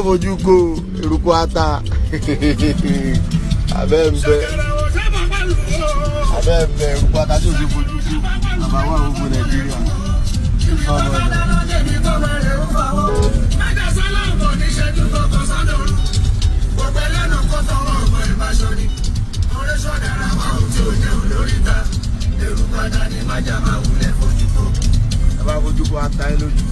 Fojú ko eruku ata abẹ́ẹ̀bẹ́ eruku ata tí o ti fojú ko àbá wà gbogbo Nàìjíríà àbá fojú ko ata ẹ lójú.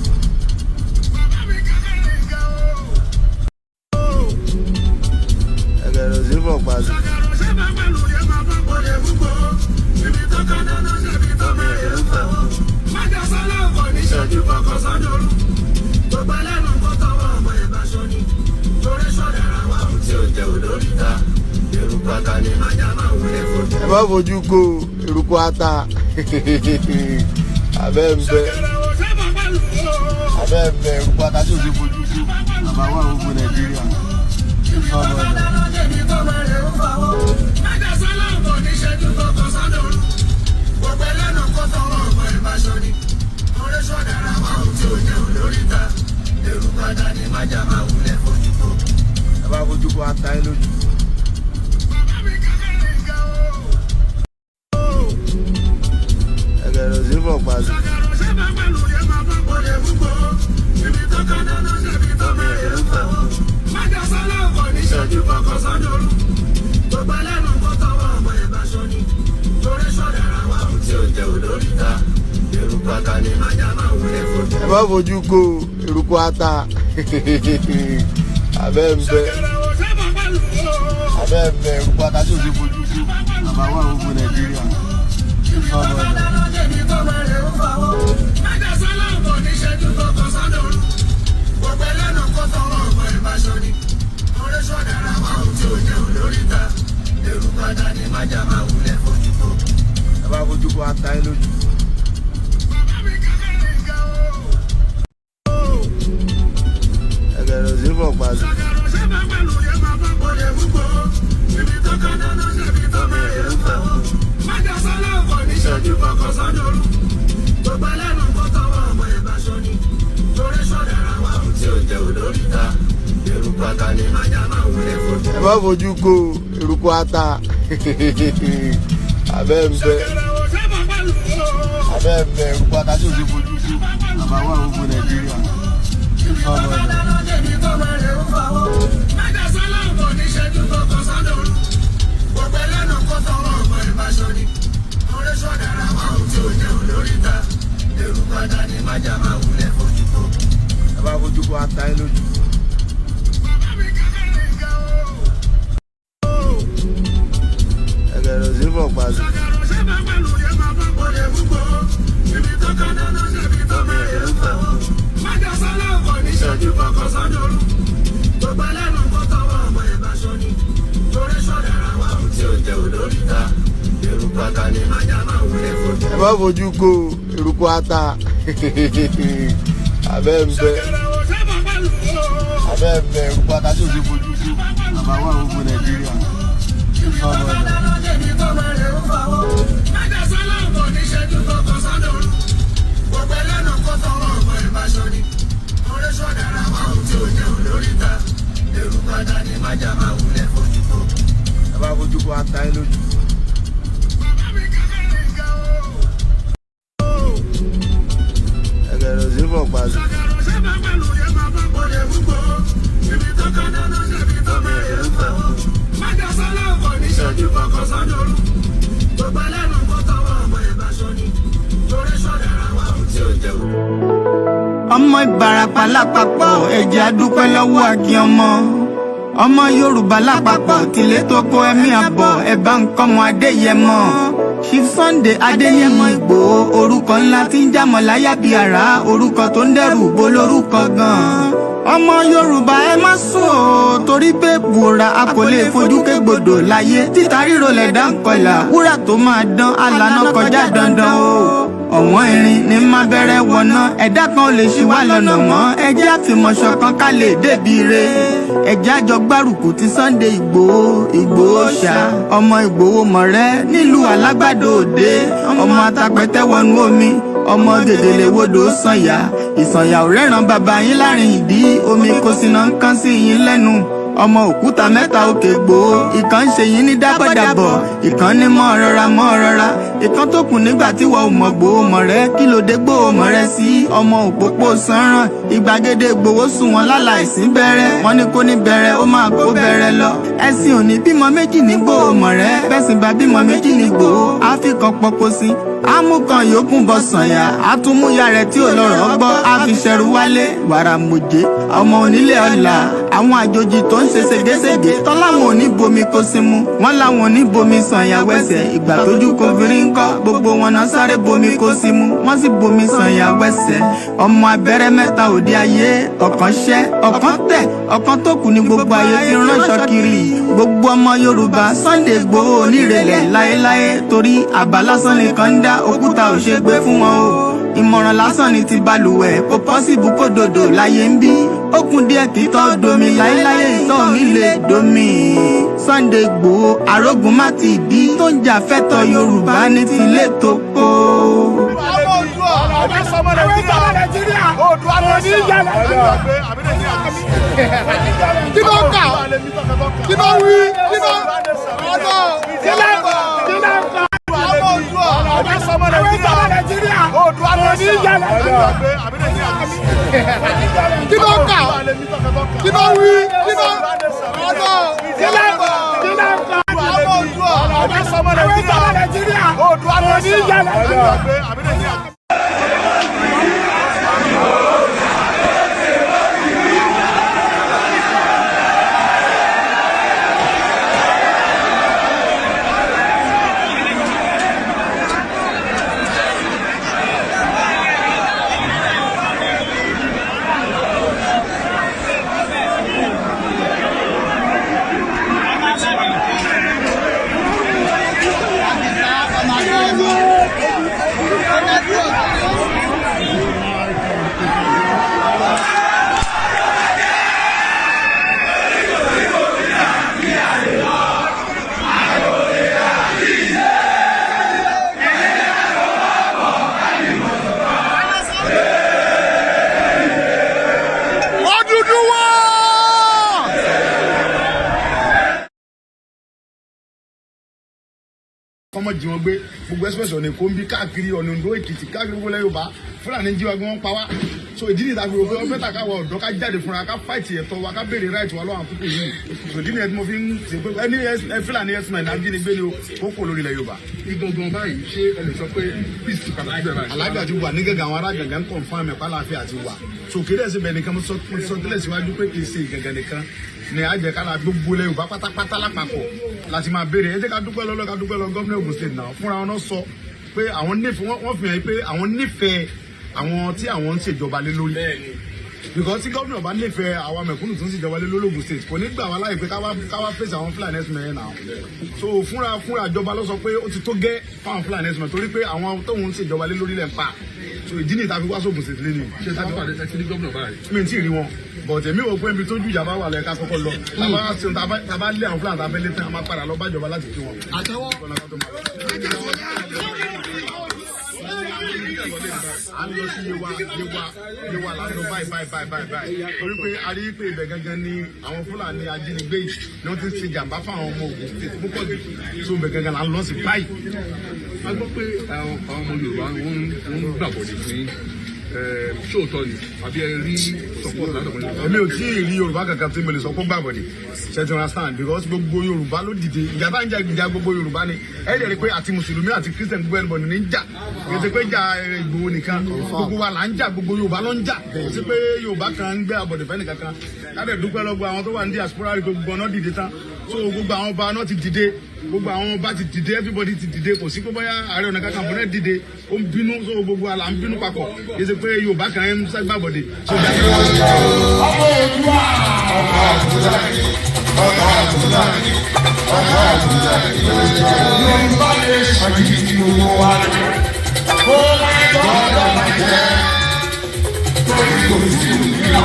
Ẹ fojú ko eruku ata abẹ́ẹ̀bẹ́ eruku ata tí o ti fojú ko àbá wà gbogbo Nàìjíríà. Ẹ bá fojú ko ata ẹ lójú. Ẹgẹrẹ sí fọ pàṣẹ. Ẹ bá fojú ko eruku ata abẹ́ẹ̀bẹ́ eruku ata tí o ti fojú ko àbá wà gbogbo Nàìjíríà. Ẹ bá fojú ko ata ẹ lójú. Ẹgẹrẹ sí fọ pàṣẹ. Ẹ bá fojú ko eruku ata abẹ́ẹ̀bẹ́ eruku ata tí o ti fojú ko àbá wà gbogbo Nàìjíríà. Ẹ bá fojú ko ata ẹ lójú. Ẹgẹrẹ sí fọ pàṣẹ. Ẹ bá fojú ko eruku ata abẹ́ẹ̀bẹ́ eruku ata tí o ti fojú ko àbá wà gbogbo Nàìjíríà. Ẹ bá fojú ko ata ẹ lójú. Ẹgẹrẹ sí fọ pàṣẹ. Ọmọ Ìbàràpá lápapọ̀ ẹ̀jẹ̀ adúpẹ́ lọ́wọ́ àkí ọmọ Yorùbá lápapọ̀ tìlé tó kó ẹ̀mí àbọ̀ ẹ̀bá nǹkan Adéyẹmọ Chief Sunday Adéyẹmọ Ìgbòho orúkọ ńlá tí ń jámọ̀ láyà bí àrá orúkọ tó ń dẹrù bo lórúkọ gan ọmọ Yorùbá ẹ má sùn o torí pé bùrà a kò lè fojú kégbodò láyé títa ríro lẹ̀dá ń kọlà wúrà tó máa dán alànà kọjá dandan o ọ̀wọ́n irin ní má bẹ̀rẹ̀ wọ̀nà ẹ̀dá kan ò lè ṣì wá lọ́nà mọ́ ẹjẹ́ àfìmọ̀ṣọ̀ kan ká lè débi re ẹjẹ́ àjọ gbárùkù ti Sunday Ìgbòho ṣá ọmọ Ìgbòho mọ̀rẹ́ nílùú Alágbàdo Òde ọmọ atapẹ̀tẹ̀ wọnú omi ọmọ gèdèlè wodò sànyà ìsànyà ò rẹ́ràn bàbá yín láàrin ìdí omi kò sì náà ń kán sí yín lẹ́nu ọmọ òkúta mẹ́ta òkè gbòó ìkan ń ṣe yín ní dábọ̀dàbọ̀ ìkan ní mọ́ rọra ìkan tó kù nígbà tí wọ́n ò mọ̀ Gbòho mọ̀rẹ́ kí ló dé Gbòho mọ̀rẹ́ sí ọmọ òpópó sanran ìgbàgede Gbòho sùn wọn láláìsí bẹ̀rẹ̀ wọn ní kó ní bẹ̀rẹ̀ ó máa kó bẹ̀rẹ̀ lọ ẹ̀sìn òní bímọ méjì ní Gbòho mọ̀rẹ́ bẹ́sìn bá bímọ méjì ní Gbòho àfikàn pọpọ sí amúkan yòókù bọ sànyà àtúmúyà rẹ̀ tí ò lọ́rọ̀ gbọ́ àfiṣẹrù wálé wàrà mòjé ọmọ onílé ọlà àwọn àjòjì tó ń ṣe ségesège tọ́láwọn òní bomi kó sí mu wọ́n láwọn òní bomi sànyà wẹsẹ̀ ìgbà tójú kò fi rí ńkọ́ gbogbo wọn náà sáré bomi kó sí mu wọ́n sì bomi sànyà wẹsẹ̀ ọmọ abẹ́rẹ́ mẹ́ta òde ayé ọ̀kan ṣẹ́ ọ̀kan tẹ̀ ọ̀kan tó kù ní gbogbo ayé fi ránṣọ kiri gbogbo ọmọ Yorùbá Sunday Ìgbòho onírèlẹ̀ láéláé torí àbá lásán nìkan ń dá òkúta ò ṣe gbé fún wọn o ìmọ̀ràn lásán ni ti balùwẹ̀ kò pọ́sibú kó dòdò láyé ń bí ó kún díẹ̀ kí tọ́ domi láéláyé ìtọ́ mi lè domi Sunday Ìgbòho arógun má ti dí tó ń jà fẹ́tọ̀ Yorùbá ní tilé tó kó. Kí ló kà? Kí ló wí? Kí ló kà? Kí ló wí? Ọmọ jí wọn gbé gbogbo express ọ̀nà Èkó ń bí káàkiri ọ̀nà Oǹdó Èkìtì káàkiri gbogbo ilẹ̀ Yorùbá Fúlàní jí wa gbé wọn pa wá so ìdí nìta fi rò pé wọ́n fẹ́ tàkà wọ ọ̀dọ́ ká jáde fúnra ká fáìtì ẹ̀tọ́ wa ká béèrè right wa lọ́wọ́ àkókò yìí so ìdí nìyẹn tí mo fi ń ṣe pé ẹni Fúlàní ẹ̀sìn náà ajínigbé ni ó kò lórí ilẹ̀ Yorùbá. Igangan báyìí ṣé ẹ lè sọ pé peace ti padà síbẹ̀ báyìí. Àlàáfíà ti wà ní gẹ́gẹ́ àwọn ará gàngán confirm ẹ̀pá àlàáfíà ti wà so kéde ẹ̀sìn bẹ̀ nìkan mo sọ tẹ́lẹ̀ síwájú pé kì í ṣe ìgangan nìkan ni àjẹ kára gbogbo ilẹ̀ Yorùbá pátápátá lápapọ̀ láti máa béèrè ẹ jẹ́ ká dúpẹ́ lọ́lọ́ ká dúpẹ́ lọ gómìnà Ògùn state náà fúnra wọn náà sọ pé àwọn nífẹ̀ẹ́ wọ́n fi hàn pé àwọn nífẹ̀ẹ́ àwọn tí àwọn ń ṣèjọba lé lórí because tí gómìnà bá nífẹ̀ẹ́ àwọn mẹ̀kúnnù tó ń ṣèjọba lé lórí Ògùn state kò ní gbà wá láì pé káwá fèsì àwọn Fúlàní ẹ̀sìn mẹ́rin náà so fúnra ìjọba ló sọ pé ó ti tó gẹ́ fáwọn Fúlàní ẹ̀sìn mẹ́rin torí pé àwọn tóun ń ṣèjọba lé lórí lẹ́ ń pa so ìdí ni ìta fi wá sóògùn state lẹ́nu. ṣé sábà pàdé ẹ ti ní gómìnà báyìí. mi ti rí wọn but èmi ò pé ibi tó ju ìjàmbá wà lẹ́ka kọ́kọ́ lọ tàbá lé àwọn Fúlàní tàbá lé tán a máa padà lọ bá ìjọba láti kí wọn. àtẹwọ́ a ń lọ sí yewa láti báyìí torí pé a rí pé ibẹ̀ gangan ni àwọn Fúlàní ajínigbé yìí ni wọ́n ti ń ṣe jàǹbá fún àwọn ọmọ Ògùn state púpọ̀ jù so ibẹ̀ gangan là ń lọ sí báyìí. a gbọ́ pé àwọn ọmọ Yorùbá wọ́n ń gbàgbọ́dé fún ṣóòtọ́ ni àbí ẹ rí support látọ̀kọ́ Yorùbá. èmi ò tí ì rí Yorùbá kankan tí mo lè sọ pé gbàgbọ́dé ṣe ti understand because gbogbo Yorùbá ló dìde ìjà tá ń jà ìjà gbogbo Yorùbá ni ẹ lè rí pé àti mùsùlùmí àti Christian gbogbo ẹnìbọn ní ń jà kì í ṣe pé jà Ìgbòho nìkan gbogbo wa là ń jà gbogbo Yorùbá ló ń jà kì í ṣe pé Yorùbá kan ń gbé àbọ̀dẹ̀ fẹ́ nìkan kan láti dúpẹ́ lọ́gbọ̀ àwọn tó wà ní diaspora rí gbogbo ọ̀nà dìde tán so gbogbo àwọn ọba náà ti dìde gbogbo àwọn ọba ti dìde everybody ti dìde kò sí pé bóyá Ààrẹ Ọ̀nà Kakanfò náà dìde ó ń bínú so gbogbo àlà ń bínú papọ̀ kì í ṣe pé Yorùbá kan ń sẹ́gbàbọ̀dẹ̀. Yorùbá lè ṣàyí tí owó wa lè. Ó máa gbọ́dọ̀ máa jẹ́. Torí kò sí ìyá.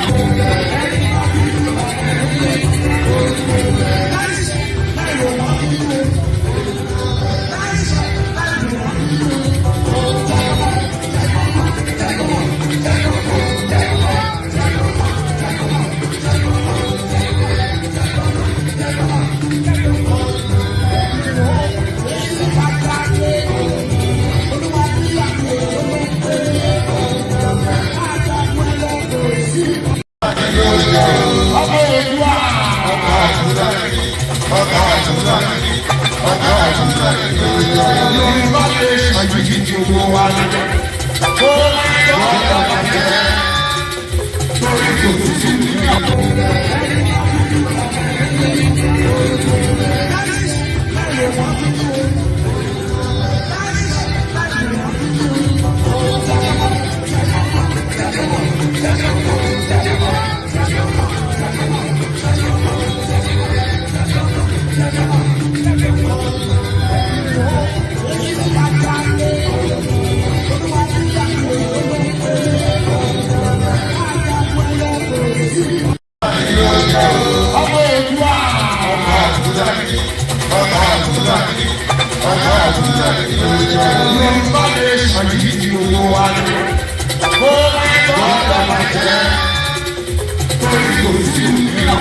Yorùbá lè ṣàyí tí owó wa lè. Ó máa gbọ́dọ̀ máa jẹ́. Torí kò sí ìyá. Yorùbá lè ṣàyí tí owó wa lè. Ó máa gbọ́dọ̀ máa jẹ́. Torí kò sí ìyá.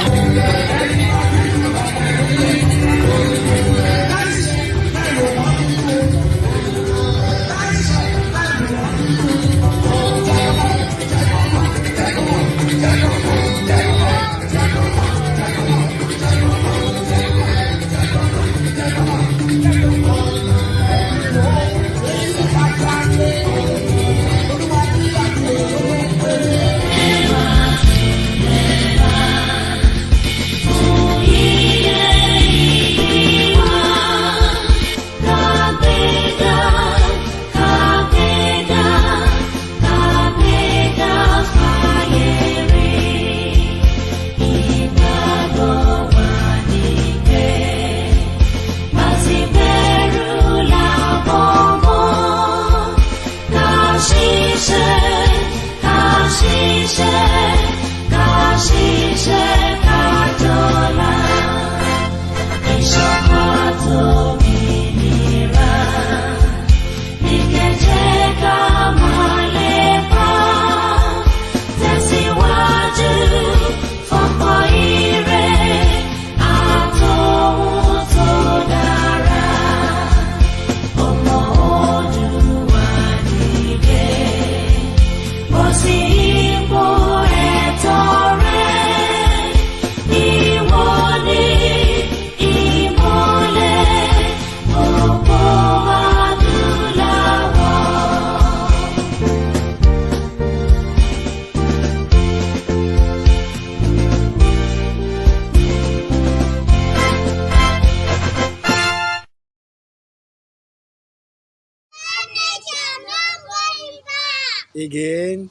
Again.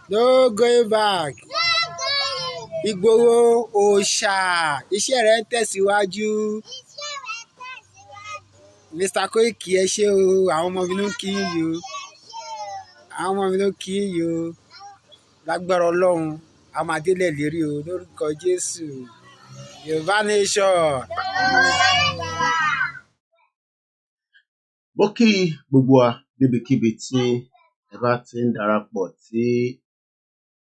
No going back. Ìgbòho òòṣà iṣẹ́ rẹ̀ ń tẹ̀síwájú. Mr. Koiki ẹ ṣé o, àwọn ọmọ mi ló ń kí yín o. Àwọn ọmọ mi ló ń kí yín o. Lágbára Ọlọ́run, a máa délẹ̀ lérí o lórúkọ Jésù. Yorùbá nation. Mo kí gbogbo wa níbikíbi tí ẹ bá ti ń darapọ̀ tí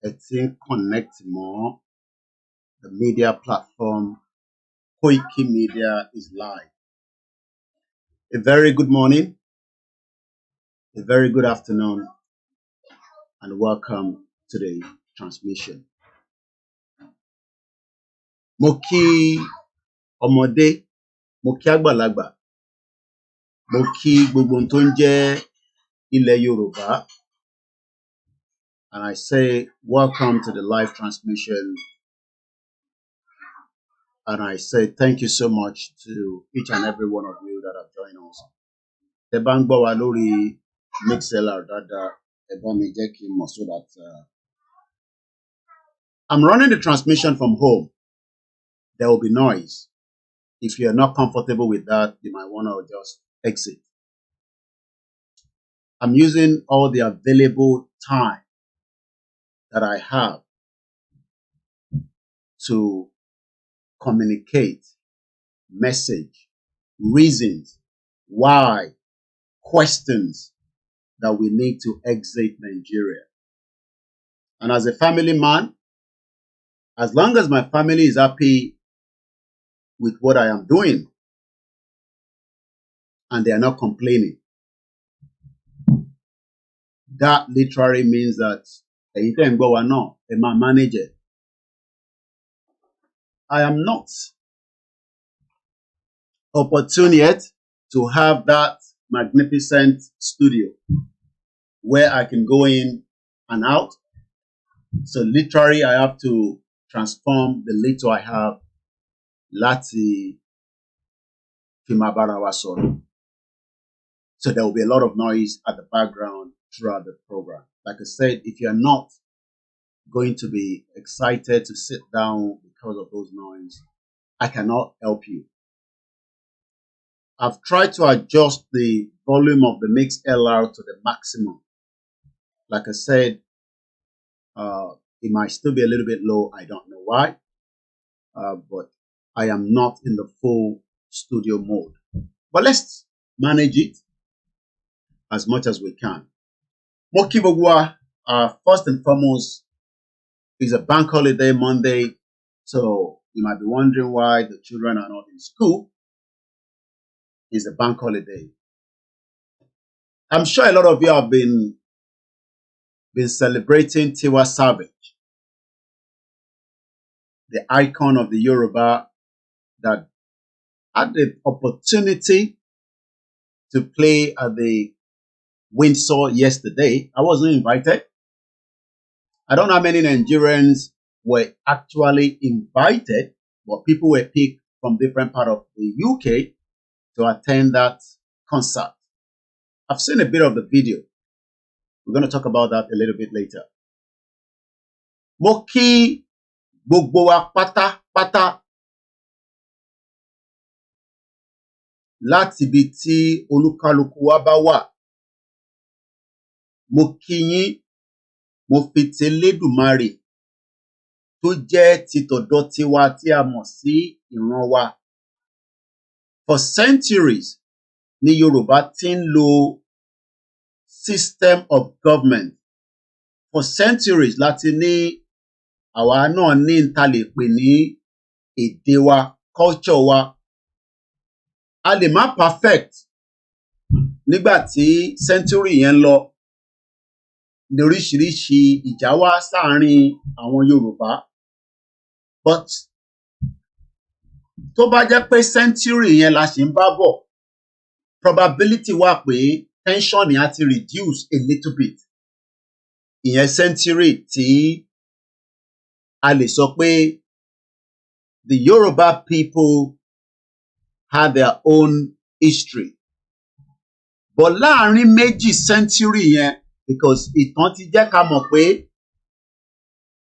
ẹ ti ń connect mọ́ the media platform Koikimedia is live. A very good morning, a very good afternoon, and welcome to the transmission. Mo kí ọmọdé, mo kí àgbàlagbà, mo kí gbogbo ohun tó ń jẹ́ ilẹ̀ Yorùbá, and I say welcome to the live transmission, and I say thank you so much to each and every one of you that have joined us. Tẹ́ bá ń gbọ́ wa lórí MixLR dáadáa, ẹ bá mi jẹ́ kí n mọ̀ so that I'm running the transmission from home. There will be noise. If you're not comfortable with that, you might want to just exit. I'm using all the available time that I have to communicate, message, reasons, why, questions that we need to exit Nigeria. And as a family man, as long as my family is happy with what I am doing and they are not complaining, that literally means that manager. I am not opportune yet to have that magnificent studio where I can go in and out. So literally I have to transform the little I have láti fi máa bára wa sọ̀rọ̀. So there will be a lot of noise at the background throughout the program. Like I said, if you're not going to be excited to sit down because of those noise, I cannot help you. I've tried to adjust the volume of the mix LR to the maximum. Like I said, it might still be a little bit low. I don't know why, but I am not in the full studio mode. But let's manage it as much as we can. Mokibogwa, first and foremost, is a bank holiday Monday, so you might be wondering why the children are not in school. It's a bank holiday. I'm sure a lot of you have been celebrating Tiwa Savage, the icon of the Yoruba that had the opportunity to play at the Windsor yesterday. I wasn't invited. I don't know how many Nigerians were actually invited, but people were picked from different parts of the UK to attend that concert. I've seen a bit of the video. We're going to talk about that a little bit later. Mo kí gbogbo wa pátápátá láti ibi tí olúkálùkù wa bá wà. Mo kí yín, mo fi t'Elédùmarè tó jẹ́ titọ̀dọ̀ tiwa tí a mọ̀ sí ìran wa. For centuries, ni Yorùbá ti ń lo system of government. For centuries, láti ní àwa náà ní n ta lè pè ní èdè wa, culture wa. A lè má perfect nígbà tí century yẹn lọ. Ní oríṣiríṣi ìjà wá sáàárín àwọn Yorùbá. But tó bá jẹ́ pé century yẹn la ṣì ń bá bọ̀, probability wà pé tension yẹn á ti reduce a little bit. Ìyẹn century tí a lè sọ pé the Yoruba people had their own history. But láàárín méjì century yẹn, because ìtàn ti jẹ́ ká mọ̀ pé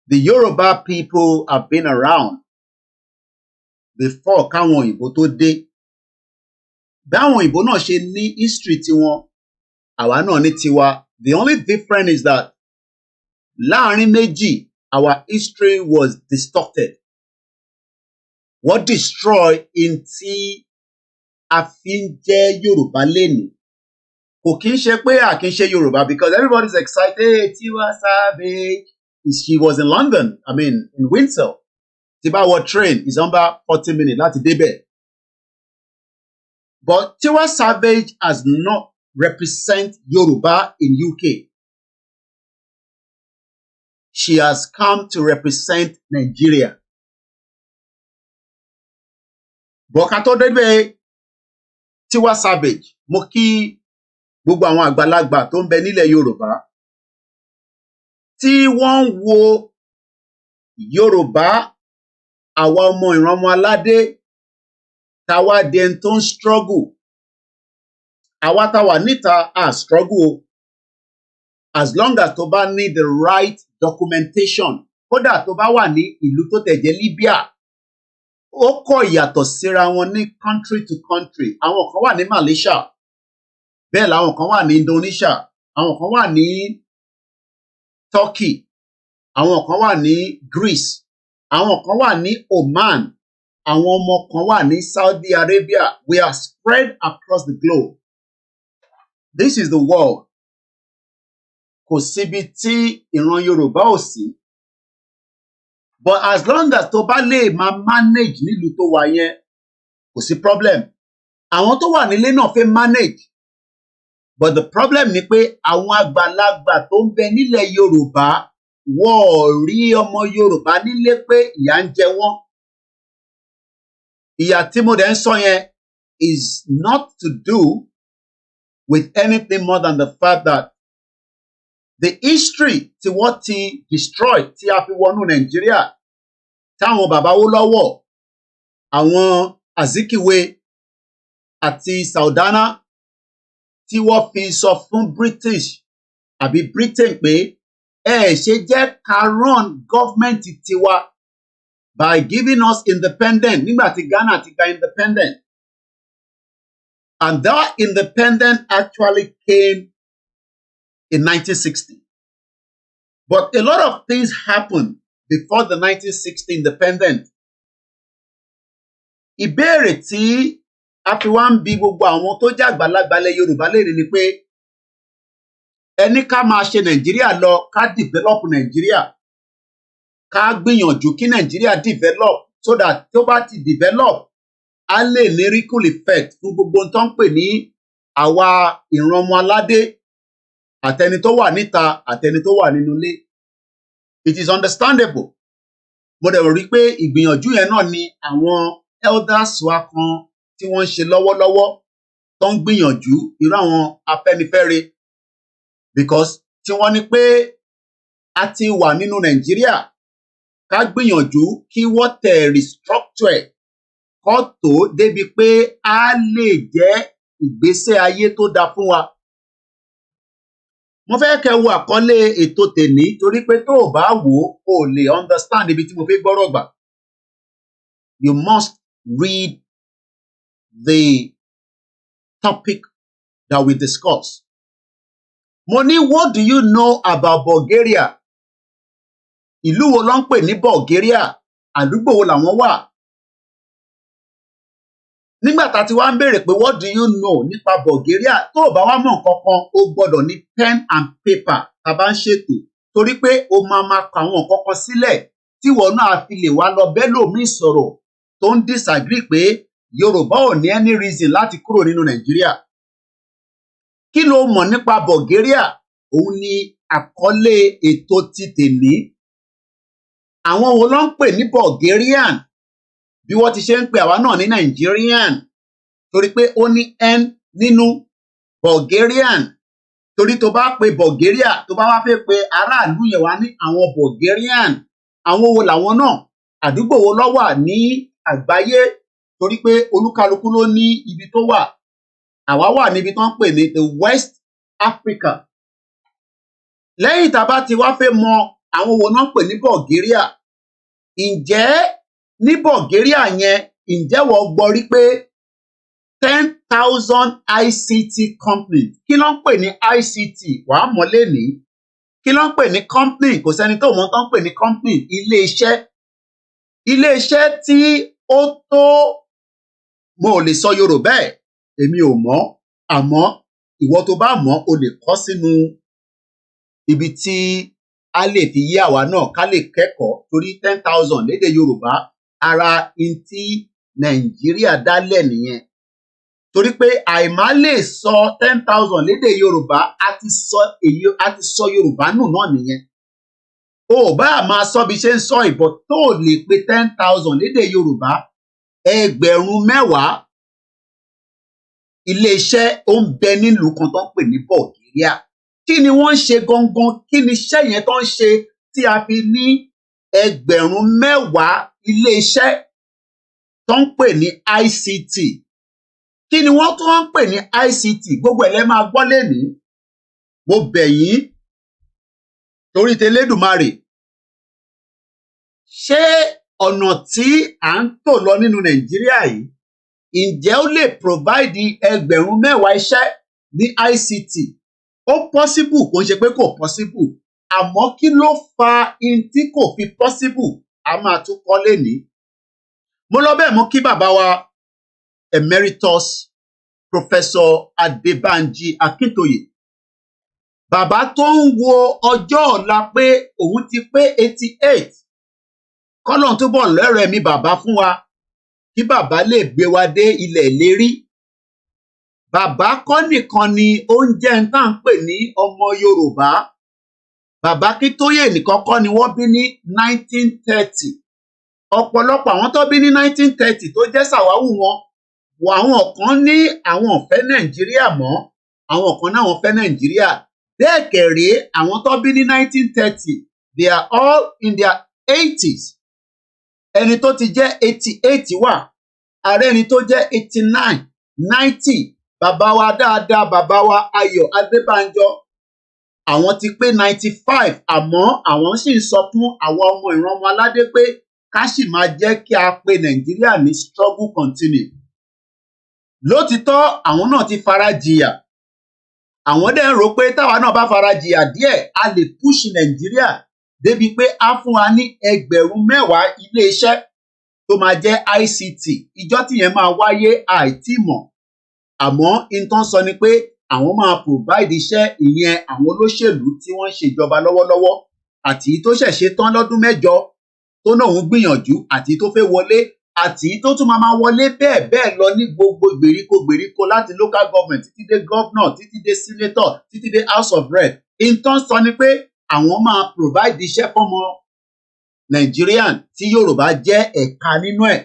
the Yoruba people have been around before káwọn òyìnbó tó dé. Báwọn òyìnbó náà ṣe ní history tiwọn, àwa náà ní tiwa. The only difference is that láàárín méjì, our history was distorted. What destroy in tí a fi ń jẹ́ Yorùbá lénìí? Kò kí ń ṣe pé a kì í ṣe Yorùbá, because everybody's excited. Hey, Tiwa Savage. She was in London, in Windsor. Tiba wọ train is about 40 minutes láti débẹ̀. But Tiwa Savage has not represent Yoruba in UK. She has come to represent Nigeria. But ká tó débẹ̀ Tiwa Savage, mo kí gbogbo àwọn àgbàlagbà tó ń bẹ nílẹ̀ Yorùbá tí wọ́n ń wo Yorùbá, àwa ọmọ ìran ọmọ aládé táwa di ẹni tó ń struggle. Àwa táwa níta à struggle. As long as tó bá ní the right documentation kódà tó bá wà ní ìlú tó tẹ̀jẹ́ Libya ó kọ̀ ìyàtọ̀ síra wọn ní country to country. Àwọn kan wà ní Malaysia bẹ́ẹ̀ làwọn kan wà ní Indonesia, àwọn kan wà ní Turkey, àwọn kan wà ní Greece, àwọn kan wà ní Oman, àwọn ọmọ kan wà ní Saudi Arabia. We are spread across the globe. This is the world. Kò síbi tí ìran Yorùbá ò sí. But as long as tó bá lè máa manage nílùú tó wà yẹn, kò sí problem. Àwọn tó wà nílé náà fẹ́ manage. But the problem ni pé àwọn àgbàlagbà tó ń bẹ nílẹ̀ Yorùbá wọ́n ò rí ọmọ Yorùbá nílé pé ìyà ń jẹ wọ́n. Ìyà tí mo dẹ̀ ń sọ yẹn is not to do with anything more than the fact that the history tí wọ́n ti destroy tí a fi wọnú Nàìjíríà táwọn bàbá wó lọ́wọ́ àwọn Azikiwe àti Saudana tí wọ́n fi sọ fún British àbí Britain pé ṣe jẹ́ ká run government tiwa by giving us independence nígbà tí Ghana ti gba independent. And that independence actually came in 1960. But a lot of things happened before the 1960 independence. Ìbéèrè tí a fi wá ń bi gbogbo àwọn tó jẹ́ àgbàlagbà ilẹ̀ Yorùbá léèrè ni pé ẹni ká máa ṣe Nàìjíríà lọ, ká develop Nàìjíríà, ká gbìyànjú kí Nàìjíríà develop so that tó bá ti develop á lè ní ripple effect fún gbogbo tó ń pè ní àwa ìran ọmọ aládé àtẹni tó wà níta àtẹni tó wà nínú ilé. It is understandable. Mo dẹ̀ rí pé ìgbìyànjú yẹn náà ni àwọn elders wa kan tí wọ́n ń ṣe lọ́wọ́lọ́wọ́ tó ń gbìyànjú irú àwọn Afẹ́nifẹ́re because tí wọ́n ní pé a ti wà nínú Nàìjíríà ká gbìyànjú kí wọ́n tẹ̀ restructure kọ́ tó débi pé a lè jẹ́ ìgbésẹ̀ ayé tó dáa fún wa. Mo fẹ́ kẹ́ wo àkọlé ètò tèmi torí pé tó o bá wò ó lè understand ibi tí mo fẹ́ gbọ́rọ̀ gbà. You must read the topic that we discuss. Mo ní, what do you know about Bulgaria? Ìlú wo ló ń pè ní Bulgaria? Àdúgbò wo làwọn wà? Nígbà tá a ti wá ń béèrè pé what do you know nípa Bulgaria? Tó o bá wá mọ̀ nǹkan kan, o gbọ́dọ̀ ní pen and paper tá a bá ń ṣètò torí pé o máa kọ àwọn nǹkan kan sílẹ̀ tí ìwọ náà fi lè wá lọ bẹ́lòmíì sọ̀rọ̀ tó ń disagree pé Yorùbá ò ní any reason láti kúrò nínú Nàìjíríà. Kí ló mọ̀ nípa Bulgaria? Òun ni àkọlé ètò ti tèmi. Àwọn wo ló ń pè ní Bulgarian? Bí wọ́n ti ṣe ń pè àwa náà ní Nigerian torí pé ó ní N nínú Bulgarian. Torí tó bá pe Bulgaria, tó bá wá fẹ́ pe aráàlú yẹn wá ní àwọn Bulgarian. Àwọn wo làwọn náà? Àdúgbò wo ló wà ní àgbáyé? Torí pé olúkálukú ló ní ibi tó wà. Àwa wà níbi tó ń pè ní the West Africa. Lẹ́yìn tá a bá ti wá fẹ́ mọ àwọn wo náà pè ní Bulgaria, ǹjẹ́ ní Bulgaria yẹn, ǹjẹ́ wọ́n gbọ́ rí pé 10,000 ICT companies? Kí ló ń pè ní ICT? Wàá mọ̀ lénìí. Kí ló ń pè ní company? Kò sẹ́ni tó mọ̀ tó ń pè ní company. Ilé-iṣẹ́. Ilé-iṣẹ́ tí ó tó, mo ò lè sọ Yorùbá ẹ̀, èmi ò mọ̀, àmọ́ ìwọ tó bá mọ̀ o lè kọ sínú ibi tí a lè fi yé àwa náà ká lè kẹ́kọ̀ọ́ torí 10,000 lédè Yorùbá ara in tí Nàìjíríà dálẹ̀ nìyẹn. Torí pé àìmá lè sọ 10,000 lédè Yorùbá a ti sọ Yorùbá nù náà nìyẹn. O bá máa sọ bí ṣe ń sọ ìbọn tó lè pe 10,000 lédè Yorùbá, ẹgbẹ̀rún mẹ́wàá iléeṣẹ́ ó ń bẹ nílùú kan tó ń pè ní Bulgaria. Kí ni wọ́n ń ṣe gangan? Kí ni iṣẹ́ yẹn tó ń ṣe tí a fi ní ẹgbẹ̀rún mẹ́wàá iléeṣẹ́ tó ń pè ní ICT? Kí ni wọ́n tó ń pè ní ICT? Gbogbo ẹ̀ lẹ́ máa gbọ́ lénìí. Mo bẹ̀ yín torí tẹlẹ́dùmarè, ṣé ọ̀nà tí à ń tò lọ nínú Nàìjíríà yìí ǹjẹ́ ó lè provide ẹgbẹ̀rún mẹ́wàá iṣẹ́ ní ICT? Ó possible, kò ń ṣe pé kò possible, àmọ́ kí ló fa in tí kò fi possible? A máa tún kọ́ lénìí. Mo lọ bẹ́ẹ̀ mo kí bàbá wa Emeritus Professor Adébánjí Akíntóyè. Bàbá tó ń wo ọjọ́ ọ̀la pé òun ti pé 88. Kọ́lọ́n túbọ̀ lẹ́rọ̀ ẹ̀mí bàbá fún wa kí bàbá lè gbé wa dé ilẹ̀ ìlérí. Bàbá kọ́ nìkan ni oúnjẹ ń tà ń pè ní ọmọ Yorùbá. Bàbá Akíntóyè nìkan kọ́ ni wọ́n bí ní 1930. Ọ̀pọ̀lọpọ̀ àwọn tó bí ní 1930 tó jẹ́ sàwáwù wọn, àwọn kan ní àwọn ò fẹ́ Nàìjíríà mọ́, àwọn kan náà wọ́n fẹ́ Nàìjíríà. Bẹ́ẹ̀ kẹ̀rẹ́ àwọn tó bí ní 1930, they are all in their 80s. Ẹni tó ti jẹ́ 88 wà, ààrẹ ẹni tó jẹ́ 89, 90. Bàbá wa dáadáa, bàbá wa Ayọ̀ Adébánjọ, àwọn ti pé 95, àmọ́ àwọn sì ń sọ fún àwọn ọmọ ìran ọmọ aládé pé ká sì máa jẹ́ kí a pe Nàìjíríà ní struggle continue. Lótìtọ́ àwọn náà ti fara jìyà. Àwọn dẹ̀ ń rò pé táwa náà bá fara jìyà díẹ̀, a lè push Nàìjíríà débi pé á fún wa ní ẹgbẹ̀rún mẹ́wàá ilé-iṣẹ́ tó máa jẹ́ ICT. Ìjọ́ tìyẹn máa wáyé àìtí mọ̀. Àmọ́ nǹkan sọ ni pé àwọn máa provide iṣẹ́, ìyẹn àwọn olóṣèlú tí wọ́n ń ṣèjọba lọ́wọ́lọ́wọ́ àti tó ṣẹ̀ṣẹ̀ tán lọ́dún mẹ́jọ tó náà ń gbìyànjú àti tó fẹ́ wọlé àti tó tún máa wọlé bẹ́ẹ̀ bẹ́ẹ̀ lọ ní gbogbo gbèríko láti local government títí dé governor títí dé senator títí dé house of rep. Nǹkan sọ ni pé àwọn máa provide iṣẹ́ fọ́mọ Nigerian tí Yorùbá jẹ́ ẹ̀ka nínú ẹ̀.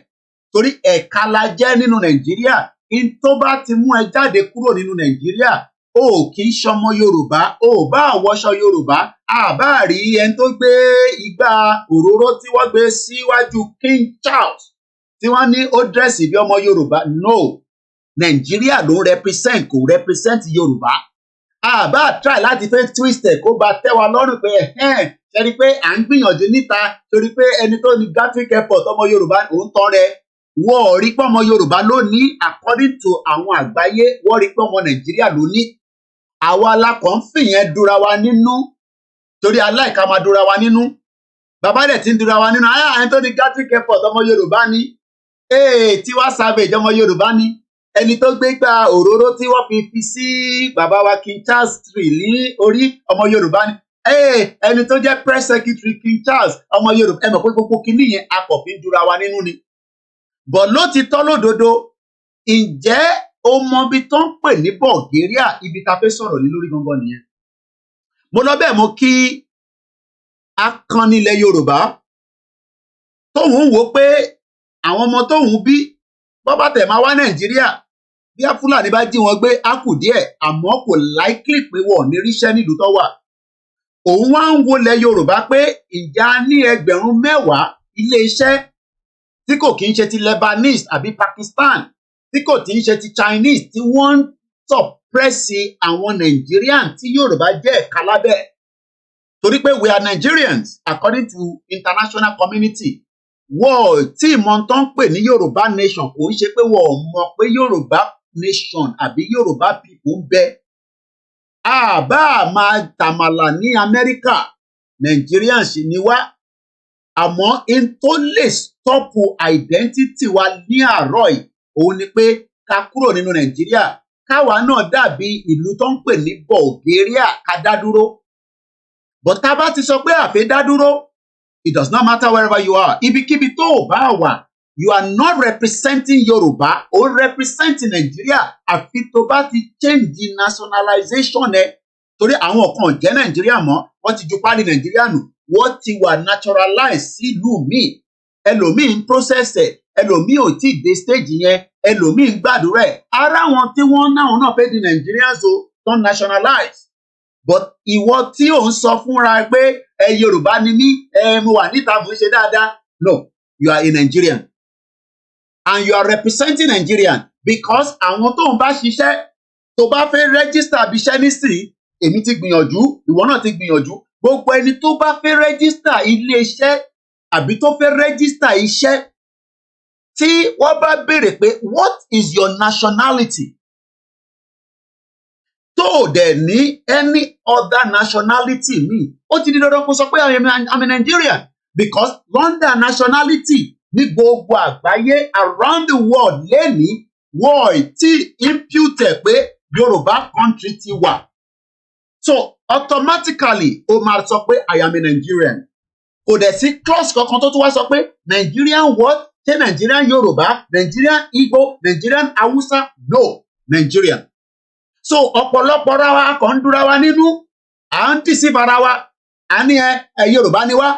Torí ẹ̀ka la jẹ́ nínú Nàìjíríà. In tó bá ti mú ẹ jáde kúrò nínú Nàìjíríà, o kì í ṣọmọ Yorùbá, o bá àwọṣọ Yorùbá, àbá rí ẹni tó gbé igbá òróró tí wọ́n gbé síwájú King Charles tí wọ́n ní ó dírẹ́sì bí ọmọ Yorùbá. No, Nàìjíríà ló ń represent, kò represent Yorùbá. Àbá try láti fẹ́ twist ẹ̀ kó ba tẹ́ wa lọ́rùn pé ṣẹ́ni pé à ń gbìyànjú níta torí pé ẹni tó ní Gatwick airport ọmọ Yorùbá òun tán rẹ. Wọ́n rí pé ọmọ Yorùbá ló ní, according to àwọn àgbáyé, wọ́n rí pé ọmọ Nàìjíríà ló ní. Àwa alákọ̀ọ́ ń fìyẹn dúra wa nínú torí aláìka máa dúra wa nínú. Bàbá rẹ̀ ti ń dúra wa nínú. Ẹni tó ní Gatwick airport ọmọ Yorùbá ni. Tiwa Savage ọmọ Yorùbá ni. Ẹni tó gbé gba òróró tí wọ́n fi sí bàbá wa King Charles tree ní orí ọmọ Yorùbá ni. Ẹni tó jẹ́ press secretary King Charles ọmọ Yorùbá. Ẹ mọ̀ pé gbogbo kinní yẹn a kò fi ń dúra wa nínú ni. Bọ̀ ló ti tọ́ lódodo, ǹjẹ́ o mọ ibi tó ń pè ní Bulgaria, ibi ta fẹ́ sọ̀rọ̀ ní lórí gangan nìyẹn. Mo lọ bẹ́ẹ̀ mo kí akànnilẹ̀ Yorùbá tóun wò pé àwọn ọmọ tóun bí bọ́bá tẹ̀ máa wá Nàìjíríà bí Fúlàní bá jí wọn gbé á kù díẹ̀, àmọ́ kò likely pé wọ́n ní ríṣẹ́ nílùú tó wà. Òun wá ń wọlẹ̀ Yorùbá pé ìjà ní ẹgbẹ̀rún mẹ́wàá ilé-iṣẹ́ tí kò kí ń ṣe ti Lebanese àbí Pakistan, tí kò tí ń ṣe ti Chinese tí wọ́n ń sọ̀pẹ́sì àwọn Nigerian tí Yorùbá jẹ́ ẹ̀ka lábẹ́. Torí pé we are Nigerians according to international community. Wọ́n tí ìmọ̀ tó ń pè ní Yorùbá nation kò ń ṣe pé wọ́n mọ̀ pé Yorùbá nation àbí Yorùbá people ń bẹ. Àbá máa tàmàlà ní Amẹ́ríkà, Nigerians ni wá. Àmọ́ in tó lè stọ́pù identity wa ní àárọ̀ yìí, òun ni pé ká kúrò nínú Nàìjíríà, káwa náà dàbí ìlú tó ń pè ní Bulgaria ká dá dúró. But tá a bá ti sọ pé àfẹ́ dá dúró, it does not matter wherever you are. Ibikíbi tó o bá wà, you are not representing Yorùbá, o representing Nàìjíríà àfi tó bá ti change nationalization ẹ. Torí àwọn kan jẹ́ Nàìjíríà mọ́, wọ́n ti ju páálí Nàìjíríà nù. Wọ́n ti wà naturalize sílùú míì. Ẹlòmíì ń process ẹ̀, ẹlòmíì ò tí ì dé stage yẹn, ẹlòmíì ń gbàdúrà ẹ̀. Ara wọn tí wọ́n náà fẹ́ di Nigerians o, tó nationalize. But ìwọ tí ò ń sọ fúnra pé Yorùbá ni mí, mo wà níta fún ṣe dáadáa. No, you are a Nigerian. And you are representing Nigerian because àwọn tó ń bá ṣiṣẹ́, tó bá fẹ́ register abiṣẹ́ nísìnyí, èmi ti gbìyànjú, ìwọ náà ti gbìyànjú. Gbogbo ẹni tó bá fẹ́ rẹ́gísítà ilé-iṣẹ́ àbí tó fẹ́ register iṣẹ́ tí wọ́n bá béèrè pé what is your nationality tó dẹ̀ ní any other nationality míì ó ti di dandan kó sọ pé I'm a Nigerian because London nationality ní gbogbo àgbáyé around the world lẹ́ni wọ́n ti impute pé Yorùbá country ti wà so automatically ó máa sọ pé I am a Nigerian kò dẹ̀ sí clause kankan tó tún wá sọ pé Nigerian what ṣé Nigerian Yorùbá Nigerian Igbo Nigerian Hausa no Nigerian so ọ̀pọ̀lọpọ̀ ra wa kàn ń dúra wa nínú à ń tì sí bara wa à ní Yorùbá ni wá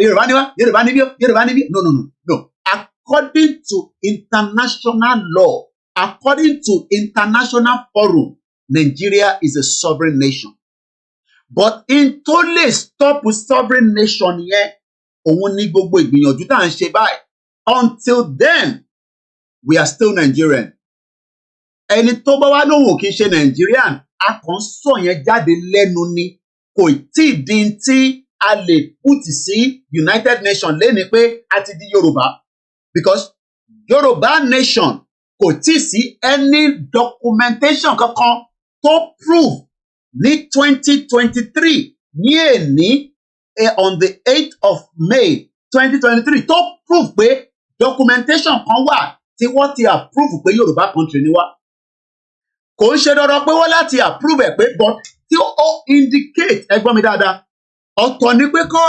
Yorùbá ni wá Yorùbá ni bí Yorùbá ni bí no according to international law according to international forum Nigeria is a sovereign nation but in tó lè stop sovereign nation yẹn òun ní gbogbo ìgbìyànjú tá à ń ṣe báyìí until then we are still Nigerian ẹni tó bá wá lóhùn kì í ṣe Nigerian a kàn sọ yẹn jáde lẹ́nu ni kò tí ì di tí a lè put sí United Nations lẹ́ni pé a ti di Yorùbá because Yorùbá nation kò tí ì sí any documentation kankan tó prove ní 2023 ní èní on the 8th of May 2023 tó prove pé documentation kan wà tí wọ́n ti approve pé Yorùbá country ni wá kò ń ṣe dandan pé wọ́n láti approve ẹ̀ pé but tí ó indicate ẹgbọ́n mi dáadáa ọ̀tọ̀ ni pé kó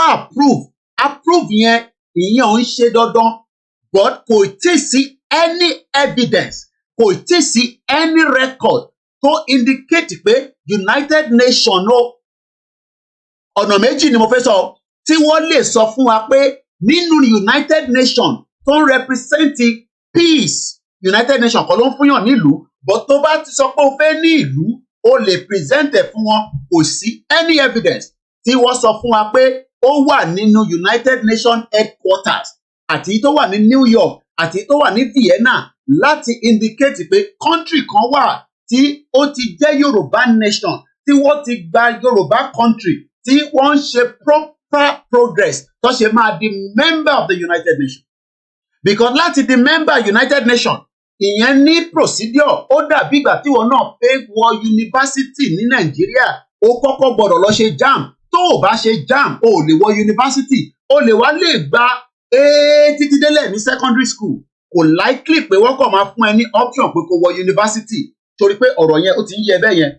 approve yẹn ìyẹn ò ń ṣe dandan but kò tí sí any evidence kò tí sí any record tó indicate pé United Nations ó ọ̀nà méjì ni mo fẹ́ sọ tí wọ́n lè sọ fún wa pé nínú United Nations tó ń represent peace United Nations kọ́ ló ń fúnyàn nílùú but tó bá ti sọ pé o fẹ́ ní ìlú o lè present ẹ̀ fún wọn kò sí any evidence tí wọ́n sọ fún wa pé ó wà nínú United Nations headquarters àti tó wà ní New York àti tó wà ní Vienna láti indicate pé country kan wà tí ó ti jẹ́ Yorùbá nation tí wọ́n ti gba Yorùbá country tí wọ́n ń ṣe proper progress tó ṣe máa di member of the United Nations because láti di member United Nations ìyẹn ní procedure ó dàbí ìgbà tí wọn náà fẹ́ wọ yunifásitì ní Nàìjíríà ó kọ́kọ́ gbọ́dọ̀ lọ ṣe JAMB tó o bá ṣe JAMB o lè wọ yunifásitì o lè wá lè gba títí délẹ̀ ní secondary school kò likely pé wọ́n kàn máa fún ẹ ní option pé kó wọ yunifásitì torí pé ọ̀rọ̀ yẹn ó ti ń yẹ bẹ́ẹ̀ yẹn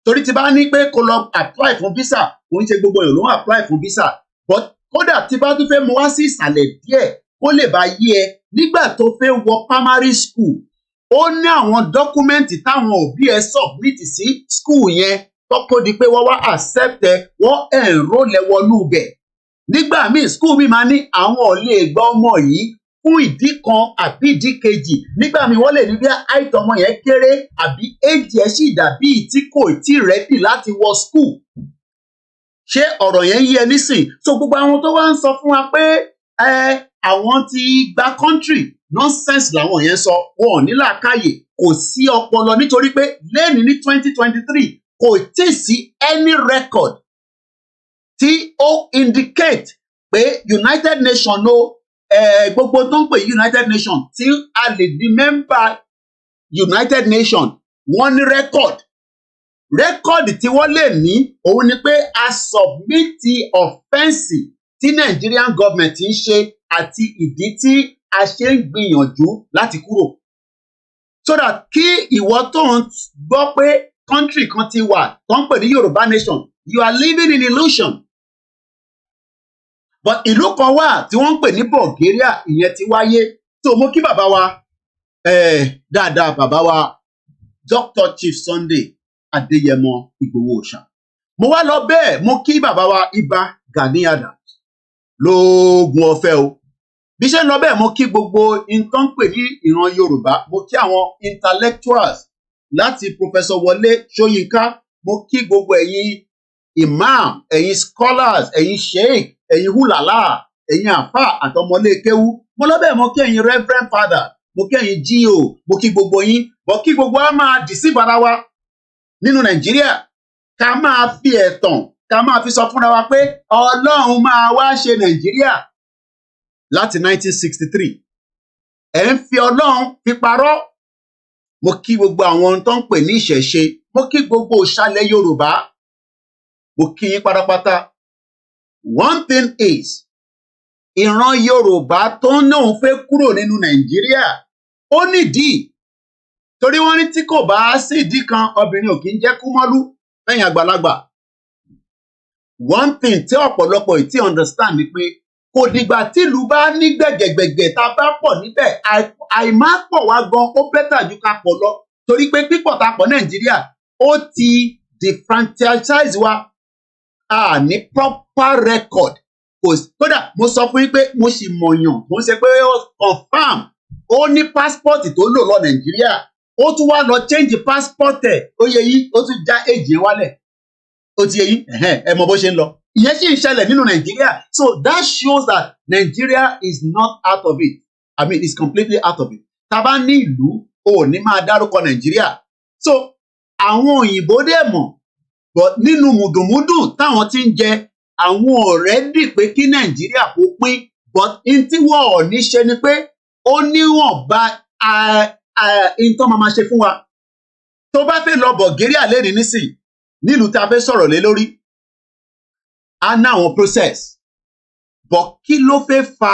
torí tí bá ní pé kó lọ apply fún visa kò ń ṣe gbogbo èèyàn ló ń apply fún visa but kódà tí bá tún fẹ́ mú wá sí ìsàlẹ̀ díẹ̀ kó lè bá yé ẹ nígbà tó fẹ́ wọ primary school ó ní àwọn dọ́kúmẹ́ǹtì táwọn òbí ẹ submit sí school yẹn tọ́kọ di pé wọ́n wá accept ẹ wọ́n enroll ẹ wọnú ibẹ̀ nígbà míì school mi máa ní àwọn ò lè gba ọmọ yìí fún ìdí kan àbí ìdí kejì nígbà míì wọ́n lè ní bí height ọmọ yẹn kéré àbí age ẹ̀ sì dàbí tí kò tí ready láti wọ school ṣé ọ̀rọ̀ yẹn yé ẹ nísìn so gbogbo àwọn tó wá ń sọ fún wa pé àwọn ti gba country nonsense làwọn yẹn sọ wọn ò ní làákàyè kò sí ọpọlọ nítorí pé lẹ́ni ní 2023 kò tí ì sí any record tí ó indicate pé United Nations ló gbogbo tó ń pè United Nations tí a lè di member United Nations wọ́n ní record tí wọ́n lè ní òun ni pé a submit offence tí Nigerian government ń ṣe àti ìdí tí a ṣe ń gbìyànjú láti kúrò so that kí ìwọ tó ń gbọ́ pé country kan ti wà tó ń pè ní Yorùbá nation you are living in illusion but ìlú kan wà tí wọ́n ń pè ní Bulgaria ìyẹn ti wáyé tó mú kí bàbá wa dáadáa bàbá wa Dr. Chief Sunday Adéyẹmọ Ìgbòho Òòṣà mo wá lọ bẹ́ẹ̀ mo kí bàbá wa Ìbà Gani Adams lóògùn ọ̀fẹ́ o bí ṣe ń lọ bẹ́ẹ̀ mo kí gbogbo nǹkan pè ní ìran Yorùbá mo kí àwọn intellectuals láti Professor Wọlé Ṣóyínká mo kí gbogbo ẹ̀yin imam ẹ̀yin scholars ẹ̀yin sheikh ẹ̀yin hulala ẹ̀yin àfà àtọmọlé kéwú mo lọ bẹ́ẹ̀ mo kí ẹ̀yin reverend father mo kí ẹ̀yin GO mo kí gbogbo yín mo kí gbogbo wa máa deceive ara wa nínú Nàìjíríà ká máa fi ẹ̀tàn ká máa fi sọ fúnra wa pé Ọlọ́run máa wá ṣe Nàìjíríà láti 1963 ẹ̀ ń fi Ọlọ́run fi parọ́. Mo kí gbogbo àwọn tó ń pè ní ìṣẹ̀ṣe, mo kí gbogbo òṣàlẹ̀ Yorùbá, mo kí yín pátápátá. One thing is, ìran Yorùbá tó ń náà fẹ́ kúrò nínú Nàìjíríà ó nídìí, torí wọ́n ní tí kò bá sí ìdí kan obìnrin ò kì í jẹ́ kúmọ́lú lẹ́yìn àgbàlagbà. One thing tí ọ̀pọ̀lọpọ̀ ì tí understand ni pé kò dìgbà tílùú bá ní gbẹ̀gẹ̀gbẹ̀gẹ̀ tá a bá pọ̀ níbẹ̀, àìmá pọ̀ wá gan ó bẹ́tà ju ká pọ̀ lọ, torí pé pípọ̀ tá a pọ̀ Nàìjíríà ó ti defranchise wa, a ní proper record. Kódà mo sọ fún yín pé mo sì mọ̀yàn, mo ń ṣe pé ó confam, ó ní passport tó lò lọ Nàìjíríà, ó tún wá lọ change passport ẹ̀, ó yẹ yí, ó tún já èjì ẹ̀ wálẹ̀, ó ti yẹ yí, ẹ mọ bó ṣe ń lọ. Ìyẹn sì ń ṣẹlẹ̀ nínú Nàìjíríà. So that shows that Nigeria is not out of it. I mean, it's completely out of it. Tá a bá ní ìlú, ò ní máa dárúkọ Nàìjíríà. So àwọn òyìnbó dẹ̀ mọ̀, but nínú mùdùnmúdùn táwọn ti ń jẹ, àwọn ọ̀rẹ́ dì pé kí Nàìjíríà kó pín, but in tí wọ́n ò ní ṣe ni pé ó níwọ̀nba in tó máa ṣe fún wa. Tó bá fẹ́ lọ Bulgaria lẹ́rìí nísìn, nílùú tá a fẹ́ sọ̀rọ̀ lé lórí, a ná àwọn process, but kí ló fẹ́ fa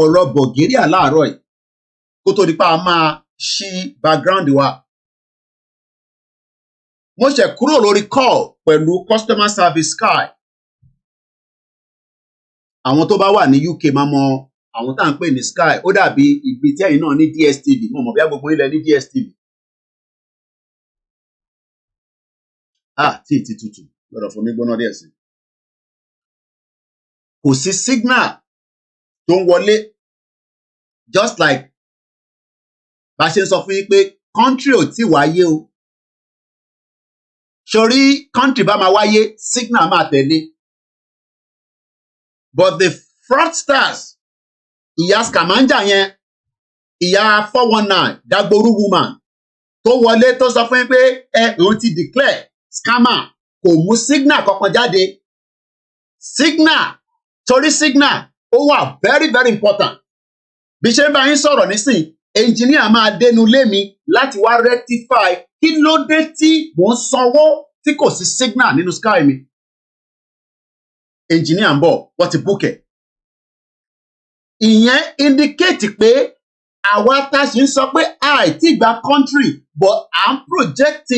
ọ̀rọ̀ Bulgaria láàárọ̀ yìí kó tó di pa a máa ṣí background wa. Mo ṣe kúrò lórí call pẹ̀lú customer service Sky. Àwọn tó bá wà ní UK máa mọ àwọn tá à ń pè ní Sky. Ó dàbí ibi tí ẹ̀yin náà ní DSTV, mo mọ̀ bí gbogbo ilẹ̀ ní DSTV. Tí ì ti tutù lọ́dọ̀ fún mi gbóná díẹ̀ sí. Kò sí signal tó ń wọlé, just like bá ṣe ń sọ fún yín pé country ò tí wáyé o. Sórí country bá máa wáyé, signal máa tẹ̀lé. But the fraudsters, ìyá scamanja yẹn, ìyá 419 Dagboru woman tó wọlé tó sọ fún yín pé òun ti declare scammer, kò mú signal kankan jáde. Signal, torí signal ó wà very very important. Bí ṣe ń bá yín sọ̀rọ̀ nísìn, engineer máa dénú lé mi láti wá rectify kí ló dé tí mò ń sanwó tí kò sí signal nínú Sky mi. Engineer ń bọ̀, wọ́n ti book ẹ̀. Ìyẹn indicate pé àwa tá a ṣe ń sọ pé àìtí gba country, but à ń project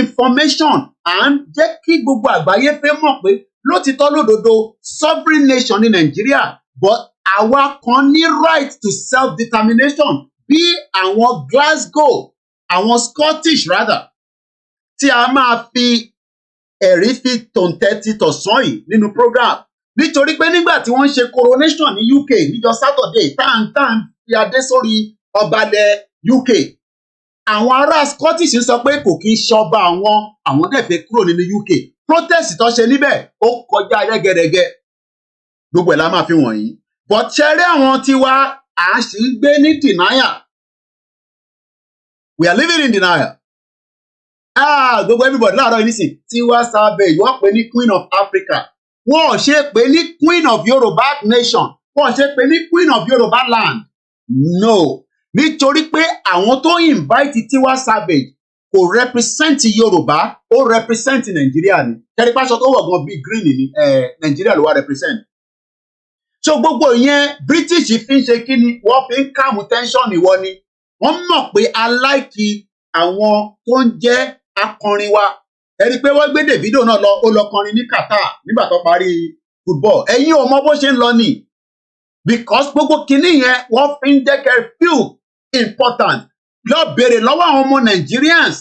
information, à ń jẹ́ kí gbogbo àgbáyé fẹ́ mọ̀ pé lótìtọ́ lódodo sovereign nation ní Nàìjíríà, but àwa kan ní right to self-determination bí àwọn Glasgow, àwọn Scottish rather, tí a máa fi ẹ̀rí fi tòǹtẹ̀tì tọ̀sán yìí nínú program. Nítorí pé nígbà tí wọ́n ń ṣe coronation ní UK níjọ́ Saturday, táǹtàn fi adé sórí ọbalẹ̀ UK, àwọn ará Scottish ń sọ pé kò kí ń ṣọba àwọn dẹ̀ fẹ́ kúrò nínú UK. Protest tó ṣe níbẹ̀ ó kọjá rẹ́gẹrẹgẹ, gbogbo ẹ̀ la máa fi wọ̀nyí. But ṣẹ́rí àwọn tiwa à ń sì gbé ní denial. We are living in denial. Gbogbo everybody láàárọ̀ yìí nísìn, Tiwa Savage wọ́n pè ní Queen of Africa. Wọ́n ò ṣe pè ní Queen of Yoruba nation. Wọ́n ò ṣe pè ní Queen of Yoruba land. No. Nítorí pé àwọn tó invite Tiwa Savage kò represent Yorùbá, ó represent Nàìjíríà ni. Kẹ́rí pàṣọ tó wọ̀ gan bíi green ni Nàìjíríà ló wá represent. So gbogbo ìyẹn British fi ń ṣe kí ni, wọ́n fi ń calm tension ìwọ ni. Wọ́n mọ̀ pé aláìkí àwọn tó ń jẹ́ akọrin wa. Ẹni pé wọ́n gbé Davido náà lọ, ó lọ kọrin ní Qatar nígbà tó parí football. Ẹ̀yin ò mọ bó ṣe ń lọ ni. Because gbogbo kinní yẹn wọ́n fi ń jẹ́ kẹ́ feel important. Lọ béèrè lọ́wọ́ àwọn ọmọ Nigerians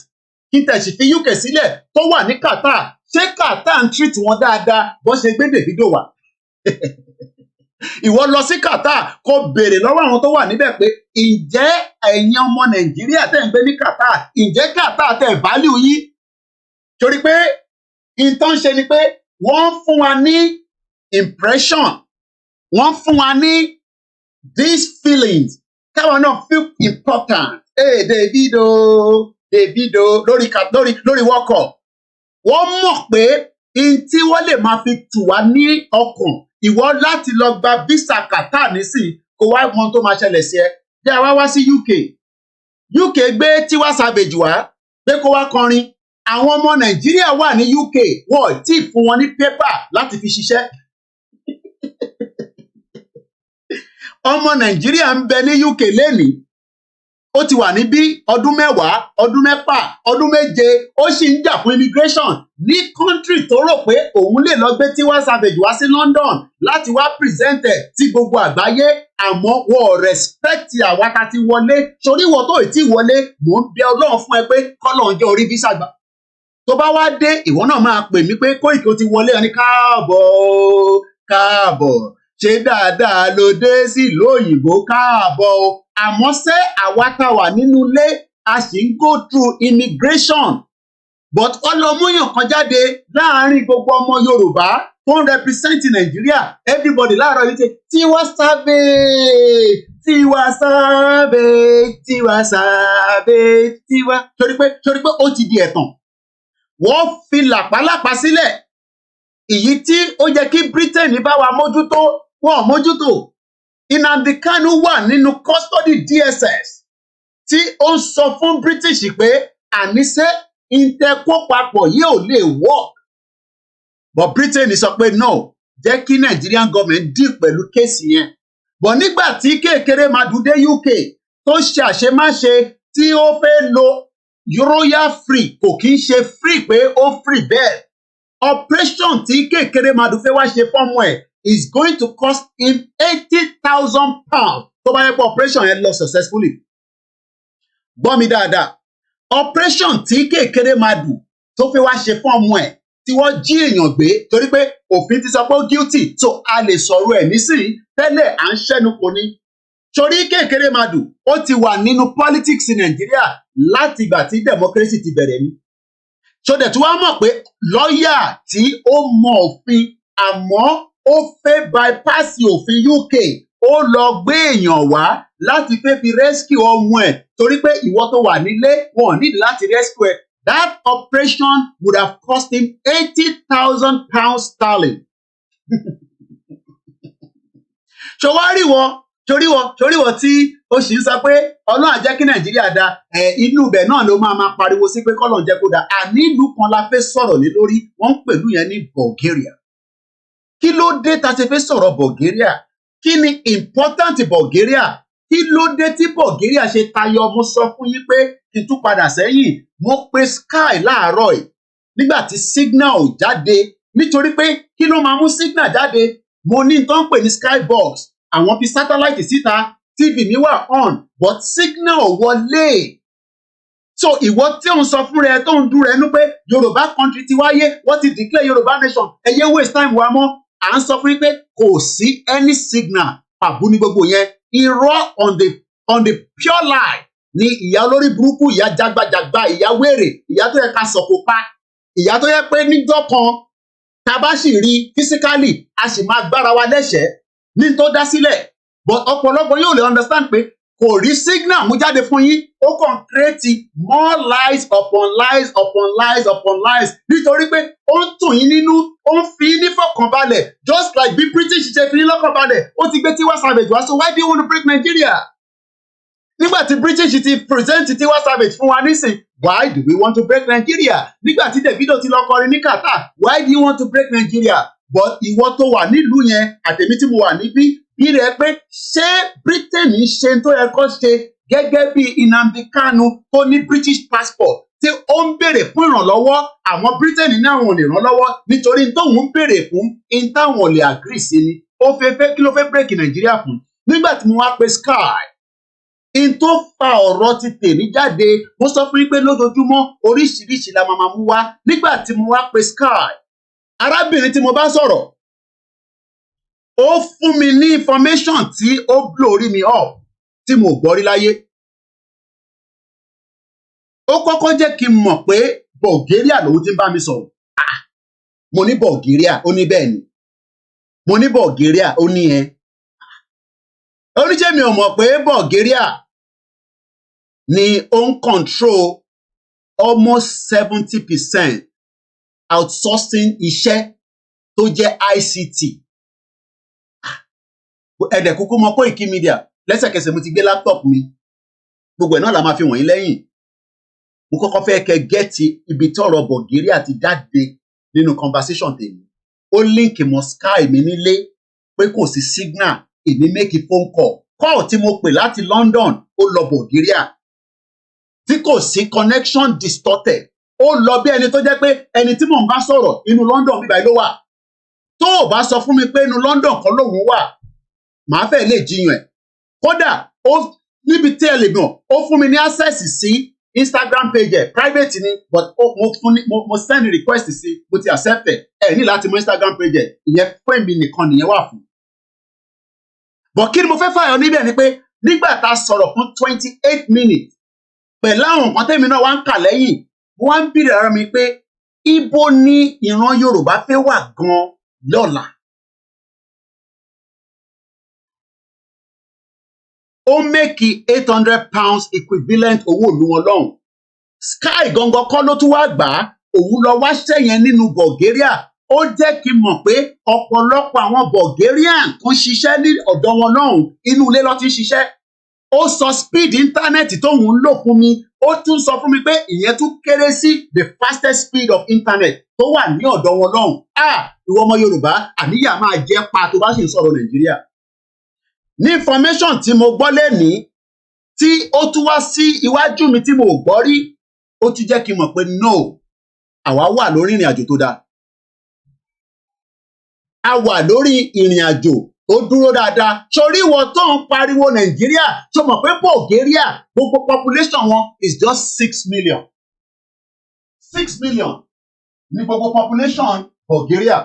kí tẹ̀sí fi UK sílẹ̀ tó wà ní Qatar. Ṣé Qatar ń treat wọn dáadáa bó ṣe gbé Davido wá? Ìwọ lọ sí Qatar kó béèrè lọ́wọ́ àwọn tó wà níbẹ̀ pé ǹjẹ́ ẹ̀yin ọmọ Nàìjíríà tẹ̀ ń gbé ní Qatar, ǹjẹ́ Qatar tẹ̀ value yín? Torí pé ìtàn ṣe ni pé wọ́n fún wa ní impression, wọ́n fún wa ní these feelings káwọn náà feel important. Davido lórí wọ́kọ̀. Wọ́n mọ̀ pé in tí wọ́n lè máa fi tù wá ní ọkàn ìwọ láti lọ gba visa Qatar nísìn kó wá mọ tó máa ṣẹlẹ̀ sí ẹ jẹ́ àwa wá sí UK gbé Tiwa Savage wá pé kó wá kọrin àwọn ọmọ Nàìjíríà wà ní UK wọ́n tí fún wọn ní pépà láti fi ṣiṣẹ́ ọmọ Nàìjíríà ń bẹ ní UK lénìí ó ti wà níbí ọdún 10 ọdún 6 ọdún 7 ó sì ń jà fún immigration ní country tó rò pé òun lè lọ gbé Tiwa Savage wá sí London láti wá present ẹ̀ tí gbogbo àgbáyé àmọ́ wọ́n respect àwa tá ti wọlé sórí ìwọ tó ì tí wọlé mò ń bẹ Ọlọ́run fún ẹ pé kọ́lọ́run jẹ́ orí visa gbà tó bá wá dé ìwọ náà máa pè mí pé Koiki ó ti wọlé ẹni káàbọ̀ ṣe dáadáa ló dé sí ìlú òyìnbó káàbọ̀ o àmọ́ ṣé àwa tá wà nínú ilé a sì ń go through immigration but ọlọmúyàn kan jáde láàárín gbogbo ọmọ Yorùbá tó ń represent Nàìjíríà everybody láàárọ̀ yìí ṣe Tiwa Savage torí pé ó ti di ẹ̀tàn wọ́n fi làpálàpá sílẹ̀ èyí tí ó yẹ kí Britain bá wa mójútó wọn mójútó Nnamdi Kanu wà nínú custody DSS tí ó ń sọ fún British pé àníṣe ìtẹ̀kọ́ papọ̀ yìí ò lè work but Britain sọ pé no jẹ́ kí Nigerian government deal pẹ̀lú kéèsì yẹn but nígbà tí kékeré Madu dé UK tó ṣe àṣemáṣe tí ó fẹ́ lo royal free kò kí ń ṣe free pé ó free bẹ́ẹ̀ operation tí kékeré Madu fẹ́ wá ṣe fọ́mọ ẹ̀ is going to cost him £80,000 tó bá yẹ pé operation yẹn lọ successfully. Gbọ́ mi dáadáa operation tí kékeré Madu tó fẹ́ wá ṣe fún ọmọ ẹ̀ tí wọ́n jí èèyàn gbé torí pé òfin ti sọ pé ó guilty so a lè sọ̀rọ̀ ẹ̀ nísìnyí tẹ́lẹ̀ à ń ṣẹ́nu kò ní. Torí kékeré Madu ó ti wà nínú politics ní Nàìjíríà láti ìgbà tí democracy ti bẹ̀rẹ̀ ni. Ṣòdẹ̀ tí wọ́n mọ̀ pé lọ́ọ̀yà tí ó mọ òfin àmọ́ ó fẹ́ bypass òfin UK ó lọ gbé èèyàn wá láti fẹ́ fi rescue ọmọ ẹ̀ torí pé ìwọ tó wà nílé wọn ò nídìí láti rescue ẹ̀ that operation would have cost him £80,000 ṣòwáríwọ toríwọ tí ó sì ń sọ pé Ọlọ́run á jẹ́ kí Nàìjíríà da inú ibẹ̀ náà ló máa pariwo sí pé kọ́lọ́run jẹ́ kó da àní ìlú kan la fẹ́ sọ̀rọ̀ lé lórí wọ́n ń pẹ̀lú yẹn ní Bulgaria. Kí ló dé tá ṣe fẹ́ sọ̀rọ̀ Bulgaria? Kí ni important Bulgaria? Kí ló dé tí Bulgaria ṣe tayọ? Mo sọ fún yín pé kí n tún padà sẹ́yìn mo pe Sky láàárọ̀ yìí nígbà tí signal jáde nítorí pé kí ló máa mú signal jáde? Mo ní tó ń pè ní Skybox àwọn fi satellite síta TV mi wà on but signal wọlé. So ìwọ tí ò ń sọ fún rẹ tó ń dúró ẹnu pé Yorùbá country ti wáyé wọ́n ti declare Yorùbá nation ẹ̀yẹ waste time wa mọ́ à ń sọ fún yín pé kò sí any signal pàbó ní gbogbo yẹn irọ́ on the pure lie ni ìyá olórí burúkú ìyá jagbajagba ìyá wèrè ìyá tó yẹ ká sọ̀kò pa ìyá tó yẹ pé níjọ́ kan tá bá sì rí physically a sì máa gbára wa lẹ́sẹ̀ẹ́ ní tó dá sílẹ̀ but ọ̀pọ̀lọpọ̀ yóò lè understand pé kò rí signal mú jáde fún yín ó kàn create more lies upon lies upon lies upon lies nítorí pé ó ń tún yín nínú ó ń fi ní fọkànbalẹ̀ just like bí British ṣe fi ní lọ́kànbalẹ̀ ó ti gbé Tiwa Savage wá so why do you want to break Nigeria? Nígbà tí British ti present Tiwa Savage fún wa nísìn why do we want to break Nigeria? Nígbà tí Davido ti lọ kọrin ní Qatar why do you want to break Nigeria? But ìwọ tó wà nílùú yẹn àtẹ̀mí tí mo wà níbí bí rẹ pé ṣé Britain ṣe tó yẹ kó ṣe gẹ́gẹ́ bí Nnamdi Kanu tó ní British passport tí ó ń béèrè fún ìrànlọ́wọ́ àwọn Britain ní àwọn ò lè ràn lọ́wọ́ nítorí tóun ń béèrè fún in táwọn ò lè agree sí ni ó fẹ́ kí ló fẹ́ break Nàìjíríà fún. Nígbà tí mo wá pe Sky in tó fa ọ̀rọ̀ ti tèmi jáde mo sọ fún yín pé lójoojúmọ́ oríṣiríṣi la máa mú wá. Nígbà tí mo wá pe Sky arábìnrin tí mo bá sọ̀rọ̀ ó fún mi ní information tí ó blow orí mi up tí mo gbọ́ rí láyé. Ó kọ́kọ́ jẹ́ kí n mọ̀ pé Bulgaria lòun ti ń bá mi sọ̀rọ̀. Mo ní Bulgaria ó ní bẹ́ẹ̀ ni mo ní Bulgaria ó ní ẹ. Oníṣẹ́ mi ò mọ̀ pé Bulgaria ni ó ń control almost 70% outsourcing iṣẹ́ tó jẹ́ ICT ẹ̀dẹ̀ kúkú mọ koikimedia lẹ́sẹ̀kẹsẹ̀ mo ti gbé laptop mi gbogbo ẹ̀ náà la máa fi wọ̀nyí lẹ́yìn mo kọ́kọ́ fẹ́ kẹ́ gẹ́ẹ̀tì ibi tí ọ̀rọ̀ Bulgaria ti jáde nínú conversation tèmi ó link mọ́ sky mi nílé pé kò sí signal èmi make a phone call tí mo pè láti London ó lọ Bulgaria tí kò sí connection distorted ó lọ bí ẹni tó jẹ́ pé ẹni tí mò ń bá sọ̀rọ̀ inú London bíbá ló wà tó o bá sọ fún mi pé inú London kan lòun wà màá fẹ́ lè jiyàn ẹ̀ kódà ó níbi tí ẹ lè gbọ̀n ó fún mi ní access sí Instagram page ẹ̀ private ni but mo send request sí mo ti accept ẹ̀ ní láti mọ Instagram page ẹ̀ ìyẹn fún èmi nìkan nìyẹn wà fún. But kí ni mo fẹ́ fààyàn níbẹ̀ ni pé nígbà tá a sọ̀rọ̀ fún 28 minutes pẹ̀lú àwọn nǹkan tẹ́mi náà wá ń kà lẹ́yìn wọ́n á ń bìrì ara mi pé ibo ni ìran Yorùbá fẹ́ wà gan-an lọ́la. Ó mẹ́kì £800 equivalent owó ìlú wọn lọ́hùn. Sky gangan kọ́ ló tún wá gbà á òun lọ wá ṣẹ́yẹn nínú Bulgaria ó jẹ́ kí n mọ̀ pé ọ̀pọ̀lọpọ̀ àwọn Bulgarian kan ṣiṣẹ́ ní ọ̀dọ̀ wọn lọ́hùn inú ilé ló ti ń ṣiṣẹ́. Ó sọ speed íńtánẹ́ẹ̀tì tóun ń lò fún mi ó tún sọ fún mi pé ìyẹn tún kéré sí the fastest speed of internet tó wà ní ọ̀dọ̀ wọn lọ́hùn. Ìwọ ọmọ Yorùbá àníyàn máa jẹ́ pa tó bá sì ń sọ̀rọ̀ Nàìjíríà. Ní information tí mo gbọ́ lénìí tí ó tún wá sí iwájú mi tí mo gbọ́ rí ó tún jẹ́ kí n mọ̀ pé no àwa wà lórí ìrìn àjò tó dáa. A wà lórí ìrìn àjò tó dúró dáadáa. Sórí ìwọ tó ń pariwo Nàìjíríà tó mọ̀ pé Bulgaria gbogbo population wọn is just 6 million. 6 million ní gbogbo population Bulgaria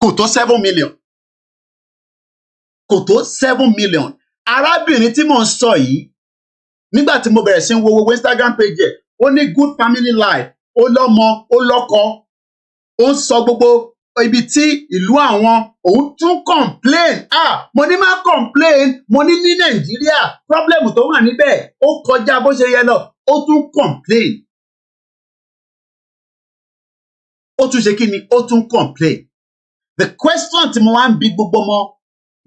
kò tó 7 million. Kò tó 7 million. Arábìnrin tí mò ń sọ yìí nígbà tí mo bẹ̀rẹ̀ sí wo gbogbo Instagram page ẹ̀ ó ní good family life ó lọ́mọ ó lọ́kọ ó ń sọ gbogbo ibi tí ìlú àwọn òun tún complain mo ní má complain mo ní Nàìjíríà problem tó wà níbẹ̀ ó kọjá bó ṣe yẹ lọ ó tún complain ó tún ṣe kí ni ó tún complain. The question tí mo wá ń bi gbogbo ọmọ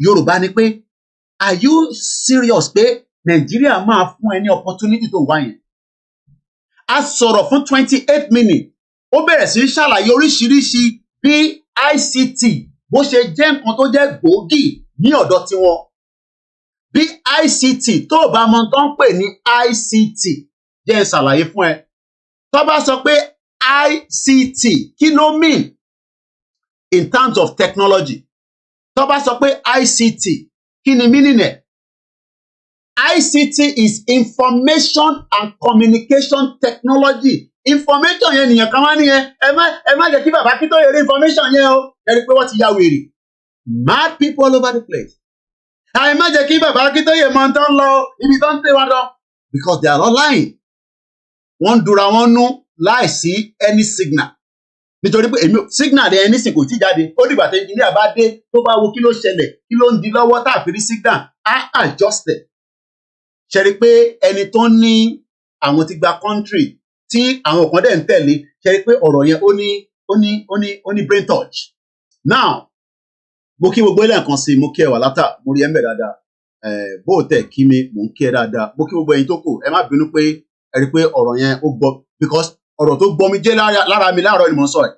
Yorùbá ni pé are you serious pé Nàìjíríà máa fún ẹ ní opportunity tó wá yẹn. A sọ̀rọ̀ fún 28 minutes ó bẹ̀rẹ̀ sí í ṣàlàyé oríṣiríṣi bí ICT bó ṣe jẹ́ nǹkan tó jẹ́ gbòógì ní ọ̀dọ̀ tiwọn. Bí ICT tó bá mọ tó ń pè ní ICT jẹ́ n ṣàlàyé fún ẹ. Tó bá sọ pé ICT kí ló mean in terms of technology. Tó bá sọ pé ICT kí ni meaning ẹ̀? ICT is information and communication technology. Information yẹn nìyẹn kan wá nìyẹn ẹ má jẹ́ kí bàbá kí tó yẹrẹ information yẹn o ẹ rí i pé wọ́n ti ya wèrè. Mad people all over the place. Ẹ má jẹ́ kí bàbá kí tó yẹ mọ́ tó ń lọ ibi tó ń tẹ̀ wọ́n lọ because they are all lying. Wọ́n ń dura wọn nú láìsí any signal. Nítorí pé èmi signal rẹ̀ ẹni sìn kò tí jáde ó dìgbà tí engineer bá dé tó bá wo kí ló ṣẹlẹ̀ kí ló ń di lọ́wọ́ tá a fi rí signal á adjust it. Ṣe rí pé ẹni tó ní àwọn ti gba country tí àwọn kan dẹ̀ ń tẹ̀lé ṣe rí pé ọ̀rọ̀ yẹn ó ní brain touch. Now mo kí gbogbo ilé nǹkan sí mo kí ẹ wà látà mo rí ẹ ń bẹ̀ dáadáa bó o tẹ̀ kí mi mò ń kí ẹ dáadáa mo kí gbogbo ẹ̀yin tó kù ẹ má bínú pé ẹ rí pé ọ̀rọ̀ yẹn ó gbọ́ because ọ̀rọ̀ tó gbọ́ mi jẹ́ lára mi láàárọ̀ ni mo ń sọ ẹ̀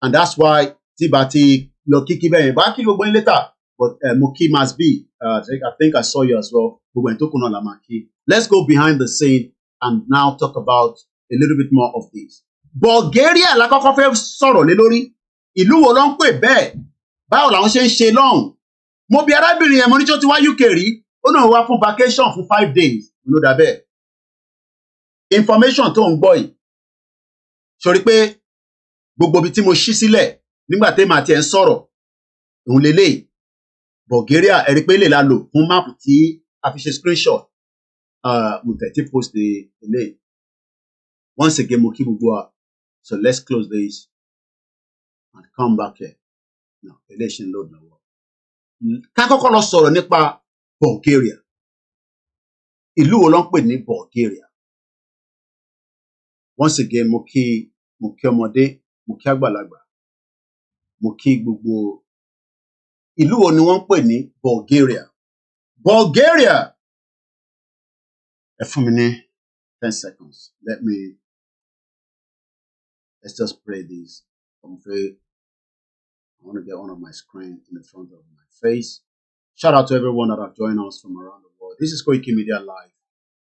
and that's why tí bá ti lọ kíkí bẹ́ẹ̀ yẹn bá kí gbogbo yín later but mo kí Mas B I think I saw you as well gbogbo ẹ̀yin tó kù náà la máa kí. Let's go behind the scene and now talk about a little bit more of this. Bulgaria la kọ́kọ́ fẹ́ sọ̀rọ̀ lé lórí ìlú wo ló ń pè bẹ́ẹ̀ báwo làwọn ṣe ń ṣe lọ́hùn. Mo bi arábìnrin yẹn mo ní tí ó ti wá UK rí ó náà wá fún vacation fún 5 days ló dà bẹ́ẹ̀. Information tó ń gbọ́ yìí sori pé gbogbo ibi tí mo ṣí sílẹ̀ nígbà tí màá tiẹ̀ ń sọ̀rọ̀ òun lélẹ́yìí Bulgaria ẹ̀rí pé lè la lò fún máàpù tí a fi ṣe screenshot mo tẹ̀ tí post eléyìí once again mo kí gbogbo wa so let's close this and come back here now election load lọ́wọ́ ká kọ́kọ́ lọ sọ̀rọ̀ nípa Bulgaria ìlú wo ló ń pè ní Bulgaria once again mo kí ọmọdé mo kí àgbàlagbà mo kí gbogbo ìlú wo ni wọ́n ń pè ní Bulgaria. Bulgaria. Ẹ fún mi ní 10 seconds. Let's just play this. I want to get one of my screen in the front of my face. Shout out to everyone that have joined us from around the world. This is KOKIMEDIA Live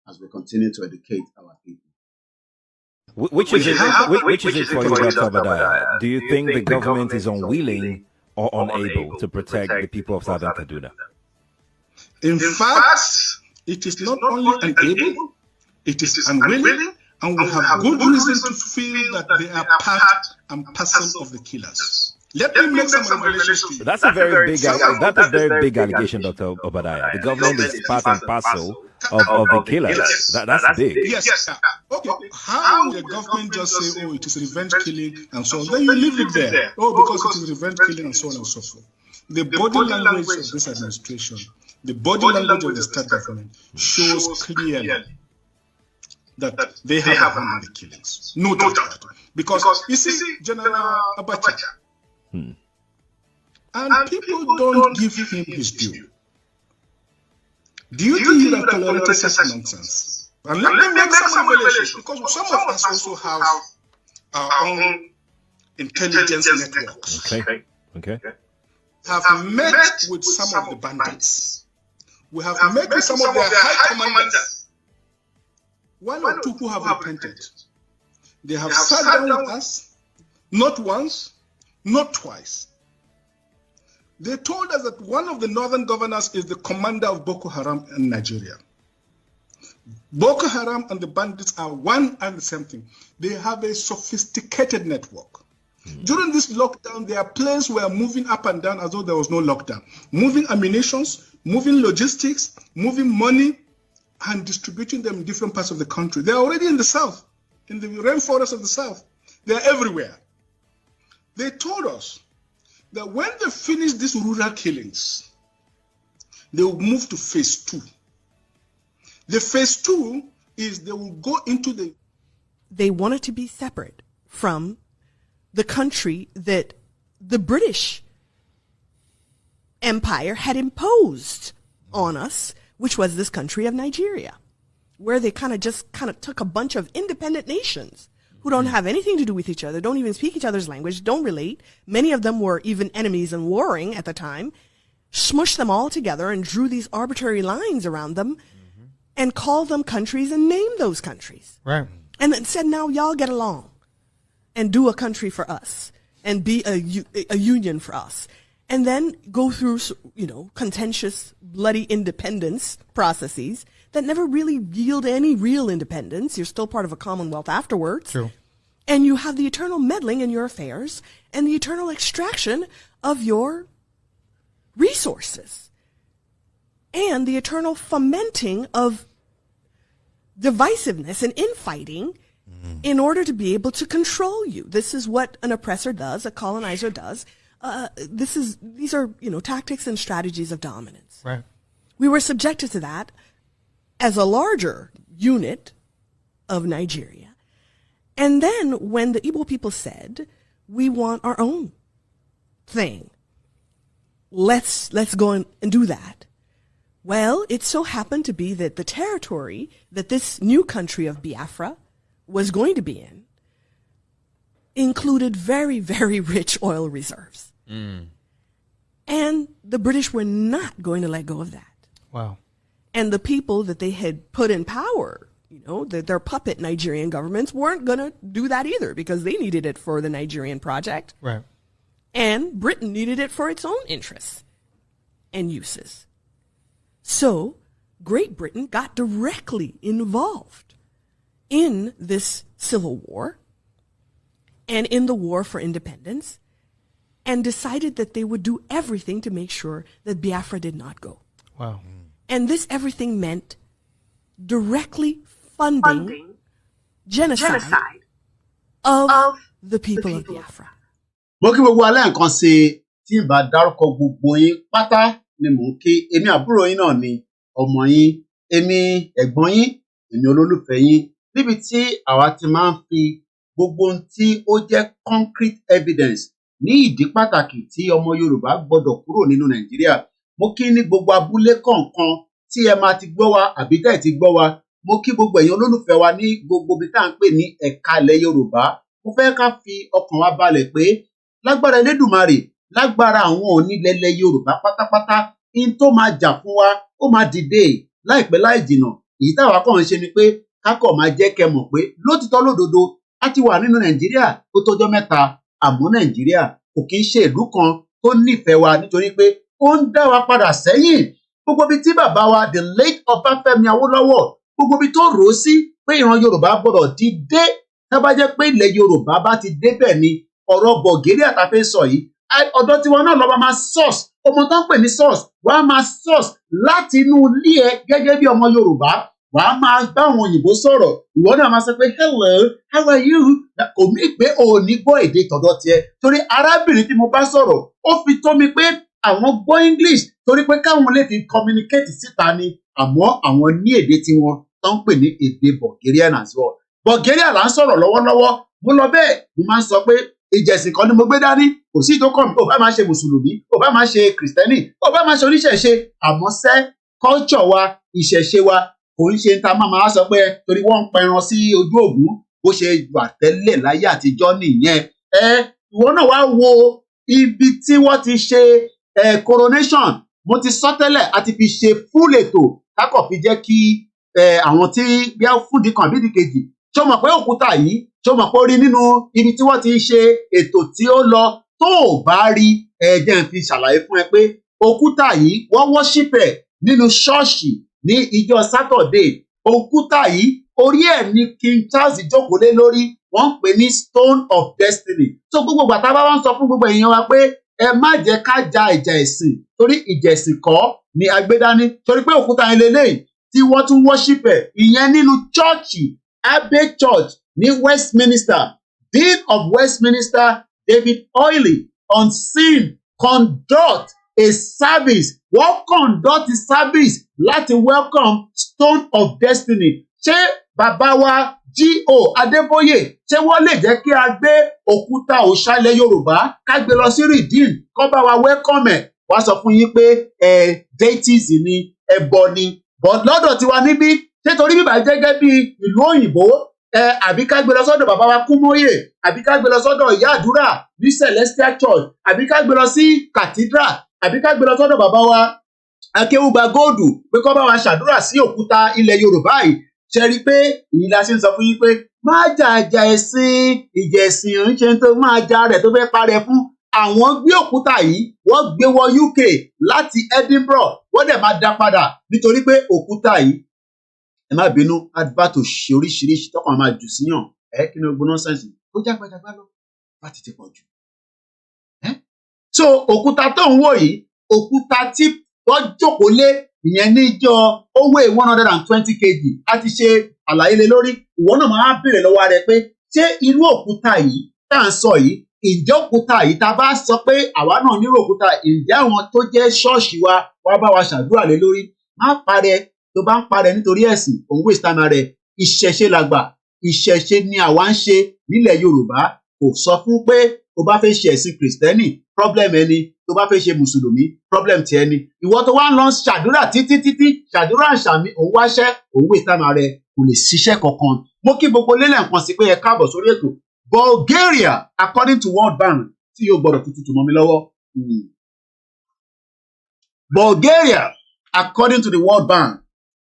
as we continue to educate our people. Which is it for you, Dr. Obadiah? Do you think the government is unwilling or unable to protect the people of Southern Kaduna? In fact, it is not only unable, it is unwilling, and we have good reason to feel that they are part and parcel of the killers. Let me make some revelations to you. That's a very big allegation, Dr. Obadiah. The government is part and parcel of the killers. That's big. Yes. Okay. How will the government just say, oh, it is revenge killing and so on? Then you leave it there. Oh, because it is revenge killing and so on and so forth. The body language of this administration, the body language of the state government shows clearly that they have a hand in the killings. No doubt about it. Because you see, General Abacha, and people don't give him his due. Do you think he would have tolerated such nonsense? And let me make some revelations, because some of us also have our own intelligence networks. Okay. Have met with some of the bandits. We have met with some of their high commanders. One or two who have repented. They have sat down with us, not once, not twice. They told us that one of the northern governors is the commander of Boko Haram in Nigeria. Boko Haram and the bandits are one and the same thing. They have a sophisticated network. During this lockdown, their planes were moving up and down as though there was no lockdown. Moving ammunitions, moving logistics, moving money, and distributing them in different parts of the country. They're already in the south, in the rainforest of the south. They're everywhere. They told us that when they finish these rural killings, they will move to phase 2. The phase 2 is they will go into the... They wanted to be separate from the country that the British Empire had imposed on us, which was this country of Nigeria, where they kind of took a bunch of independent nations who don't have anything to do with each other, don't even speak each other's language, don't relate. Many of them were even enemies and warring at the time, smushed them all together and drew these arbitrary lines around them and called them countries and named those countries. Right. And then said, now y'all get along and do a country for us and be a union for us. And then go through, contentious, bloody independence processes that never really yield any real independence. You're still part of a commonwealth afterwards. True. And you have the eternal meddling in your affairs and the eternal extraction of your resources and the eternal fomenting of divisiveness and infighting in order to be able to control you. This is what an oppressor does, a colonizer does. These are tactics and strategies of dominance. Right. We were subjected to that as a larger unit of Nigeria. And then when the Igbo people said, we want our own thing, let's go and do that. Well, it so happened to be that the territory that this new country of Biafra was going to be in included very, very rich oil reserves. And the British were not going to let go of that. Wow. And the people that they had put in power, their puppet Nigerian governments weren't going to do that either because they needed it for the Nigerian project. Right. And Britain needed it for its own interests and uses. So Great Britain got directly involved in this civil war and in the war for independence and decided that they would do everything to make sure that Biafra did not go. Wow. And this everything meant directly funding genocide of the people of Biafra. Mo kí gbogbo alẹ́ nǹkan ṣe tí n bá dárúkọ gbogbo yín pátá ni mò ń kí. Èmi àbúrò yín náà ni ọmọ yín, èmi ẹ̀gbọ́n yín, èmi olólùfẹ́ yín, níbi tí àwa ti máa ń fi gbogbo ohun tí ó jẹ́ concrete evidence ní ìdí pàtàkì tí ọmọ Yorùbá gbọ́dọ̀ kúrò nínú Nàìjíríà. Mo kí ní gbogbo abúlé kọ̀ọ̀kan tí ẹ máa ti gbọ́ wa àbí tẹ́ ẹ ti gbọ́ wa. Mo kí gbogbo ẹ̀yin olólùfẹ́ wa ní gbogbo ibi tá à ń pè ní ẹ̀ka ilẹ̀ Yorùbá. Mo fẹ́ ká fi ọkàn wa balẹ̀ pé lágbára Elédùmarè, lágbára àwọn onílẹ̀lẹ̀ Yorùbá pátápátá, in tó máa jà fún wa ó máa dìde láìpẹ́ láì jìnà. Èyí táwa kàn ń ṣe ni pé kákọ̀ máa jẹ́ kẹ́ mọ̀ pé lótìtọ́ lódodo a ti wà nínú Nàìjíríà ó tọ́jọ́ mẹ́ta, àmọ́ Nàìjíríà kò kí ń ṣe ìlú kan tó nífẹ̀ẹ́ wa nítorí pé ó ń dá wa padà sẹ́yìn. Gbogbo ibi tí bàbá wa the late Ọbáfẹ́mi Awólọ́wọ̀, gbogbo ibi tó rò ó sí pé ìran Yorùbá gbọ́dọ̀ dìde, tá bá jẹ́ pé ilẹ̀ Yorùbá bá ti débẹ̀ ni ọ̀rọ̀ Bulgaria tá fẹ́ sọ yìí, ọ̀dọ̀ tiwọn náà lọ́ba máa source, ọmọ tó ń pè ní source, wàá máa source láti inú ilé ẹ gẹ́gẹ́ bí ọmọ Yorùbá. Wàá máa bá àwọn òyìnbó sọ̀rọ̀, ìwọ náà máa sọ pé hello, how are you? Kò mí pé o ò ní gbọ́ èdè tọ̀dọ̀ tiẹ̀, torí arábìnrin tí mo bá sọ̀rọ̀ ó fi tó mi pé àwọn gbọ́ English torí pé káwọn lè fi communicate síta ni, àmọ́ àwọn ní èdè tiwọn tó ń pè ní èdè Bulgarian as well. Bulgaria là ń sọ̀rọ̀ lọ́wọ́lọ́wọ́. Mo lọ bẹ́ẹ̀, mo máa ń sọ pé ìjẹ̀sìn kan ni mo gbé dání, kò sí ìtókàn mi, ò bá máa ṣe mùsùlùmí, ò bá máa ṣe kìrìsìtẹ́nì, ò bá máa ṣe oníṣẹ̀ṣe, àmọ́ sẹ́ culture wa, ìṣẹ̀ṣe wa kò ń ṣe ta máa sọ pé torí wọ́n ń pẹran sí ojú Ògún bó ṣe wà tẹ́lẹ̀ láyé àtijọ́ nìyẹn. Ìwọ náà wá wo ibi tí wọ́n ti ṣe coronation. Mo ti sọ tẹ́lẹ̀ àti fi ṣe full ètò kákọ̀ fi jẹ́ kí àwọn tí bí a fúdi kan bíi kejì ṣó mọ̀ pé òkúta yìí, ṣó mọ̀ pé ó rí nínú ibi tí wọ́n ti ṣe ètò tí ó lọ. Tó o bá rí jẹ́ n fi ṣàlàyé fún ẹ pé òkúta yìí wọ́n worship ẹ̀ nínú ṣọ́ọ̀ṣì ní ìjọ Saturday. Òkúta yìí orí ẹ̀ ní King Charles jókòó lé lórí, wọ́n ń pè ní Stone of Destiny. So gbogbo ìgbà tá a bá wá ń sọ fún gbogbo èèyàn wa pé ẹ má jẹ́ ká ja ìjà ẹ̀sìn, torí ìjà ẹ̀sìn kọ́ ni agbédání, torí pé òkúta yẹn lélẹ́yìn tí wọ́n tún worship ẹ̀ ìyẹn nínú chọ́ọ̀chì Abbey Church ní Westminster. Dean of Westminster David Oily on scene conduct a service. Wọ́n conduct a service láti welcome Stone of Destiny. Ṣé bàbá wa G.O. Adébóyè ṣé wọ́n lè jẹ́ kí a gbé òkúta òṣàlẹ̀ Yorùbá ká gbé lọ sí Redeem kó bá wa welcome ẹ̀? Wá sọ fún yín pé deities ni, ẹbọ ni. But lọ́dọ̀ tiwa níbí, ṣé torí bíbá gẹ́gẹ́ bí ìlú òyìnbó, àbí ká gbé lọ sọ́dọ̀ bàbá wa Kúmóyè, àbí ká gbé lọ sọ́dọ̀ ìyá àdúrà ní Celestial Church, àbí ká gbé lọ sí Cathedral, àbí ká gbé lọ sọ́dọ̀ bàbá wa Akéwùgbà Góòdù pé kó bá wa ṣàdúrà sí òkúta ilẹ̀ Yorùbá yìí. Ṣe rí pé èyí la ṣe ń sọ fún yín pé má jàjà ẹ̀sìn, ìjẹ̀sìn ń ṣe tó máa ja rẹ̀ tó fẹ́ parẹ́ fún. Àwọn gbé òkúta yìí wọ́n gbé wọ UK láti Edinburgh, wọ́n dẹ̀ máa dá padà nítorí pé òkúta yìí, ẹ má bínú, advert ò ṣe oríṣiríṣi tọkàn máa jù síyàn kí ni gbogbo nọ́sẹ̀nsì ó jágbàjàgbà lọ láti ti pọ̀ jù. So òkúta tó ń wò yìí, òkúta tí wọ́n jókòó lé ìyẹn níjọ ó weigh 120 kg. A ti ṣe àlàyé lé lórí. Ìwọ náà máa béèrè lọ́wọ́ rẹ pé ṣé irú òkúta yìí tá à ń sọ yìí, ǹjẹ́ òkúta yìí tá a bá sọ pé àwa náà nírò òkúta, ǹjẹ́ àwọn tó jẹ́ ṣọ́ọ̀ṣì wa wá bá wa ṣàdúrà lé lórí? Má parẹ́, tó bá ń parẹ́ nítorí ẹ̀sìn òun waste time rẹ̀. Ìṣẹ̀ṣe làgbà, ìṣẹ̀ṣe ni àwa ń ṣe nílẹ̀ Yorùbá. Kò sọ fún pé tó bá fẹ́ ṣe ẹ̀sìn Kìrìsìtẹ́nì problem ẹni, tó bá fẹ́ ṣe Mùsùlùmí problem ti ẹni. Ìwọ tó wá ń lọ ṣàdúrà títí ṣàdúrà àṣàmì, òun wáṣẹ́, òun waste time rẹ̀, kò lè ṣiṣẹ́ kankan. Mo kí gbogbo lélẹ̀ nǹkan sí pé ẹ káàbọ̀ sórí ètò. Bulgaria according to World Bank tí yóò gbọ́dọ̀ tuntun mọ́ mi lọ́wọ́. Bulgaria according to the World Bank,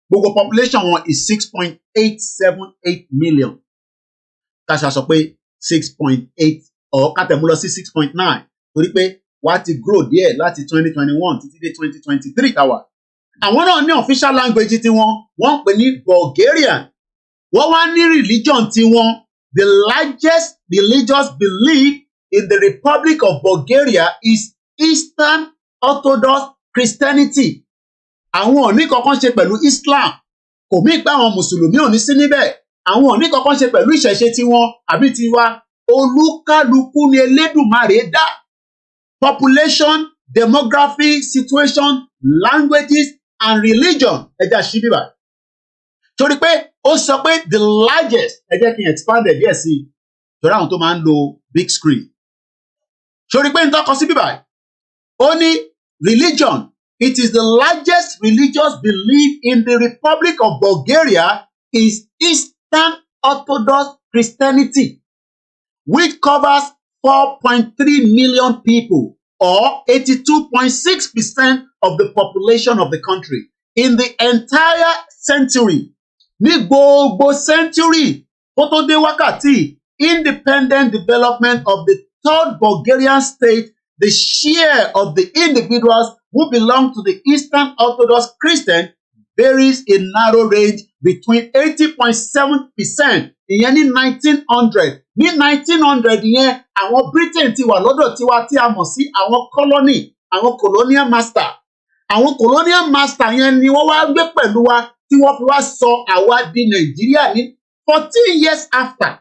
gbogbo population wọn is 6.878 million. Káṣá sọ pé 6.8 or kátẹ̀mú lọ sí 6.9 torí pé wá ti grow díẹ̀ láti 2021 títí dé 2023 tàwa. Àwọn náà ní official language tiwọn, wọ́n ń pè ní Bulgarian. Wọ́n wá ní religion tiwọn. The largest religious belief in the Republic of Bulgaria is Eastern Orthodox Christianity. Àwọn ò ní kankan ṣe pẹ̀lú Islam. Kò mí pé àwọn Mùsùlùmí ò ní sí níbẹ̀. Àwọn ò ní kankan ṣe pẹ̀lú ìṣẹ̀ṣe tiwọn àbí tiwa. Olúkálukú ni Elédùmarè dá. Population, demography, situation, languages and religion. Ẹ jẹ́ àṣì bíbà. Torí pé ó sọ pé the largest, ẹ jẹ́ kí n expand ẹ̀ díẹ̀ sí i. Torí àwọn tó máa ń lo big screen. Ṣorí pé n tọ́kọ sí bíbáyìí. Ó ní religion. It is the largest religious belief in the Republic of Bulgaria is Eastern Orthodox Christianity, which covers 4.3 million people, or 82.6% of the population of the country. In the entire century, ní gbogbo century, kó tó dé wákàtí, independent development of the third Bulgarian state, the share of the individuals who belong to the Eastern Orthodox Christian varies in narrow range between 80.7% ìyẹn ní 1900. Ní 1900 ìyẹn, àwọn Britain ti wà lọ́dọ̀ tiwa tí a mọ̀ sí àwọn colony, àwọn colonial master. Àwọn colonial master yẹn ni wọ́n wá gbé pẹ̀lú wa tí wọ́n fi wá sọ àwa di Nàìjíríà ní 14 years after,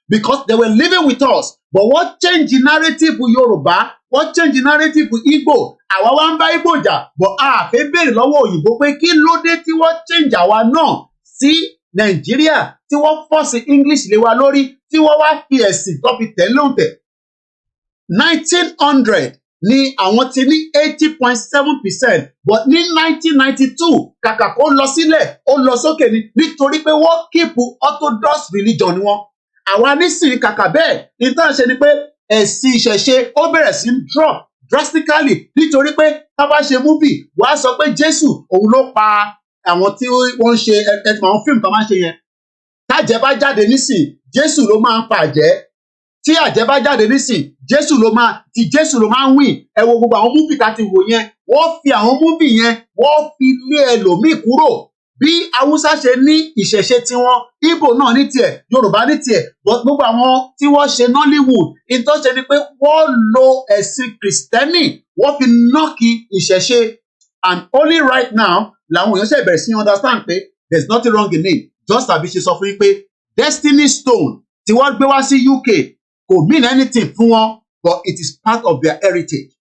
because they were living with us. But wọ́n change the narrative for Yoruba, wọ́n change the narrative for Igbo. Àwa wá ń bá Igbo jà, but a fẹ́ béèrè lọ́wọ́ òyìnbó pé kí ló dé tí wọ́n change àwa náà sí Nàìjíríà, tí wọ́n force English lé wa lórí, tí wọ́n wá fi ẹ̀sìn tó fi tẹ̀ lóǹtẹ̀. 1900 ni àwọn ti ní 80.7%, but ní 1992 kàkà kó lọ sílẹ̀ ó lọ sókè ni nítorí pé wọ́n keep Orthodox religion wọn. Àwa nísìnyí kàkà bẹ́ẹ̀ ní tán ṣe ni pé ẹ̀sìn ìṣẹ̀ṣe ó bẹ̀rẹ̀ sí drop drastically nítorí pé tá bá ṣe movie wàá sọ pé Jésù òun ló pa àwọn tí wọ́n ń ṣe ẹ̀tùmọ̀ àwọn fíìmù tó máa ń ṣe yẹn. Tájẹ́ bá jáde nísìn Jésù ló máa ń pa àjẹ́. Tí àjẹ́ bá jáde nísìn Jésù ló máa ń win. Ẹ wo gbogbo àwọn movie tá ti wò yẹn, wọ́n fi àwọn movie yẹn wọ́n fi lé ẹlòmíì kúrò. Bí Haúsá ṣe ní ìṣẹ̀ṣe tiwọn, Ìgbò náà ní tiẹ̀, Yorùbá ní tiẹ̀, gbogbo àwọn tí wọ́n ṣe Nollywood, ìtọ́ ṣe ni pé wọ́n lo ẹ̀sìn Kristẹni, wọ́n fi nọ́ọ̀kì ìṣẹ̀ṣe. And only right now làwọn èèyàn ṣe bẹ̀rẹ̀ sí understand pé there's nothing wrong in it. Just àbí ṣe sọ fún yín pé Destiny Stone tí wọ́n gbé wá sí UK kò mean anything fún wọn, but it is part of their heritage.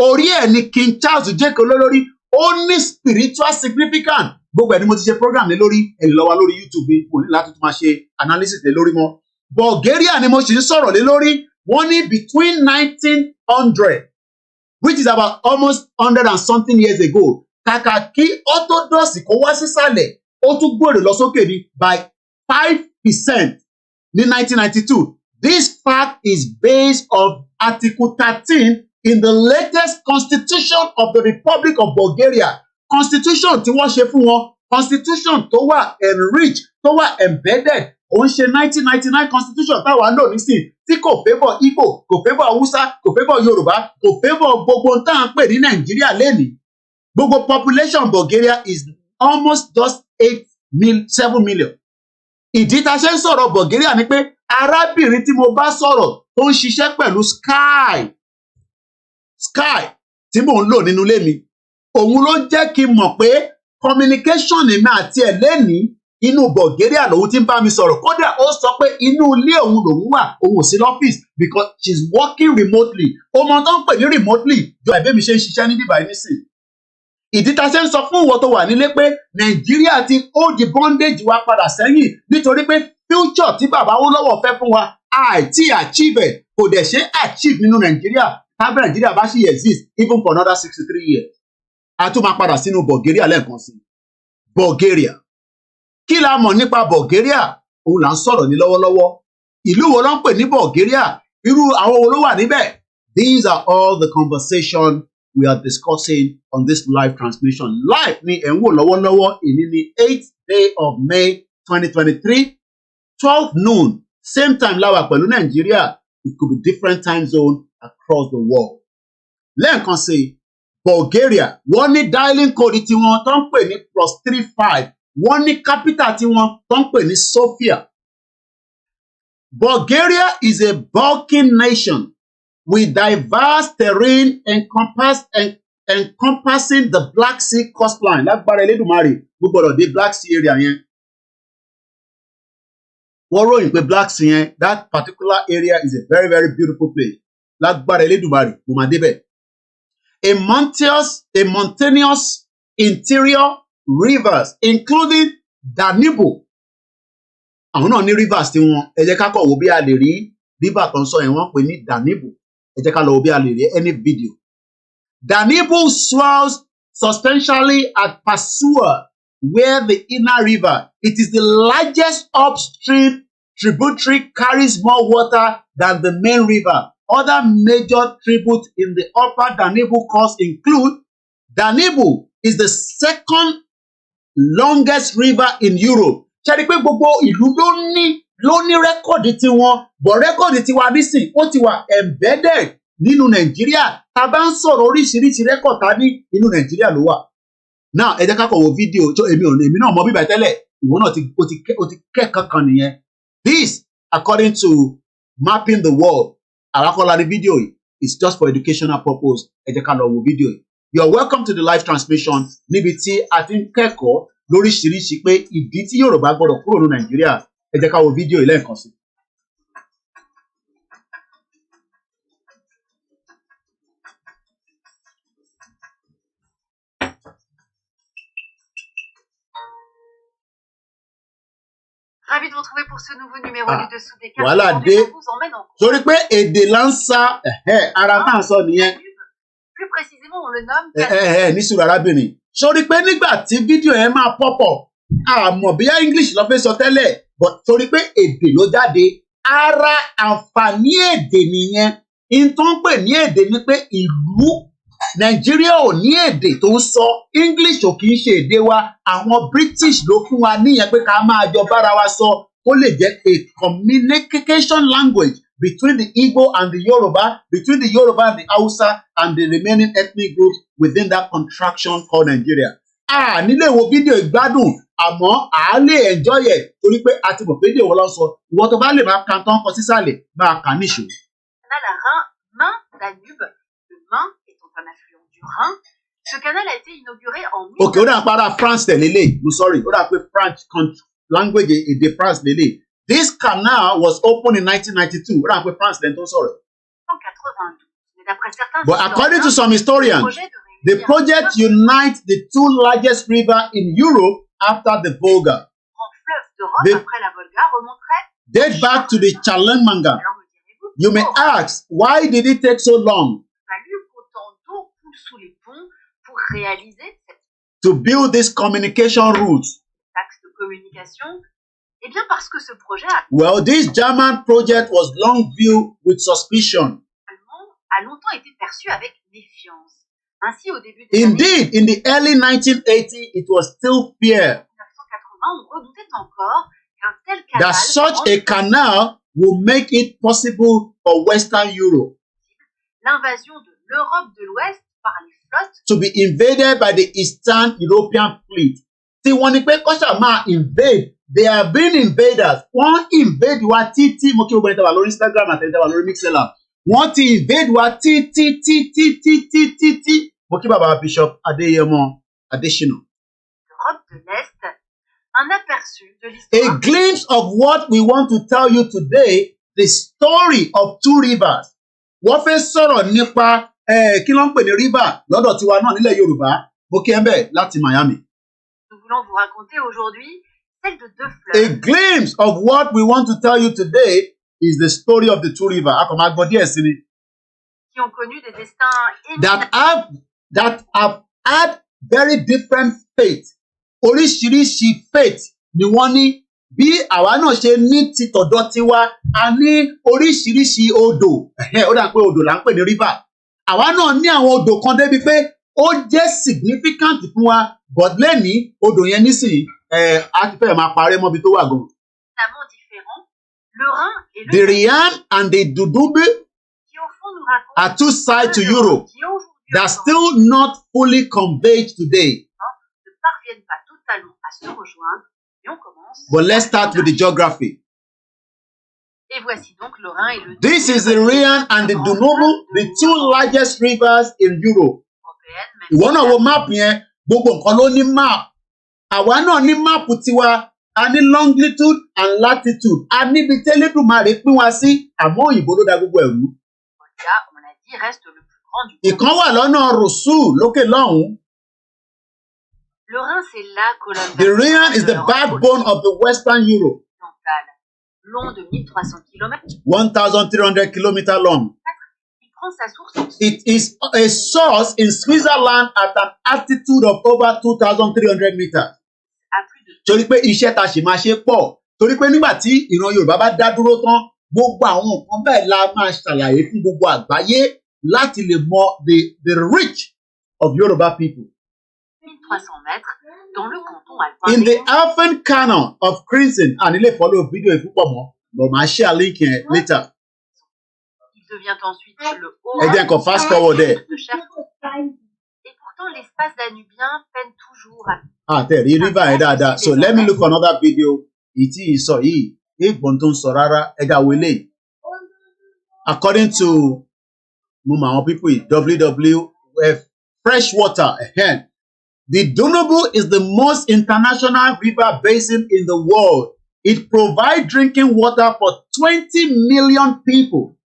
Orí ẹ̀ ni King Charles jẹ́kọ̀ lórí, ó ní spiritual significance. Gbogbo ẹ̀ ni mo ti ṣe program lé lórí, ẹ̀ lọ wá lórí YouTube bí mo ní láti tún máa ṣe analysis lé lórí mọ́. Bulgaria ni mo sì ń sọ̀rọ̀ lé lórí, wọ́n ní between 1900, which is about almost 100 and something years ago, kàkà kí Orthodox kó wá sísàlẹ̀, ó tún gbòòrò lọ sókè ní by 5% ní 1992. This fact is based on Article 13 in the latest constitution of the Republic of Bulgaria. Constitution tí wọ́n ṣe fún wọn, constitution tó wà enriched, tó wà embedded, òun ṣe 1999 constitution táwa lò nísìn tí kò favour Igbo, kò favour Hausa, kò favour Yorùbá, kò favour gbogbo tá à ń pè ní Nàìjíríà lénìí. Gbogbo population Bulgaria is almost just 7 million. Ìdí tá a ṣe ń sọ̀rọ̀ Bulgaria ni pé arábìnrin tí mo bá sọ̀rọ̀ tó ń ṣiṣẹ́ pẹ̀lú Sky tí mò ń lò nínú ilé mi, òun ló jẹ́ kí n mọ̀ pé communication èmi àti ẹ̀ lénìí inú Bulgaria lòun ti ń bá mi sọ̀rọ̀. Kódà ó sọ pé inú ilé òun lòun wà, òun ò sí lọ́fíìsì because she's working remotely. Ọmọ tó ń pè ní remotely jọ ẹ̀bẹ́ mi ṣe ń ṣiṣẹ́ ní bíbá yìí nísìn. Ìdí tá a ṣe ń sọ fún ìwọ tó wà nílé pé Nàìjíríà ti hold the bondage wa padà sẹ́yìn nítorí pé future tí bàbá Awólọ́wọ̀ fẹ́ fún wa àìtí achieve ẹ̀, kò dẹ̀ ṣe achieve nínú Nàìjíríà. Tábí Nàìjíríà bá ṣì exist even for another 63 years. A tún máa padà sínú Bulgaria lẹ́ẹ̀kan sí. Bulgaria. Kí la mọ̀ nípa Bulgaria? Òun là ń sọ̀rọ̀ ní lọ́wọ́lọ́wọ́. Ìlú wo ló ń pè ní Bulgaria? Irú àwọn wo ló wà níbẹ̀? These are all the conversation we are discussing on this live transmission. Live ni ẹ̀ ń wò lọ́wọ́lọ́wọ́ ìní ní 8th day of May 2023, 12 noon, same time láwà pẹ̀lú Nàìjíríà. It could be different time zone across the world. Lẹ́ẹ̀kan sí Bulgaria, wọ́n ní dialing code tiwọn tó ń pè ní +35, wọ́n ní capital tiwọn tó ń pè ní Sofia. Bulgaria is a Balkan nation with diverse terrain encompassing the Black Sea coastline. Lágbára Elédùmarè, gbogbo ọ̀dọ̀ dé Black Sea area yẹn. Wọ́n ròyìn pé Black Sea yẹn, that particular area is a very very beautiful place. Lágbára Elédùmarè, mo máa débẹ̀. A mountainous interior rivers including Danube. Àwọn náà ní rivers tí wọn ẹ jẹ́ ká kọ̀ wò bí a lè rí river tó ń sọ yẹn wọ́n pè ní Danube. ẹ jẹ́ ká lọ wo bí a lè rí any video. Danube swells substantially at Pasua, where the inner river, it is the largest upstream tributary, carries more water than the main river. Other major tributes in the upper Danube course include Danube is the second longest river in Europe. Ṣé rí pé gbogbo ìlú ló ní rẹ́kọ̀dì tiwọn, but rẹ́kọ̀dì tiwa nísìn ó ti wà embedded nínú Nàìjíríà. Tá a bá ń sọ̀rọ̀ oríṣiríṣi rẹ́kọ̀dì tá ní inú Nàìjíríà ló wà. Now ẹ jẹ́ ká kọ̀ wo fídíò tó èmi náà mọ bíbá tẹ́lẹ̀, ìwọ náà ó ti kẹ́kọ̀ọ́ kan nìyẹn. This, according to Mapping the World, àwákọ́lá ní fídíò yìí, is just for educational purpose. Ẹ jẹ́ ká lọ wo fídíò yìí. You are welcome to the live transmission níbi tí a ti ń kẹ́kọ̀ọ́ lóríṣiríṣi pé ìdí tí Yorùbá gbọ́dọ̀ kúrò ní Nàìjíríà. Ẹ jẹ́ ká wo fídíò yìí lẹ́ẹ̀kan sí. Ravi de vous retrouver pour ce nouveau numéro du Dessous des Cartes. Voilà, On vous emmène en cours. Torí pé èdè là ń sá ara tá à ń sọ nìyẹn. Plus précisément, on le nomme. Ní sùúrù arábìnrin. Sórí pé nígbà tí fídíò yẹn máa pọ̀pọ̀, àmọ́ bíyá English ló fẹ́ sọ tẹ́lẹ̀, but torí pé èdè ló jáde, ara àǹfààní èdè nìyẹn. Ìtàn pè ní èdè ni pé ìlú Nàìjíríà ò ní èdè tó ń sọ, English ò kì í ṣe èdè wa, àwọn British ló fún wa níyẹn pé ká máa jọ bára wa sọ, kó lè jẹ́ a communication language between the Igbo and the Yoruba, between the Yoruba and the Hausa and the remaining ethnic groups within that contraction called Nigeria. Nílé wo fídíò ìgbádùn, àmọ́ lè enjoy ẹ̀ torí pé a ti mọ̀ pé fídíò wọn lọ sọ, ìwọ tó bá lè máa kan tán kọ sísàlẹ̀ máa kà níṣó. Canal Rhin, Danube, le Main étant un affluent du Rhin, ce canal a été inauguré en... Ok, ó dà para France tẹ̀lélẹ̀, mo sorry, ó dà pé French language èdè France lélẹ̀. This canal was opened in 1992. Ó dà pé France lẹ́ni tó ń sọ̀rọ̀. 1992. Mais d'après certains But according to some historians, the project unites the two largest rivers in Europe after the Volga. They date back to the Chalemanga. You may ask, why did it take so long to build this communication route? Eh bien, parce que ce projet a... Well, this German project was long viewed with suspicion. A longtemps été perçu avec méfiance. Ainsi, au début des Indeed, in the early 1980s, it was still feared 1980, on redoutait encore qu'un tel canal... that such a canal will make it possible for Western Europe l'invasion de l'Europe de l'Ouest par les flottes to be invaded by the Eastern European fleet. Tí wọ́n ní pé kọ́ṣà máa invade, they have been invaders. Wọ́n invade wa títí, mo kí gbogbo ẹni tẹ́wà lórí Instagram àti ẹni tẹ́wà lórí Mixlr. Wọ́n ti invade wa títí. Mo kí bàbá Bishop Adéyẹmọ Adéṣínà. L'Europe de l'Est, un aperçu de l'histoire. A glimpse of what we want to tell you today, the story of two rivers. Wọ́n fẹ́ sọ̀rọ̀ nípa kí ló ń pè ní river lọ́dọ̀ tiwa náà nílẹ̀ Yorùbá. Mo kí ẹ bẹ́ẹ̀ láti Miami. Nous voulons vous raconter aujourd'hui celle de deux A fleuves. glimpse of what we want to tell you today is the story of the two rivers. A kò máa gbọ́ díẹ̀ sí ni. Qui ont connu des destins That have had very different fate. Oríṣiríṣi fate ni wọ́n ní. Bí àwa náà ṣe ní ti tọ̀dọ̀ tiwa, a ní oríṣiríṣi odò. Ó dà pé odò là ń pè ní river. Àwa náà ní àwọn odò kan débi pé ó jẹ́ significant fún wa, but lẹ́ni odò yẹn nísìnyí a ti fẹ́ máa parẹ́ mọ́bi tó wà gan. différents, le Rhin et le The Rhin and the Danube qui au fond nous racontent are two sides to Europe qui aujourd'hui that are still not fully converged today. ne parviennent pas totalement à se rejoindre. Et on commence. But let's start with the geography. Et voici donc le Rhin et le This is the Rhin and the Danube, the two largest rivers in Europe. Ìwọ náà wo map yẹn, gbogbo nǹkan ló ní map. Àwa náà ní map tiwa, a ní longitude and latitude. A níbi tẹ́lẹ̀dùmarè pín wa sí, àmọ́ òyìnbó ló dá gbogbo ẹ̀rú. Volga, on a dit, reste le plus grand du Ìkan wà lọ́nà Rousseau lókè lọ́hùn-ún. Le Rhin, c'est la colonne The Rhin is the backbone of the Western Europe. occidentale, long de 1300 km. 1,300 kilometers long. Il prend sa source en It is a source in Switzerland at an altitude of over 2,300 meters. à plus de Torí pé iṣẹ́ ta ṣì máa ṣe pọ̀. Torí pé nígbà tí ìran Yorùbá bá dá dúró tán, gbogbo àwọn nǹkan bẹ́ẹ̀ la máa ṣàlàyé fún gbogbo àgbáyé láti lè mọ the reach of Yoruba people. 1300 mètres dans le canton In the alpin. Alphen Canon of Crimson, and ilé follow video ìfúnpọ̀ mọ́, but màá share link yẹn later. Il devient ensuite le haut Ẹ jẹ́ kó fast forward there. de Cherbourg. Et pourtant, l'espace danubien peine toujours à Tẹ̀rí river yẹn dáadáa. So let me look for another video. Ìtí ìsọ yìí, ìgbọ̀n tó ń sọ rárá, ẹja wọlé. According to àwọn people yìí, WWF Freshwater, the Danube is the most international river basin in the world. It provides drinking water for 20 million people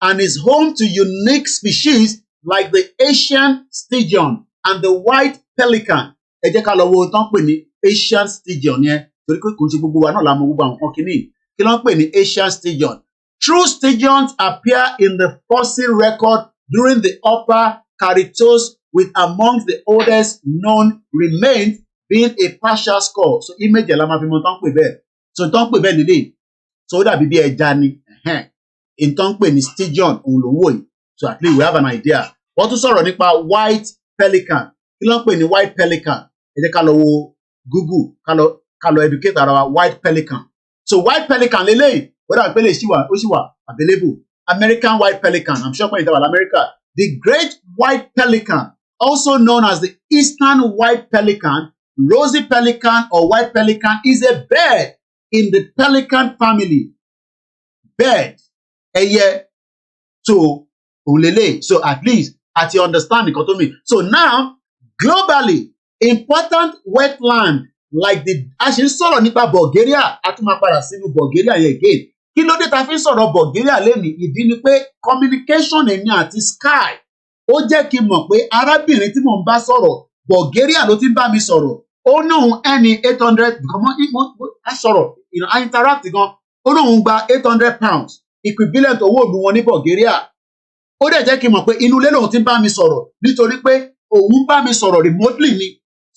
and is home to unique species like the Asian sturgeon and the white pelican. Ẹ jẹ́ ká lọ wo tán pè ní Asian sturgeon yẹn torí pé kò ń ṣe gbogbo wa náà la mọ gbogbo àwọn kan kìíní. Kí ló ń pè ní Asian sturgeon? True sturgeons appear in the fossil record during the Upper Cretaceous, with amongst the oldest known remains being a partial skull. So image la máa fi mọ tán pè bẹ́ẹ̀. So tán pè bẹ́ẹ̀ nílé. So ó dàbí bí ẹja ni. Ìtàn pè ní sturgeon òun ló ń wò yìí. So at least we have an idea. Wọ́n tún sọ̀rọ̀ nípa white pelican. Kí ló ń pè ní white pelican? Ẹ jẹ́ ká lọ wo Google, ká lọ educate ara wa white pelican. So white pelican lélẹ́yìí, ó dàbí pé lè ó ṣì wà available. American white pelican, I'm sure pé ìtàwà l'America. The great white pelican, also known as the eastern white pelican, rosy pelican or white pelican, is a bird in the pelican family. Bird, ẹyẹ, so òlélẹ̀. So at least at you understand nǹkan tó mean. So now globally important wetland like the a ṣe ń sọ̀rọ̀ nípa Bulgaria, a tún máa padà sínú Bulgaria yẹn again. Kí ló dé ta fi ń sọ̀rọ̀ Bulgaria lẹ́nìí? Ìdí ni pé communication èmi àti Sky ó jẹ́ kí n mọ̀ pé arábìnrin tí mò ń bá sọ̀rọ̀ Bulgaria ló ti ń bá mi sọ̀rọ̀. Ó ní òun ẹni 800 a sọ̀rọ̀ a interact gan. Ó ní òun gba £800 equivalent owó ìlú wọn ní Bulgaria. Ó dẹ̀ jẹ́ kí n mọ̀ pé inú ilé lòun ti ń bá mi sọ̀rọ̀ nítorí pé òun bá mi sọ̀rọ̀ remotely ni.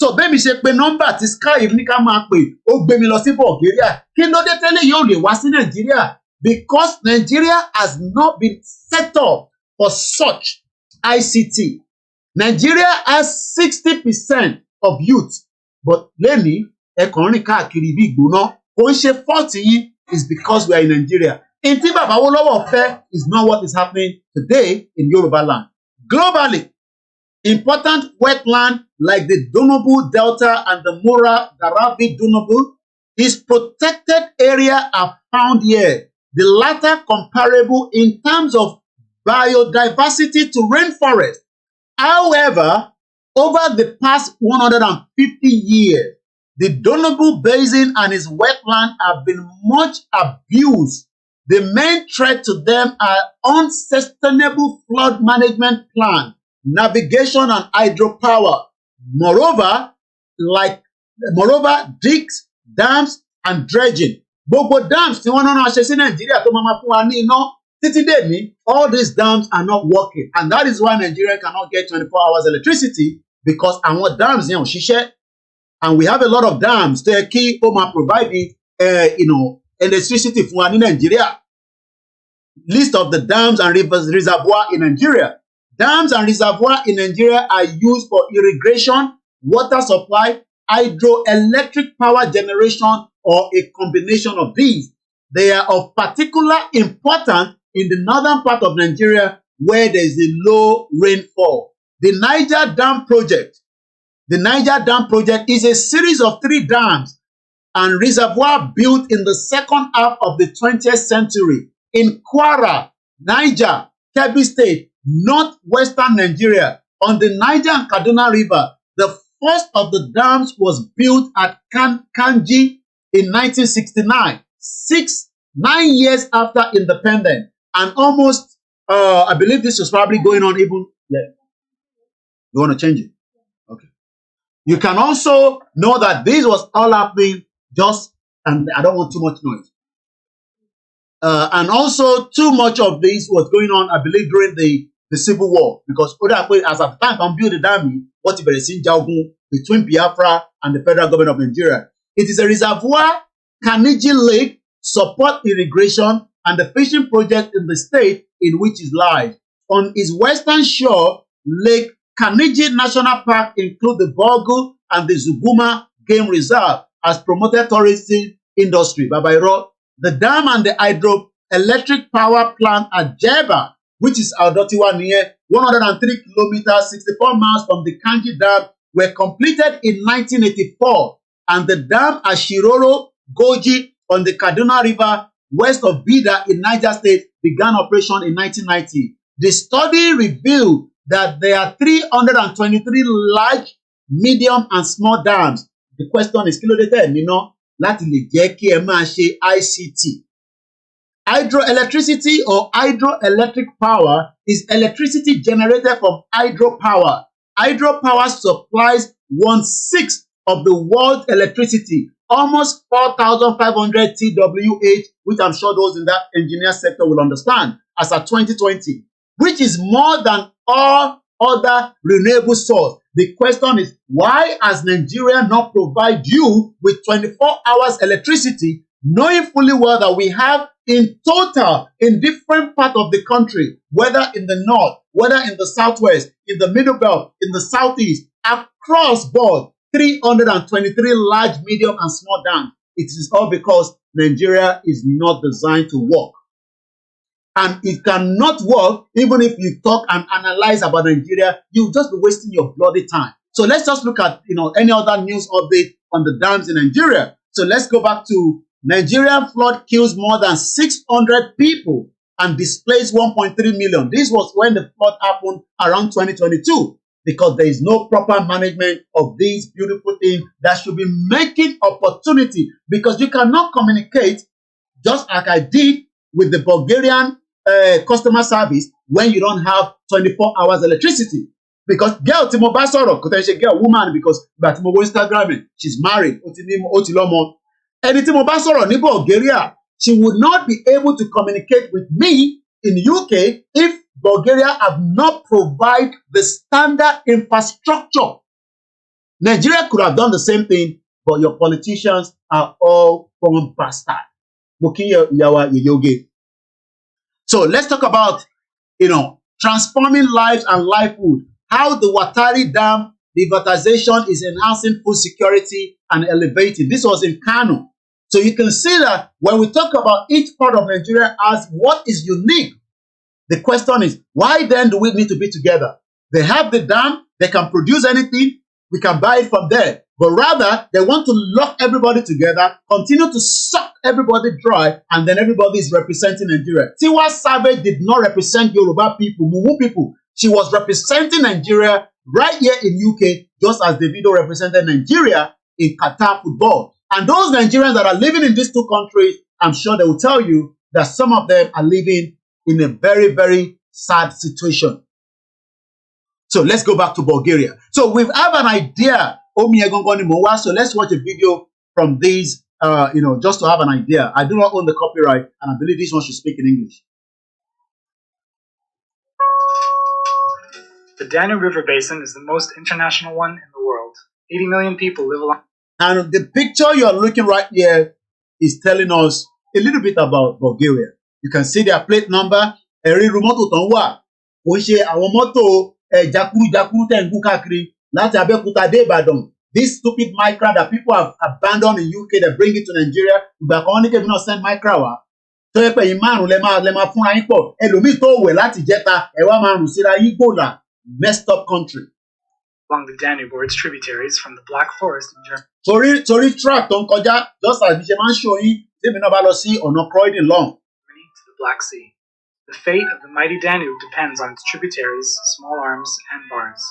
So bẹ́ẹ̀ mi ṣe pé nọ́mbà tí Sky ní ká máa pè ó gbé mi lọ sí Bulgaria. Kí ló dé tẹ́lẹ̀ yóò lè wá sí Nàìjíríà? Because Nigeria has not been set up for such ICT. Nigeria has 60% of youth, but lẹ́ni ẹ̀kọ́ rìn káàkiri bí ìgbóná. Kò ń ṣe fault yín is because we are in Nigeria. Ntí bàbá Awólọ́wọ̀ fẹ́ is not what is happening today in Yoruba land. Globally, important wetland like the Danube Delta and the Mura-Daravi Danube is protected area are found here. The latter comparable in terms of biodiversity to rainforest. However, over the past 150 years, the Danube Basin and its wetland have been much abused. The main threat to them are unsustainable flood management plan, navigation and hydropower. Moreover, digs, dams and dredging. Gbogbo dams tí wọ́n náà ṣe sí Nàìjíríà tó máa fún wa ní iná títí dé ní, all these dams are not working, and that is why Nigeria cannot get 24 hours electricity, because àwọn dams yẹn ò ṣiṣẹ́, and we have a lot of dams tó yẹ kí ó máa provide electricity fún wa ní Nigeria. List of the dams and reservoir in Nigeria. Dams and reservoirs in Nigeria are used for irrigation, water supply, hydroelectric power generation, or a combination of these. They are of particular importance in the northern part of Nigeria where there is a low rainfall. The Niger Dam project is a series of 3 dams and reservoirs built in the second half of the 20th century in Kwara, Niger, Kebbi State, northwestern Nigeria, on the Niger and Kaduna River. The first of the dams was built at Kanji in 1969, 9 years after independence, and almost, I believe this was probably going on even, yeah. You want to change it? Okay. You can also know that this was all happening just, and I don't want too much noise. And also too much of this was going on, I believe, during the the civil war, because as at the time can build the dam, what between Biafra and the federal government of Nigeria. It is a reservoir. Kaniji Lake support irrigation and the fishing project in the state in which it lies. On its western shore, Lake Kaniji National Park include the Bogu and the Zuguma Game Reserve as promoted tourism industry. Babairo, the dam and the hydroelectric power plant at Jeba, which is Aldotiwa near 103 kilometers, 64 miles from the Kanji Dam, were completed in 1984. And the dam at Shiroro Goji on the Kaduna River, west of Bida in Niger State, began operation in 1990. The study revealed that there are 323 large, medium, and small dams. The question is, láti lè jẹ́ kí ẹ máa ṣe ICT. Hydroelectricity or hydroelectric power is electricity generated from hydropower. Hydropower supplies 1/6 of the world's electricity, almost 4,500 TWh, which I'm sure those in that engineer sector will understand, as at 2020, which is more than all other renewable sources. The question is, why has Nigeria not provide you with 24 hours electricity, knowing fully well that we have in total in different parts of the country, whether in the north, whether in the southwest, in the middle belt, in the southeast, across board, 323 large, medium, and small dams. It is all because Nigeria is not designed to work. And it cannot work even if you talk and analyze about Nigeria, you'll just be wasting your bloody time. So let's just look at any other news update on the dams in Nigeria. So let's go back to Nigerian flood kills more than 600 people and displaced 1.3 million. This was when the flood happened around 2022, because there is no proper management of these beautiful things that should be making opportunity, because you cannot communicate just like I did with the Bulgarian customer service when you don't have 24 hours electricity. Because girl Timo Basoro, potential girl woman, because Batimo Instagram, she's married, Otilomo. And Timo Basoro in Bulgaria, she would not be able to communicate with me in UK if Bulgaria have not provided the standard infrastructure. Nigeria could have done the same thing, but your politicians are all born bastard. So let's talk about, transforming lives and livelihood. How the Watari Dam revitalization is enhancing food security and elevating. This was in Kano. So you can see that when we talk about each part of Nigeria as what is unique, the question is, why then do we need to be together? They have the dam, they can produce anything, we can buy it from there. But rather, they want to lock everybody together, continue to suck everybody dry, and then everybody is representing Nigeria. Tiwa Savage did not represent Yoruba people, Mumu people. She was representing Nigeria right here in UK, just as Davido represented Nigeria in Qatar football. And those Nigerians that are living in these two countries, I'm sure they will tell you that some of them are living in a very, very sad situation. So let's go back to Bulgaria. So we have an idea. So let's watch a video from these, just to have an idea. I do not own the copyright, and I believe this one should speak in English. The Danube River Basin is the most international one in the world. 80 million people live along. And the picture you're looking right here is telling us a little bit about Bulgaria. You can see their plate number. This stupid micro that people have abandoned in UK, they bring it to Nigeria. But only they not send micro. Messed up country. Along the Danube or its tributaries from the Black Forest in Germany. Sorry, track don't koja, just as the man showing, they may not see or not croydon long. To the Black Sea. The fate of the mighty Danube depends on its tributaries, small arms, and bars.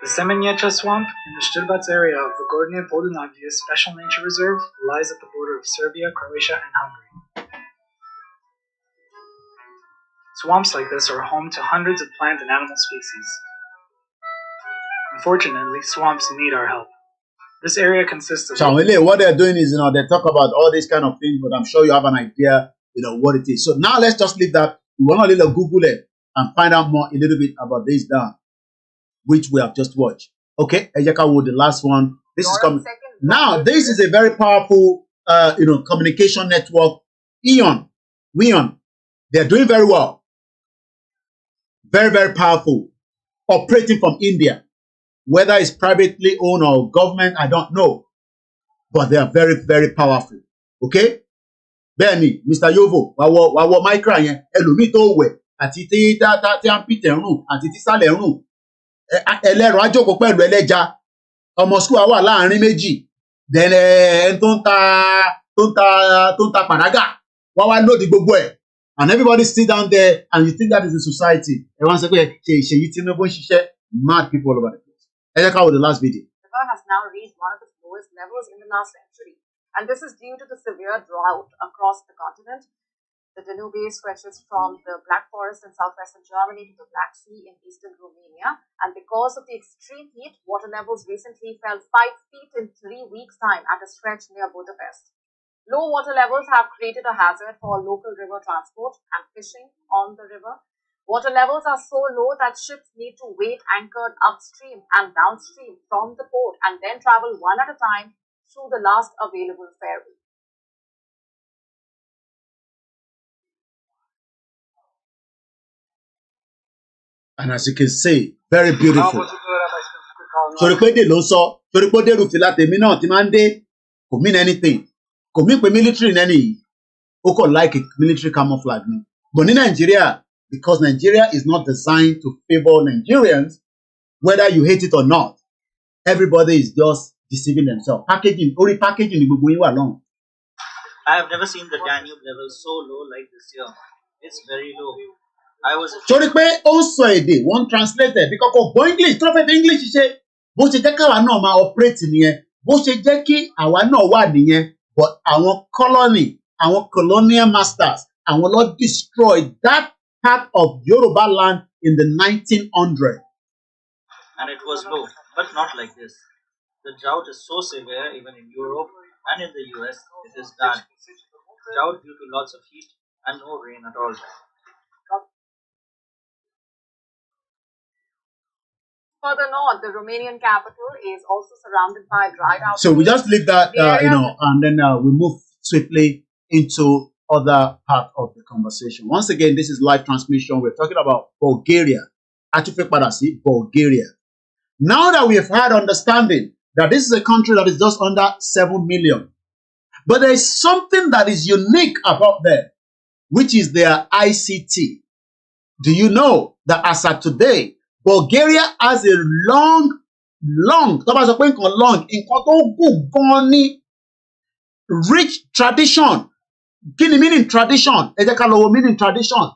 The Semenyecha swamp in the Shturbats area of the Gornje Podunavlje Special Nature Reserve lies at the border of Serbia, Croatia, and Hungary. Swamps like this are home to hundreds of plant and animal species. Unfortunately, swamps need our help. This area consists of... What they're doing is, they talk about all these kind of things, but I'm sure you have an idea, what it is. So now let's just leave that. want a little Google it and find out more a little bit about this down, which we have just watched. Okay, Ejeka with the last one. This is coming. Now, this is a very powerful, communication network. WEON. They're doing very well. Very, very powerful. Operating from India. Whether it's privately owned or government, I don't know. But they are very, very powerful. Okay? Bẹ́ẹ̀ni, Mr. Yovo, wàwọ̀ micro yẹn, ẹlòmíì tó wẹ̀, àti tí à ń pìtẹ̀ rùn, àti tí sálẹ̀ rùn. Ẹlẹ́rọ ajókòó pẹ̀lú ẹlẹ́ja. Ọmọ school wà láàrin méjì. Then ẹni tó ń ta pàdágà. Wọ́n wá lòdì gbogbo ẹ̀. And everybody sit down there and you think that is the society. Everyone say, ṣèyí Tinubu ń ṣiṣẹ́. Mad people all over the place. Ẹ jẹ́ ká wo the last video. The river has now reached one of its lowest levels in the last century. And this is due to the severe drought across the continent. The Danube stretches from the Black Forest in southwestern Germany to the Black Sea in eastern Romania. And because of the extreme heat, water levels recently fell 5 feet in 3 weeks' time at a stretch near Budapest. Low water levels have created a hazard for local river transport and fishing on the river. Water levels are so low that ships need to wait anchored upstream and downstream from the port and then travel one at a time through the last available ferry. And as you can see, very beautiful. Torí pé dè ló ń sọ, torí pé dèrò fìlà tèmi náà ti máa ń dé, kò mean anything. Kò mean pé military nẹ́ni yìí, ó kàn like a military camouflage ni. But ní Nigeria, because Nigeria is not designed to favor Nigerians, whether you hate it or not, everybody is just deceiving themselves. Packaging, only packaging ni gbogbo yín wà lọ́hùn. I have never seen the Danube level so low like this year. It's very low. I was. Torí pé ó ń sọ èdè, wọ́n translate ẹ̀ because kò gbọ́ English, tó fẹ́ fi English ṣe. Bó ṣe jẹ́ káwa náà máa operate nìyẹn. Bó ṣe jẹ́ kí àwa náà wà nìyẹn. But àwọn colonial masters, àwọn ló destroyed that part of Yoruba land in the 1900s. And it was low, but not like this. The drought is so severe even in Europe and in the US, it is bad. Drought due to lots of heat and no rain at all. Further north, the Romanian capital is also surrounded by dried out. So we just leave that, and then we move swiftly into other part of the conversation. Once again, this is live transmission. We're talking about Bulgaria. Bulgaria. Now that we have had understanding that this is a country that is just under 7 million, but there is something that is unique about them, which is their ICT. Do you know that as of today, Bulgaria has a long, rich tradition. Kí ni meaning tradition? Ẹ jẹ́ ká lọ wo meaning tradition.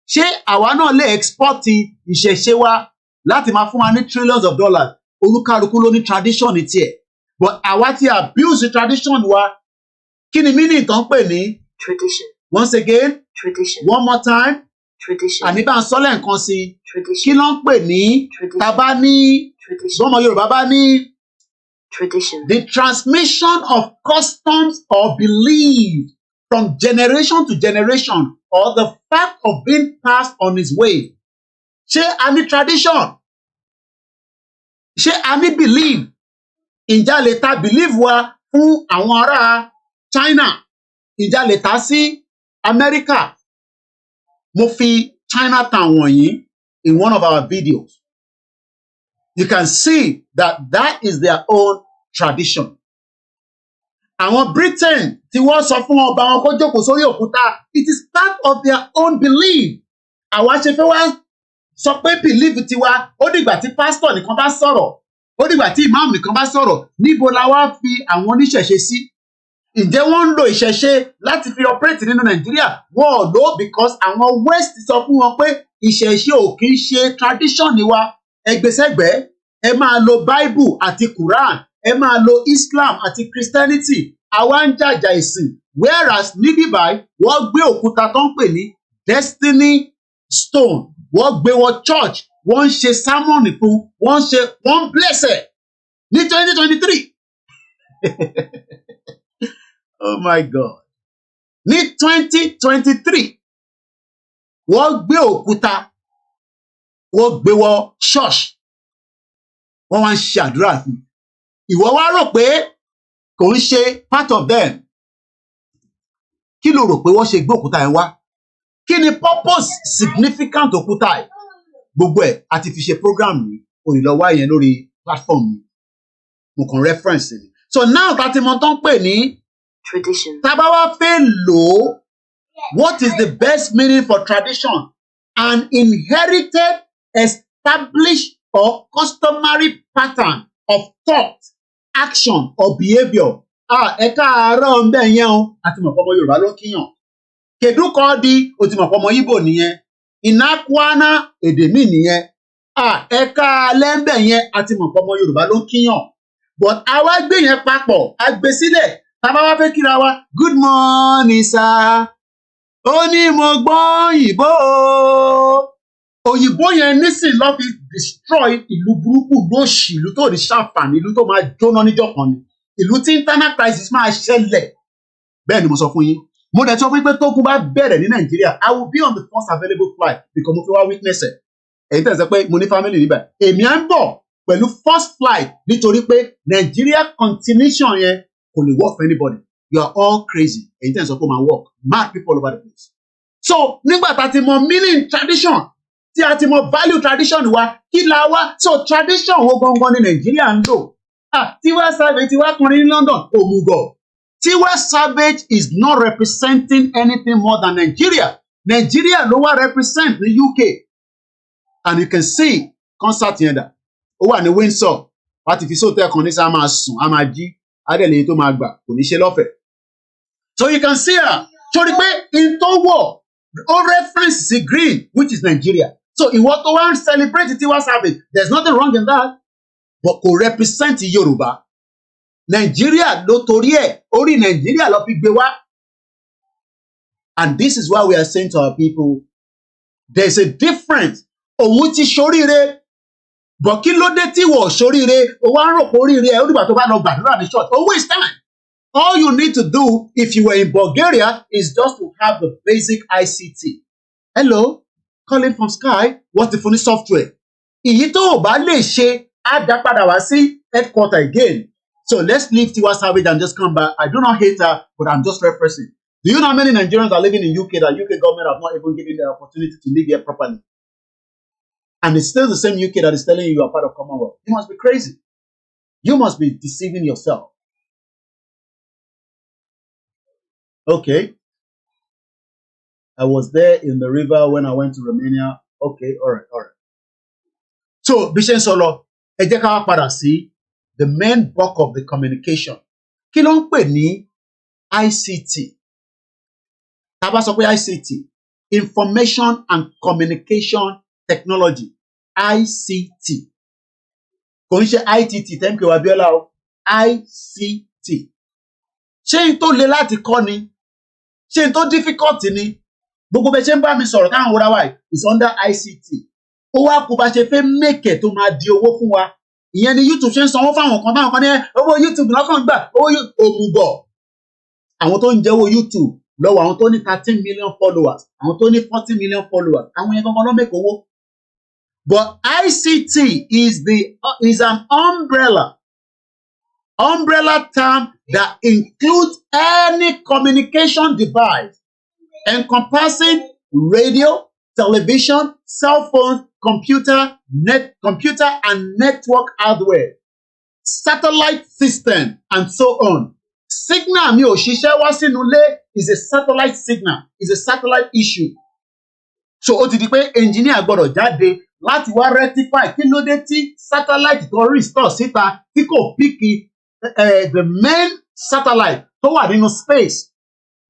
Ṣé àwa náà lè export ìṣẹ̀ṣe wa láti máa fún wa ní trillions of dollars? Olúkálùkù ló ní tradition tiẹ̀. But àwa ti abuse tradition wa. Kí ni meaning tó ń pè ní? Tradition. Once again. Tradition. One more time. Tradition. Àní bá ń sọ lẹ́ẹ̀kan sí. Kí ló ń pè ní? Tá bá ní. Bọ́mọ Yorùbá bá ní. Tradition. The transmission of customs or belief from generation to generation, or the fact of being passed on its way. Ṣé a ní tradition? Ṣé a ní belief? Ǹjẹ́ a lè ta belief wa fún àwọn ará China? Ǹjẹ́ a lè ta sí America? Mo fi Chinatown wọ̀nyí in one of our videos. You can see that that is their own tradition. Àwọn Britain tí wọ́n sọ fún ọba wọn kó jókòó sórí òkúta, it is part of their own belief. Àwa ṣe fẹ́ wá sọ pé belief tiwa ó dìgbà tí pastor nìkan bá sọ̀rọ̀, ó dìgbà tí imam nìkan bá sọ̀rọ̀, níbo la wá fi àwọn oníṣẹ̀ṣe sí? Ǹjẹ́ wọ́n ń lo ìṣẹ̀ṣe láti fi operate nínú Nàìjíríà? Wọ́n ò lò because àwọn West sọ fún wọn pé ìṣẹ̀ṣe ò kì í ṣe tradition wa. Ẹgbẹ́sẹ̀gbẹ́, ẹ máa lo Bible àti Quran, ẹ máa lo Islam àti Christianity, àwa ń jàjà ìsìn. Whereas níbí báyìí, wọ́n gbé òkúta tó ń pè ní Destiny Stone, wọ́n gbé wọ church, wọ́n ń ṣe sermon fún, wọ́n bless ẹ̀ ní 2023. Oh my God. Ní 2023, wọ́n gbé òkúta wọ́n gbé wọ church wọ́n wá ń ṣe àdúrà fún ìwọ wá rò pé kò ń ṣe part of them kí ló rò pé wọ́n ṣe gbé òkúta yẹn wá kí ni purpose significant òkúta yìí gbogbo ẹ̀ àti fi ṣe program yìí òyìnlọ́wọ́ yẹn lórí platform yìí mo kàn reference ni so now tá ti mọ tán pè ní tradition tá bá wá fẹ́ lò ó what is the best meaning for tradition an inherited established or customary pattern of thought action or behaviour ẹ káàárọ̀ ń bẹ̀ yẹn o àti mọ̀ pọ́mọ Yorùbá ló kíyàn kèdúkọ́ di o ti mọ̀ pọ́mọ Ìgbò nìyẹn ìnákúáná èdè míì nìyẹn ẹ káalẹ́ ń bẹ̀ yẹn àti mọ̀ pọ́mọ Yorùbá ló kíyàn but àwa gbé yẹn papọ̀ a gbé sílẹ̀ tá bá wá fẹ́ kíra wa good morning sir ó ní mo gbọ́ òyìnbó òyìnbó yẹn nísìn lọ́ fi destroy ìlú burúkú lóṣì ìlú tó ní ṣàǹfààní ìlú tó máa jóná níjọ́ kan ni ìlú tí internal crisis máa ṣẹlẹ̀ bẹ́ẹ̀ ni mo sọ fún yín mo dẹ̀ sọ pé tógun bá bẹ̀rẹ̀ ní Nàìjíríà I will be on the first available flight because mo fi wá witness ẹ̀ èyí tẹ̀ sọ pé mo ní family níbẹ̀ èmi à ń bọ̀ pẹ̀lú first flight nítorí pé Nigeria continuation yẹn kò lè work for anybody you are all crazy èyí tẹ̀ sọ pé ó máa work mad people all over the place so nígbà tá a ti mọ meaning tradition tí a ti mọ value tradition wa kí la wá so tradition wo gangan ní Nàìjíríà ń lò Tiwa Savage Tiwa kọrin ní London òmùgọ̀ Tiwa Savage is not representing anything more than Nigeria Nigeria ló wá represent ní UK and you can see concert yẹn dà ó wà ní Windsor wá ti fi sóòtẹ́ kan ní sá máa sùn á máa jí adẹ́lẹ̀ tó máa gbà kò ní ṣe lọ́fẹ̀ẹ́ so you can see her torí pé in tó wọ̀ ó reference sí green which is Nigeria so ìwọ tó wá ń celebrate Tiwa Savage there is nothing wrong in that but kò represent Yorùbá Nigeria ló torí ẹ̀ orí Nigeria ló fi gbé wá and this is why we are saying to our people there is a difference òun ti ṣoríire but kí ló dé tí wọ́n ṣoríire ó wá ń rò pé oríire ẹ̀ ó dìgbà tó bá lọ gbàdúrà ní church ó waste time all you need to do if you were in Bulgaria is just to have the basic ICT hello calling from Sky what's the phone software èyí tó o bá lè ṣe á dá padà wá sí headquarter again so let's leave Tiwa Savage and just come back I do not hate her but I'm just referencing do you know how many Nigerians are living in UK that UK government have not even given the opportunity to live here properly and it's still the same UK that is telling you are part of Commonwealth you must be crazy you must be deceiving yourself okay I was there in the river when I went to Romania okay all right so bí ṣe ń sọ lọ ẹ jẹ́ ká wá padà sí the main bulk of the communication kí ló ń pè ní ICT tá a bá sọ pé ICT information and communication technology ICT kò ń ṣe ITT thank you Abiola o ICT ṣé n tó le láti kọ́ ni ṣé n tó difficult ni gbogbo bẹ ṣe ń bá mi sọ̀rọ̀ táwọn wúra wáyé is under ICT ó wá kó bá ṣe fẹ́ mẹ́kẹ̀ tó máa di owó fún wa ìyẹn ni YouTube ṣe ń sanwó fáwọn kan táwọn kan ní owó YouTube lọ́kàn gbà owó òmùgọ̀ àwọn tó ń jẹ owó YouTube lọ́wọ́ àwọn tó ní 13 million followers àwọn tó ní 40 million followers àwọn yẹn gangan ló mẹ́kẹ̀ owó but ICT is an umbrella term that includes any communication device encompassing radio, television, cell phone, computer and network hardware, satellite system, and so on. Signal mi ò ṣiṣẹ́ wá sínú ilé is a satellite signal, is a satellite issue. So ó ti di pé engineer gbọ́dọ̀ jáde láti wá rectify kí ló dé tí satellite tó restore síta tí kò píkì the main satellite tó wà nínú space.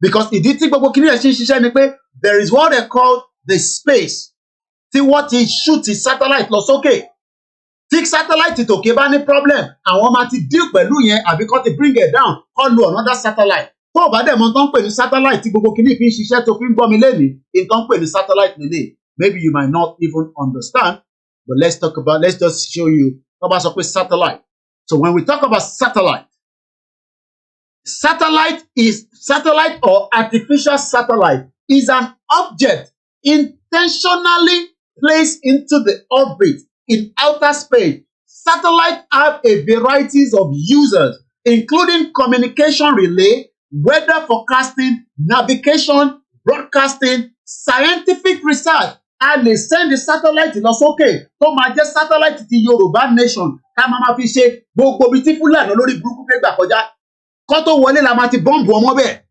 Because ìdí tí gbogbo kìnìún ẹ̀ ṣe ń ṣiṣẹ́ ni pé there is what they call the space tí wọ́n ti shoot satellite lọ sókè tí satellite tòkè bá ní problem àwọn máa ti deal pẹ̀lú yẹn àbí kọ́ ti bring it down kọ́ lu another satellite tó o bá dẹ̀ mọ̀ tó ń pè ní satellite tí gbogbo kìnìún fi ń ṣiṣẹ́ tó fi ń gbọ́ mi lẹ́nìí nǹkan ń pè ní satellite lélẹ̀ maybe you might not even understand but let's just show you tó bá sọ pé satellite so when we talk about satellite or artificial satellite is an object intentionally placed into the orbit in outer space. Satellites have a varieties of users, including communication relay, weather forecasting, navigation, broadcasting, scientific research. A lè send the satellite lọ sókè tó máa jẹ́ satellite ti Yorùbá nation ká máa fi ṣe gbogbo ibi tí Fúlàní lórí burúkú fẹ́ gbà kọjá. Kó tó wọlé la máa ti bọ́ǹbù ọmọ bẹ́ẹ̀.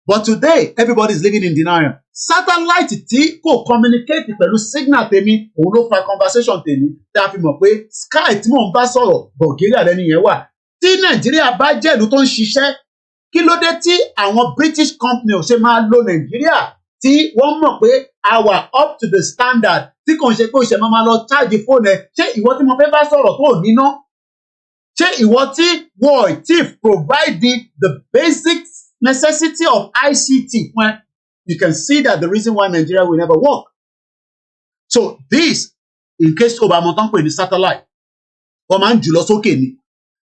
But today, everybody is living in denial. Satellite tí kò communicate pẹ̀lú signal tèmi, òun ló fa conversation tèmi. Tí a fi mọ̀ pé sky tí mò ń bá sọ̀rọ̀, Bulgaria lẹ́ni yẹn wà. Tí Nàìjíríà bá jẹ́ ìlú tó ń ṣiṣẹ́, kí ló dé tí àwọn British company ò ṣe máa lo Nàìjíríà tí wọ́n mọ̀ pé a wà up to the standard tí kò ń ṣe pé òṣèlú máa lọ charge fóònù ẹ̀. Ṣé ìwọ tí mo fẹ́ bá sọ̀rọ̀ tó níná? Ṣé ìwọ tí wọ́n ti provide the basic necessity of ICT? When you can see that the reason why Nigeria will never work. So this, in case Obama tán pè ní satellite, wọ́n máa ń jù lọ sókè ni.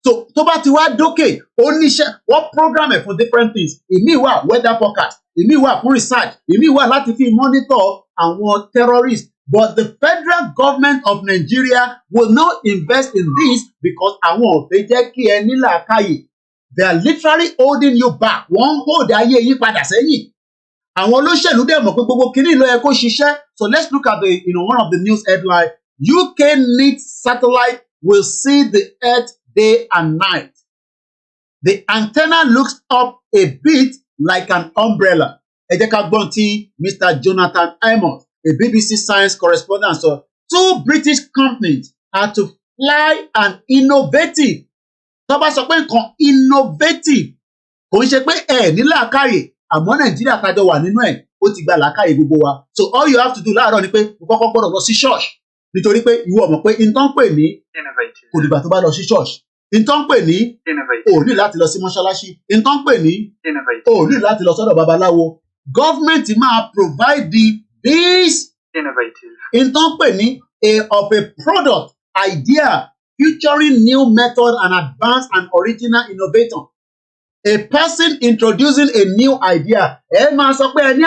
So tó bá ti wá dókè, ó níṣẹ́, wọ́n program ẹ̀ for different things. Ìmí wà weather forecast, ìmí wà fún research, ìmí wà láti fi monitor àwọn terrorists. But the federal government of Nigeria will not invest in this because àwọn ò fẹ́ jẹ́ kí ẹ ní làákàyè. They are literally holding you back. Wọ́n hold ayé yín padà sẹ́yìn. Àwọn olóṣèlú dẹ̀ mọ̀ pé gbogbo kìíní ló yẹ kó ṣiṣẹ́. So let's look at one of the news headline. UK needs satellite will see the earth day and night. The antenna looks up a bit like an umbrella. Ẹ jẹ́ ká gbọ́n tí Mr. Jonathan Amos, a BBC science correspondent, sọ. Two British companies are to fly an innovative. Tó bá sọ pé nǹkan innovative, kò ń ṣe pé ẹ ní làákàyè, àmọ́ Nàìjíríà kájọ wà nínú ẹ̀, ó ti gba làákàyè gbogbo wa. So all you have to do láàárọ̀ ni pé o kọ́kọ́ gbọ́dọ̀ lọ sí church. Nítorí pé ìwọ mọ̀ pé ìtàn pè ní kò dìgbà tó bá lọ sí church. Ìtàn pè ní o ní láti lọ sí mọ́ṣáláṣí. Ìtàn pè ní o ní láti lọ sọ́dọ̀ babaláwo. Government máa provide this ìtàn pè ní of a product idea featuring new method and advanced and original innovator. A person introducing a new idea. Ẹ máa sọ pé ẹ ní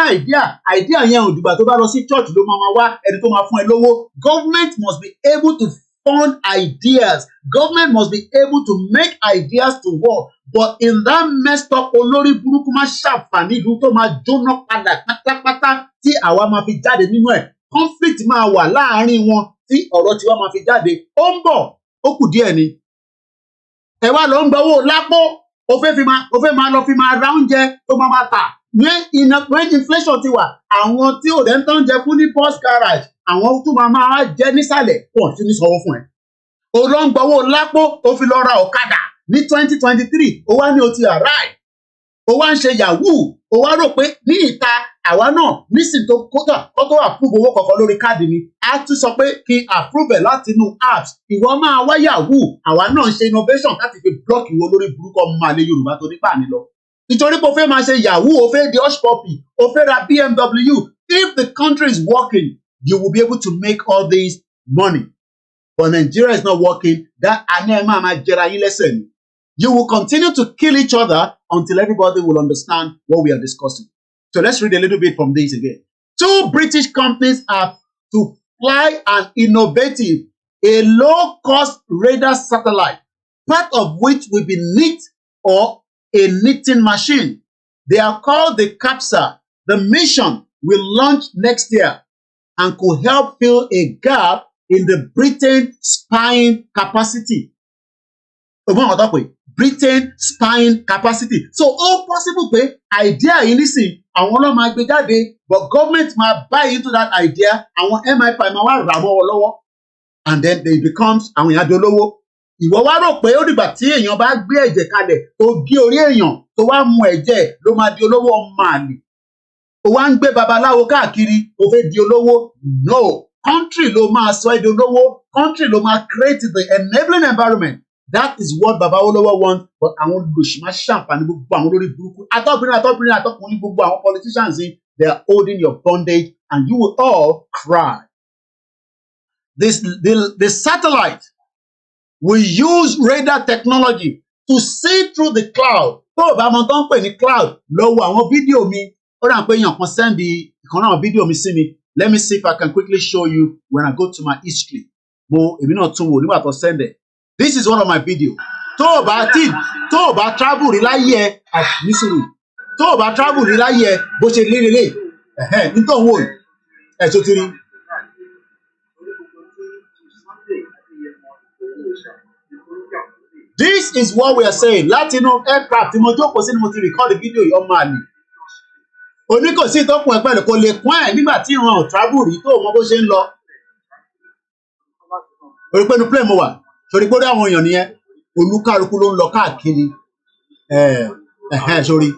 idea yẹn ò dìgbà tó bá lọ sí church ló máa wá ẹni tó máa fún ẹ lówó. Government must be able to fund ideas. Government must be able to make ideas to work. But in that messed up olórí burúkú máa ṣàǹfààní ìlú tó máa jóná padà pátápátá tí àwa máa fi jáde nínú ẹ̀. Conflict máa wà láàárín wọn tí ọ̀rọ̀ tiwa máa fi jáde. Ó ń bọ̀, ó kù díẹ̀ ni. Ẹ wá lọ ń gbowó lápò. O fẹ́ máa lọ fi máa ra oúnjẹ tó máa tà. When inflation ti wà, àwọn tí ò dẹ́ ń tán jẹ fún ní post garage, àwọn tó máa jẹ nísàlẹ̀ pọ̀ sí ní sanwó fún ẹ. O lọ ń gbowó lápò, o fi lọ ra ọ̀kadà ní 2023, o wá ní o ti arrive. O wá ń ṣe yahoo, o wá rò pé ní ìta àwa náà nísìnyí tó kó approve owó kọ̀ọ̀kan lórí káàdì mi, a tún sọ pé kí n approve ẹ̀ láti inú apps. Ìwọ máa wá yahoo, àwa náà ń ṣe innovation láti fi block ìwọ lórí burúkú ọmọ àlè Yorùbá tó nípa àní lọ. Nítorí pé o fẹ́ máa ṣe yahoo, o fẹ́ di hush puppy, o fẹ́ ra BMW. If the country is working, you will be able to make all this money. But Nigeria is not working. That àní ẹ máa jẹra yín lẹ́sẹ̀ ni. You will continue to kill each other until everybody will understand what we are discussing. So let's read a little bit from this again. Two British companies are to fly an innovative, a low-cost radar satellite, part of which will be knit or a knitting machine. They are called the CAPSA. The mission will launch next year and could help fill a gap in the Britain spying capacity. Britain spying capacity. So all possible pé idea yìí nísìn àwọn ló máa gbé jáde, but government máa buy into that idea, àwọn MI5 máa wá rà mọ́ wọn lọ́wọ́, and then they becomes àwọn èèyàn dolówó. Ìwọ wá rò pé ó dìgbà tí èèyàn bá gbé ẹ̀jẹ̀ kalẹ̀ tó gé orí èèyàn tó wá mu ẹ̀jẹ̀ ló máa di olówó ọmọ àlè. Ó wá ń gbé babaláwo káàkiri ó fẹ́ di olówó. No, country ló máa sọ ẹ́ di olówó, country ló máa create the enabling environment. That is what Baba Olowo wants, but àwọn olùsìmá ṣàǹfààní gbogbo àwọn olórí burúkú. Àtọ́kùnrin gbogbo àwọn politicians in, they are holding your bondage and you will all cry. The satellite will use radar technology to see through the cloud. Tó o bá mọ tó ń pè ní cloud, lọ wo àwọn fídíò mi. Ó rà pé èèyàn kan sẹ́ndì ìkan náà fídíò mi sí mi. Let me see if I can quickly show you when I go to my history. Send it. This is one of my videos. Tó o bá travel rí láyé ẹ nísìnyí. Tó o bá travel rí láyé ẹ bó ṣe lérelé. Nítorí wo ẹ̀ tó ti rí. This is what we are saying. Latino aircraft, mo jókòó sí ni mo ti record the video yìí ọmọ àlè. Oníkòsí tó kún ẹgbẹ́ rẹ̀ kò lè kún ẹ̀ nígbà tí ìran ò travel rí tó mọ bó ṣe ń lọ. Orí pé inú plane mo wà, sórí pé ó rí àwọn èèyàn nìyẹn, olúkálukú ló ń lọ káàkiri. Sórí.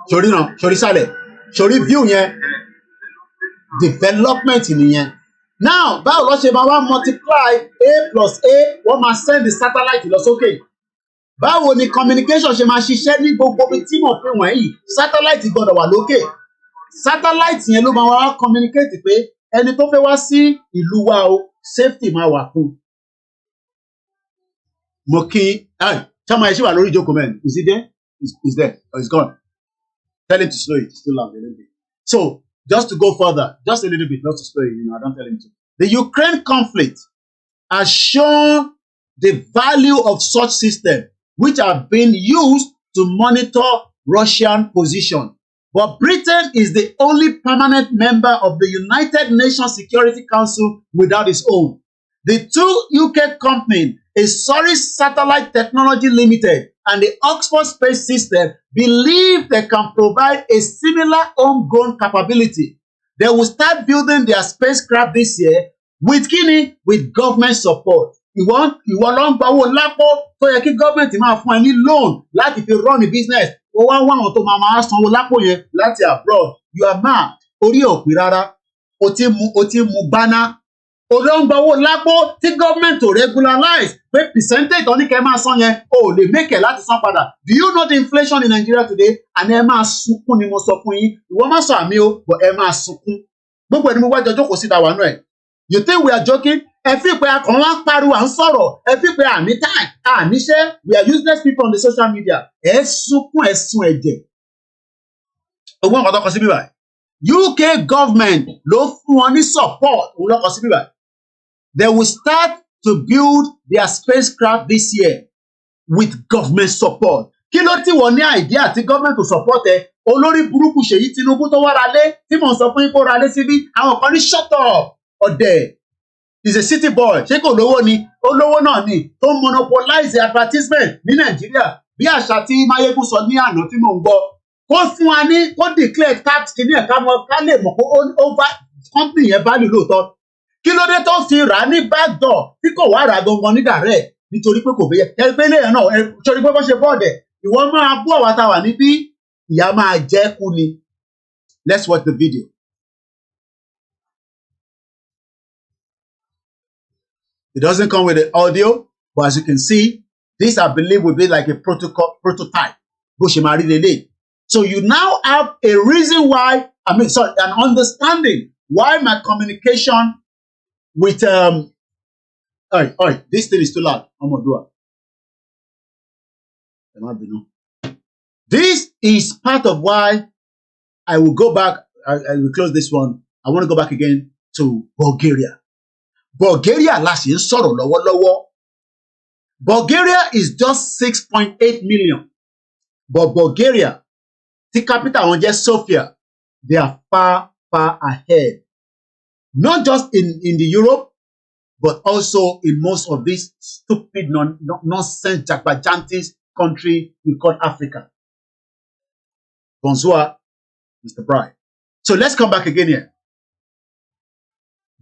Sórí náà, sórí sálẹ̀, sórí view yẹn. Development nìyẹn. Now báwo ló ṣe máa wá multiply A plus A wọ́n máa send the satellite lọ sókè. Báwo ni communication ṣe máa ṣiṣẹ́ ní gbogbo ibi tí mo fi wọ̀nyí satellite gbọ́dọ̀ wà lókè. Satellite yẹn ló máa wá communicate pé ẹni tó fẹ́ wá sí ìlú wa o safety máa wà fún. Mo kí ṣáma ẹ ṣì wà lórí ìjókòó mẹ́rin. Is he there? He's there. Oh, he's gone. Tell him to slow it. It's too loud a little bit. So just to go further, just a little bit, not to slow it, I don't tell him to. The Ukraine conflict has shown the value of such systems, which have been used to monitor Russian position. But Britain is the only permanent member of the United Nations Security Council without its own. The two UK companies, Soris Satellite Technology Limited and the Oxford Space System, believe they can provide a similar homegrown capability. They will start building their spacecraft this year with kini, with government support. Ìwọ ló ń gba owó lápò tó yẹ kí government máa fún ẹ ní loan láti fi run the business. Ó wá wá àwọn tó máa sanwó lápò yẹn láti abroad. You are mad. Orí ò pé rárá. O ti mu bánà. O ló ń gba owó lápò tí government ò regularize pé percentage tó ní kẹ́ máa san yẹn o lè make it láti san padà. Do you know the inflation in Nigeria today? Àní ẹ máa sunkún ni mo sọ fún yín. Ìwọ má sọ àmì o, but ẹ máa sunkún. Gbogbo ẹni mo wá jọjọ́ kò sí ìdáwà náà ẹ̀. You think we are joking? Ẹ fi pé akàn wá ń pariwo à ń sọ̀rọ̀. Ẹ fi pé àní time, àníṣẹ́. We are useless people on the social media. Ẹ sunkún ẹ sun ẹ̀jẹ̀. Owó nǹkan tó kọ sí bíbá. UK government ló fún wọn ní support. Òun ló kọ sí bíbá. They will start to build their spacecraft this year with government support. Kí ló tí wọ́n ní idea tí government to support ẹ? Olórí burúkú Ṣèyí Tinubu tó wá ra lé tí mò ń sọ fún yín kó ra lé síbí. Àwọn kan ní shut up ọ̀dẹ̀. He's a city boy. Ṣé kò lówó ni? Ó lówó náà ni. Tó monopolize advertisement ní Nàìjíríà. Bí àṣà tí Máyégún sọ ní àná tí mò ń gbọ́. Kó fún wa ní kó declare tax kìíní ẹ̀ ká lè mọ̀ pé over company yẹn value lóòótọ́. Kí ló dé tó fi rà á ní backdoor tí kò wá rà gangan ní direct nítorí pé kò bẹ́yẹ. Ẹ pé lẹ́yìn náà ẹ sọ pé bó ṣe bọ́ọ̀dẹ̀. Ìwọ máa bú àwa tá a wà níbí. Ìyá máa jẹ́ kú ni. Let's watch the video. It doesn't come with the audio, but as you can see, this I believe will be like a prototype. So you now have a reason why, an understanding why my communication with this thing is too loud. I'm gonna do it. This is part of why I will go back. I will close this one. I want to go back again to Bulgaria. Bulgaria last year sọ̀rọ̀ lọ́wọ́lọ́wọ́. Bulgaria is just 6.8 million. But Bulgaria, the capital wọn jẹ́ Sofia, they are far ahead. Not just in the Europe, but also in most of these stupid nonsense jagbajantis country we call Africa. Bonsoir, Mr. Bright. So let's come back again here.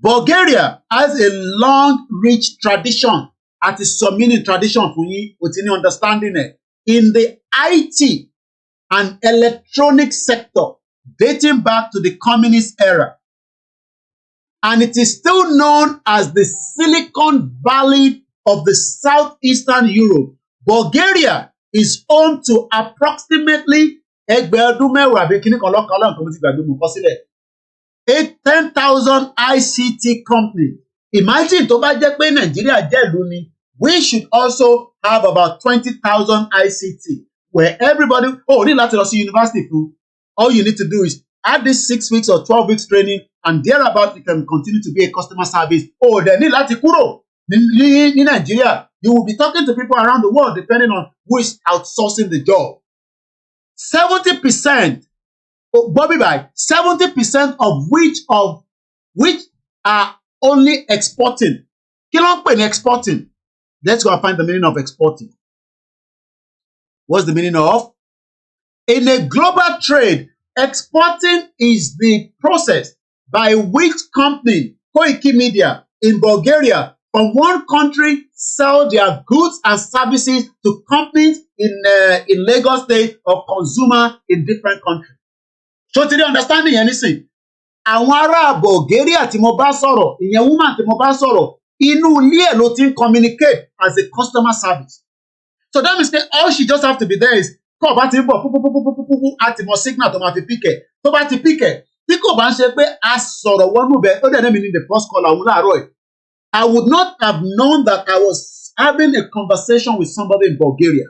Bulgaria has a long, rich tradition, àti submitting tradition fún yín, ó ti ní understanding it, in the IT and electronic sector dating back to the communist era. And it is still known as the Silicon Valley of the Southeastern Europe. Bulgaria is home to approximately 10,000 ICT companies. Imagine tó bá jẹ́ pé Nigeria jẹ́ ìlú ni, we should also have about 20,000 ICT. where everybody, oh, ní láti lọ sí university fún. All you need to do is add this 6 weeks or 12 weeks training, and thereabout you can continue to be a customer service. Oh, then ní láti kúrò ní Nigeria. You will be talking to people around the world depending on who is outsourcing the job. 70%, Bobby Bye, 70% of which are only exporting. Kí ló ń pè ní exporting? Let's go and find the meaning of exporting. What's the meaning of? In a global trade, exporting is the process by which company, koikimedia, in Bulgaria, from one country sell their goods and services to companies in Lagos State or consumer in different countries. So to the understanding, anything, àwọn ará Bulgaria tí mo bá sọ̀rọ̀, ìyẹn woman tí mo bá sọ̀rọ̀, inú ilé ẹ̀ ló ti ń communicate as a customer service. So that means that all she just have to be there is kọ́ bá ti ń bọ̀ púpúpúpúpúpú àti mọ signal tó máa fi pick ẹ̀. Tó bá ti pick ẹ̀, tí kò bá ń ṣe pé a sọ̀rọ̀ wọnú bẹ̀, ó dẹ̀ ní mi ní the first call àwọn láàárọ̀ ẹ̀. I would not have known that I was having a conversation with somebody in Bulgaria,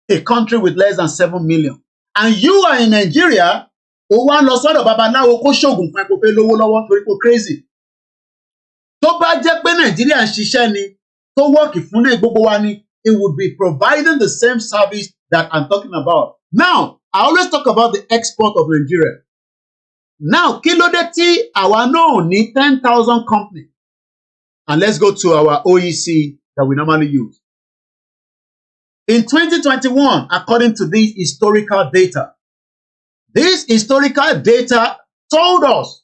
a country with less than 7 million. And you are in Nigeria, ó wá lọ sọ́dọ̀ babaláwo kó ṣoògùn fún ẹ kó fẹ́ lówó lọ́wọ́ torí kó crazy. Tó bá jẹ́ pé Nigeria ń ṣiṣẹ́ ni, tó wọ́ọ̀kì fún náà gbogbo wa ni, it would be providing the same service that I'm talking about. Now, I always talk about the export of Nigeria. Now, kí ló dé tí àwa náà ní 10,000 companies? And let's go to our OEC that we normally use. In 2021, according to this historical data told us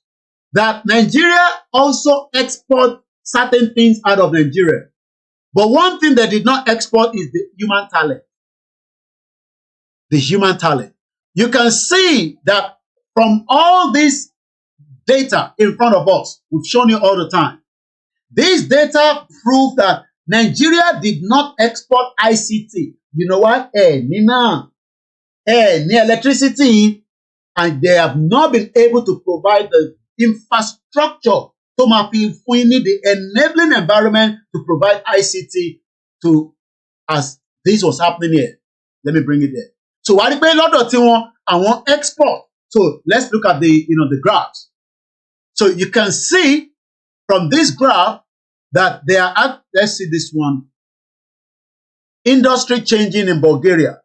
that Nigeria also export certain things out of Nigeria. But one thing they did not export is the human talent. The human talent. You can see that from all this data in front of us, we've shown you all the time. This data prove that Nigeria did not export ICT. You know what? Ní electricity, and they have not been able to provide the infrastructure to the enabling environment to provide ICT to as this was happening here. Let me bring it there. So why did lọ́dọ̀ tí wọ́n export? So let's look at the the graphs. So you can see from this graph that they are at, let's see this one. Industry changing in Bulgaria.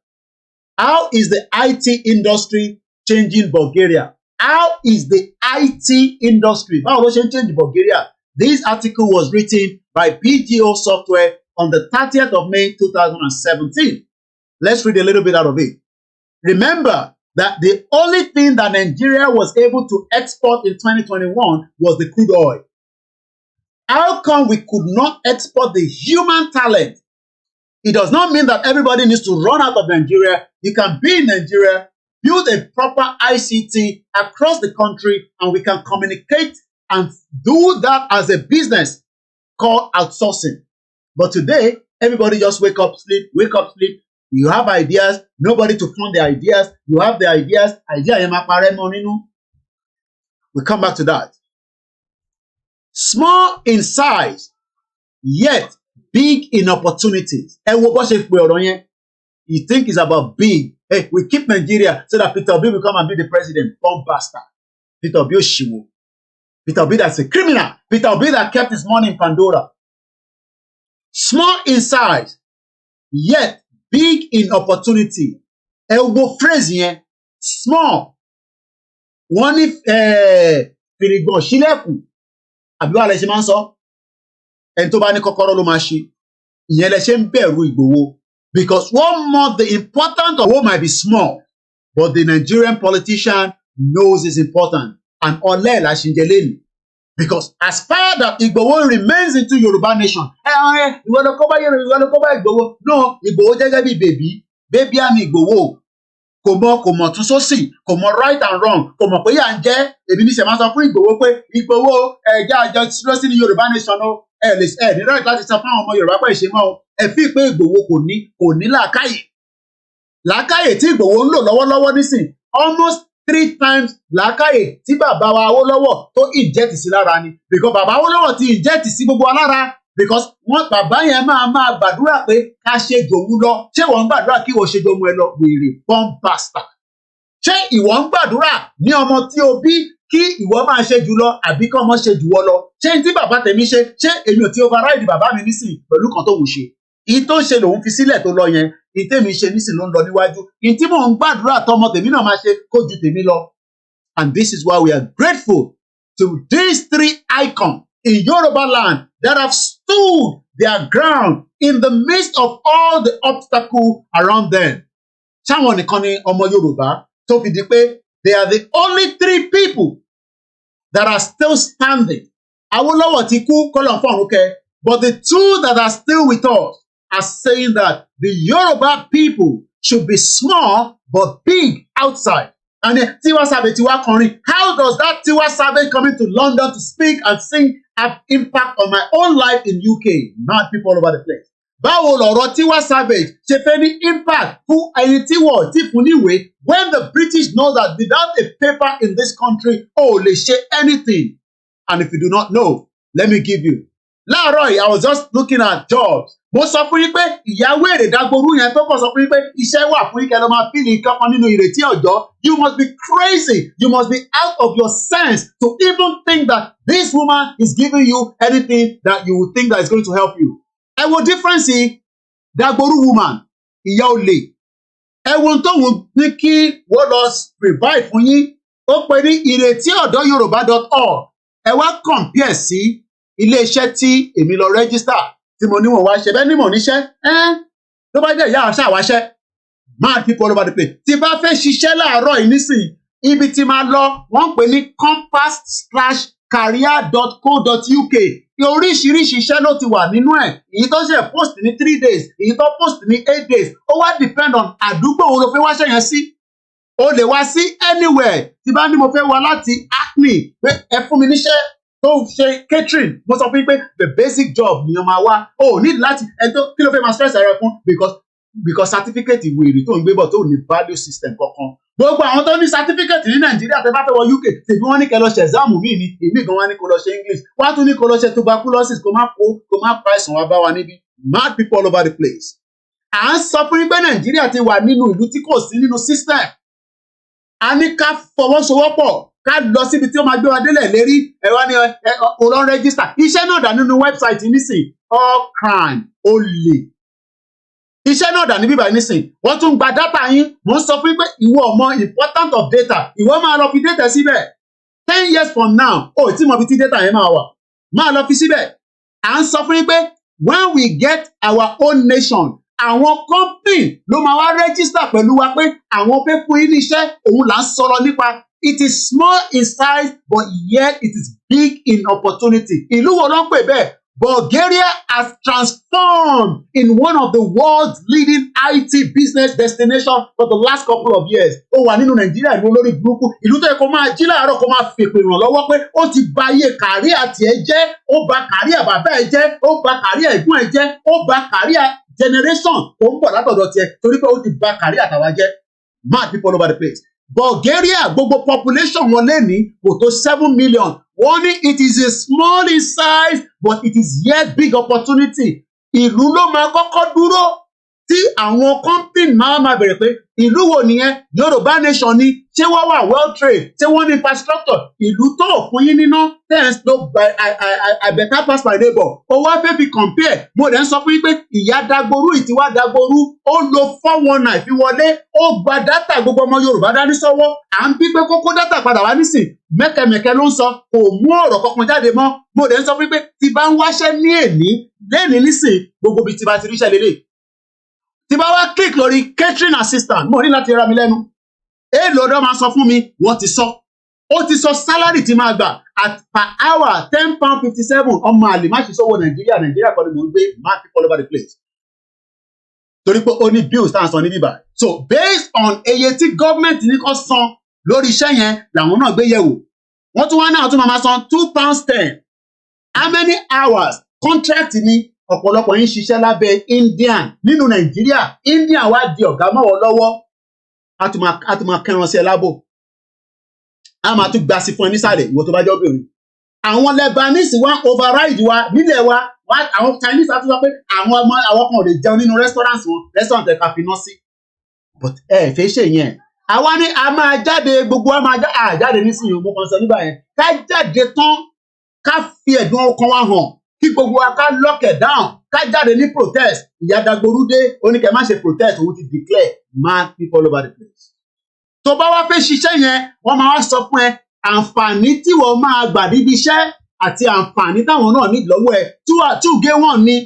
How is the IT industry changing Bulgaria? How is the IT industry? How was it changing Bulgaria? This article was written by BGO Software on the 30th of May 2017. Let's read a little bit out of it. Remember that the only thing that Nigeria was able to export in 2021 was the crude oil. How come we could not export the human talent? It does not mean that everybody needs to run out of Nigeria. You can be in Nigeria, build a proper ICT across the country, and we can communicate and do that as a business called outsourcing. But today, everybody just wake up, sleep. You have ideas, nobody to fund the ideas. You have the ideas. We come back to that. Small in size, yet big in opportunities. You think it's about big. Hey, we keep Nigeria so that Peter Obi will come and be the president. Bomb bastard. Peter Obi Oshiwo. Peter Obi that's a criminal. Peter Obi that kept his money in Pandora. Small in size, yet big in opportunity. Elbow phrase here. Small. One if Firigbon Shileku. Àbí wà lẹ ṣe máa ń sọ. Ẹni tó bá ní kọ́kọ́rọ́ ló máa ṣí. Ìyẹn lẹ ṣe ń bẹ̀rù Ìgbòho. Because one more, the importance of what might be small, but the Nigerian politician knows is important. And ọ̀lẹ la ṣe ń jẹ lẹ́nu. Because as far that Igboho remains into Yoruba nation, ìwọ ló kọ́ bá Igboho. No, Igboho jẹ́gẹ́ bí baby àmì Igboho. Kò mọ̀ tún sósì, kò mọ̀ right and wrong, kò mọ̀ pé yà ń jẹ́, èmi ní ṣe máa sọ fún Igboho pé Igboho ẹ̀já àjọ lọ sí ní Yoruba nation o, ní right láti sọ fún àwọn ọmọ Yorùbá pé ìṣe mọ́ o, fi pé Igboho kò ní làákàyè. Làákàyè tí Igboho ń lò lọ́wọ́lọ́wọ́ nísìn, almost 3 times làákàyè tí bàbá wa Awólọ́wọ̀ tó inject sí lára ni, because bàbá Awólọ́wọ̀ ti inject sí gbogbo wa lára because wọ́n bàbá yẹn máa gbàdúrà pé ká ṣe jòwú lọ ṣé wọ́n ń gbàdúrà kí wọ́n ṣe jòmú ẹ lọ wèrè born bastard ṣé ìwọ ń gbàdúrà ní ọmọ tí o bí kí ìwọ máa ṣe jù lọ àbí kí ọmọ ṣe jù wọ lọ ṣé n tí bàbá tèmi ṣe ṣé èmi ò ti override bàbá mi nísìnyí pẹ̀lú kan tó wù ṣe ìyí tó ń ṣe lòun fi sílẹ̀ tó lọ yẹn ìyí tèmi ṣe nísìnyí ló ń lọ níwájú ìyí tí mò ń gbàdúrà tọmọ tèmi náà máa ṣe kó ju tèmi lọ. And this is why we are grateful to these three icons in Yoruba land that have stood their ground in the midst of all the obstacles around them. Ṣáwọn nìkan ni ọmọ Yorùbá tó fi di pé they are the only three people that are still standing. Awólọ́wọ̀ ti kú kọ́lọ̀ fún ọ̀run kẹ́, but the two that are still with us are saying that the Yoruba people should be small but big outside. And then Tiwa Savage Tiwa kọrin. How does that Tiwa Savage coming to London to speak and sing have impact on my own life in UK? Mad people all over the place. Báwo lọ̀rọ̀ Tiwa Savage ṣe fẹ́ ní impact fún ẹni tí wọ́n ti fún níwèé when the British know that without a paper in this country, oh, lè ṣe anything. And if you do not know, let me give you. Láàárọ̀ yìí, I was just looking at jobs. Mo sọ fún yín pé ìyàwó èrè Dagboru yẹn tó kàn sọ fún yín pé iṣẹ́ wà fún yín kẹ́ lọ máa fíìlì kankan nínú ìrètí ọ̀dọ́. You must be crazy. You must be out of your sense to even think that this woman is giving you anything that you would think that is going to help you. Ẹ wo difference yìí, Dagboru woman, ìyá olè. Ẹ wo tóun ní kí wọ́n lọ provide fún yín. Ó pè ní ìrètíọ̀dọ́yorùbá.org. Ẹ wá compare sí ilé-iṣẹ́ tí èmi lọ register tí mo níwọ̀n wá ṣe bẹ́ẹ̀ ní mò níṣẹ́ ló bá jẹ́ ìyá àṣà wáṣẹ́ mad people all over the place. Tí bá fẹ́ ṣiṣẹ́ láàárọ̀ yìí nísìnyí ibi tí máa lọ wọ́n ń pè ní compass/career.co.uk. Oríṣiríṣi iṣẹ́ ló ti wà nínú ẹ̀. Èyí tó ṣe post ní 3 days, èyí tó post ní 8 days. Ó wá depend on àdúgbò wo ló fẹ́ wáṣẹ́ yẹn sí. O lè wá sí anywhere. Tí bá ní mo fẹ́ wá láti Acne pé ẹ fún mi níṣẹ́ tó ṣe catering. Mo sọ fún yín pé the basic job ni o máa wá. O need láti ẹni tó kí ló fẹ́ máa stress ara fún because certificate ìwé èrè tó ń gbé bọ̀ tó ní value system kankan. Gbogbo àwọn tó ní certificate ní Nàìjíríà tẹ́ bá fẹ́ wọ UK tèmi wọ́n ní kẹ́ lọ ṣe exam míì ní èmi gan wọ́n ní kó lọ ṣe English wọ́n á tún ní kó lọ ṣe tuberculosis kó má pa àìsàn wá bá wa níbí. Mad people all over the place. À ń sọ fún yín pé Nàìjíríà ti wà nínú ìlú tí kò sí nínú system. A ní ká fọwọ́sowọ́pọ̀ ká lọ síbi tí ó máa gbé wa délẹ̀ lérí ẹ̀rọ ni ọ̀rọ̀ register. Iṣẹ́ náà dà nínú website nísìn all crime olè. Iṣẹ́ náà dà ní bíbá nísìn. Wọ́n tún gba data yín. Mo ń sọ fún yín pé ìwọ ọmọ important of data. Ìwọ máa lọ fi data síbẹ̀. 10 years from now, tí mo fi ti data yẹn máa wà. Máa lọ fi síbẹ̀. À ń sọ fún yín pé when we get our own nation, àwọn company ló máa wá register pẹ̀lú wa pé àwọn fẹ́ fún yín níṣẹ́ òun là ń sọ̀rọ̀ nípa. It is small in size but yet it is big in opportunity. Ìlú wo ló ń pè bẹ́ẹ̀? Bulgaria has transformed in one of the world's leading IT business destinations for the last couple of years. Ó wà nínú Nàìjíríà ìlú olórí burúkú. Ìlú tó yẹ kó máa jí láàárọ̀ kó máa fèpè ràn lọ́wọ́ pé ó ti ba iye kàríà tiẹ̀ jẹ́, ó ba kàríà bàbá ẹ̀ jẹ́, ó ba kàríà ẹ̀gbọ́n ẹ̀ jẹ́, ó ba kàríà generation tó ń bọ̀ látọ̀dọ̀ tiẹ̀ torí pé ó ti ba kàríà tàwa jẹ́. Mad people all over the place. Bulgaria gbogbo population wọn lé ní kò tó 7 million. Wọ́n ní it is a small in size but it is yet big opportunity. Ìlú ló máa kọ́kọ́ dúró tí àwọn company máa bẹ̀rẹ̀ pé ìlú wo nìyẹn Yorùbá nation ni ṣé wọ́n wà well trained ṣé wọ́n ní infrastructure ìlú tó fún yín níná tens ló I better pass my neighbor. Ó wá fẹ́ fi compare. Mo dẹ̀ ń sọ fún yín pé ìyá Dagboru ìtiwá Dagboru ó lo 419 fi wọlé ó gba dátà gbogbo ọmọ Yorùbá dání sọ́wọ́ à ń bí pé kókó dátà padà wá nísìn mẹ́kẹ̀mẹ́kẹ́ ló ń sọ kò mú ọ̀rọ̀ kankan jáde mọ́. Mo dẹ̀ ń sọ fún yín pé tí bá ń wáṣẹ́ ní lẹ́ni nísìn gbogbo ibi tí bá ti ríṣẹ́ lélẹ̀. Tí bá wá click lórí catering assistant mo ní láti ra mi lẹ́nu. Èèlò ọdọ́ máa sọ fún mi wọ́n ti sọ. Ó ti sọ salary tí máa gbà at per hour £10.57 ọmọ àlè má ṣe sọ́wọ́ Nàìjíríà kọ́ ni mò ń gbé mad people all over the place. Torí pé ó ní bills tá à ń san ní bíbá. So based on eye tí government ní kó san lórí iṣẹ́ yẹn làwọn náà gbé yẹ̀wò. Wọ́n tún wá náà tún máa san £2.10. How many hours contract ni ọ̀pọ̀lọpọ̀ yín ṣiṣẹ́ lábẹ́ Indian nínú Nàìjíríà? Indian wá di ọ̀gá mọ́wọ́ lọ́wọ́. A tún máa kẹran sí ẹ lábò. A máa tún gbà sí fún ẹ nísàlẹ̀ ìwọ tó bá jẹ́ obìnrin. àwọn Lebanese wá override wa nílẹ̀ wa àwọn Chinese àti sọ pé àwọn kan ò lè jẹun nínú restaurant ẹ̀ka finá sí but fẹ́ ṣe yẹn àwa ní a máa jáde gbogbo wa máa jáde nísìnyí mo kàn sọ nígbà yẹn ká jáde tán ká fi ẹ̀dùn ọkàn wa hàn kí gbogbo wa ká lock it down ká jáde ní protest ìyá Dagborude oníkẹ́ má ṣe protest òun ti declare mad people all over the place. tó bá wá fẹ́ ṣiṣẹ́ yẹn wọ́n máa wá sọ fún ẹ àǹfààní tí wọ́n máa gbà níbi iṣẹ́ àti àǹfààní táwọn náà ní lọ́wọ́ ẹ túgé wọn ni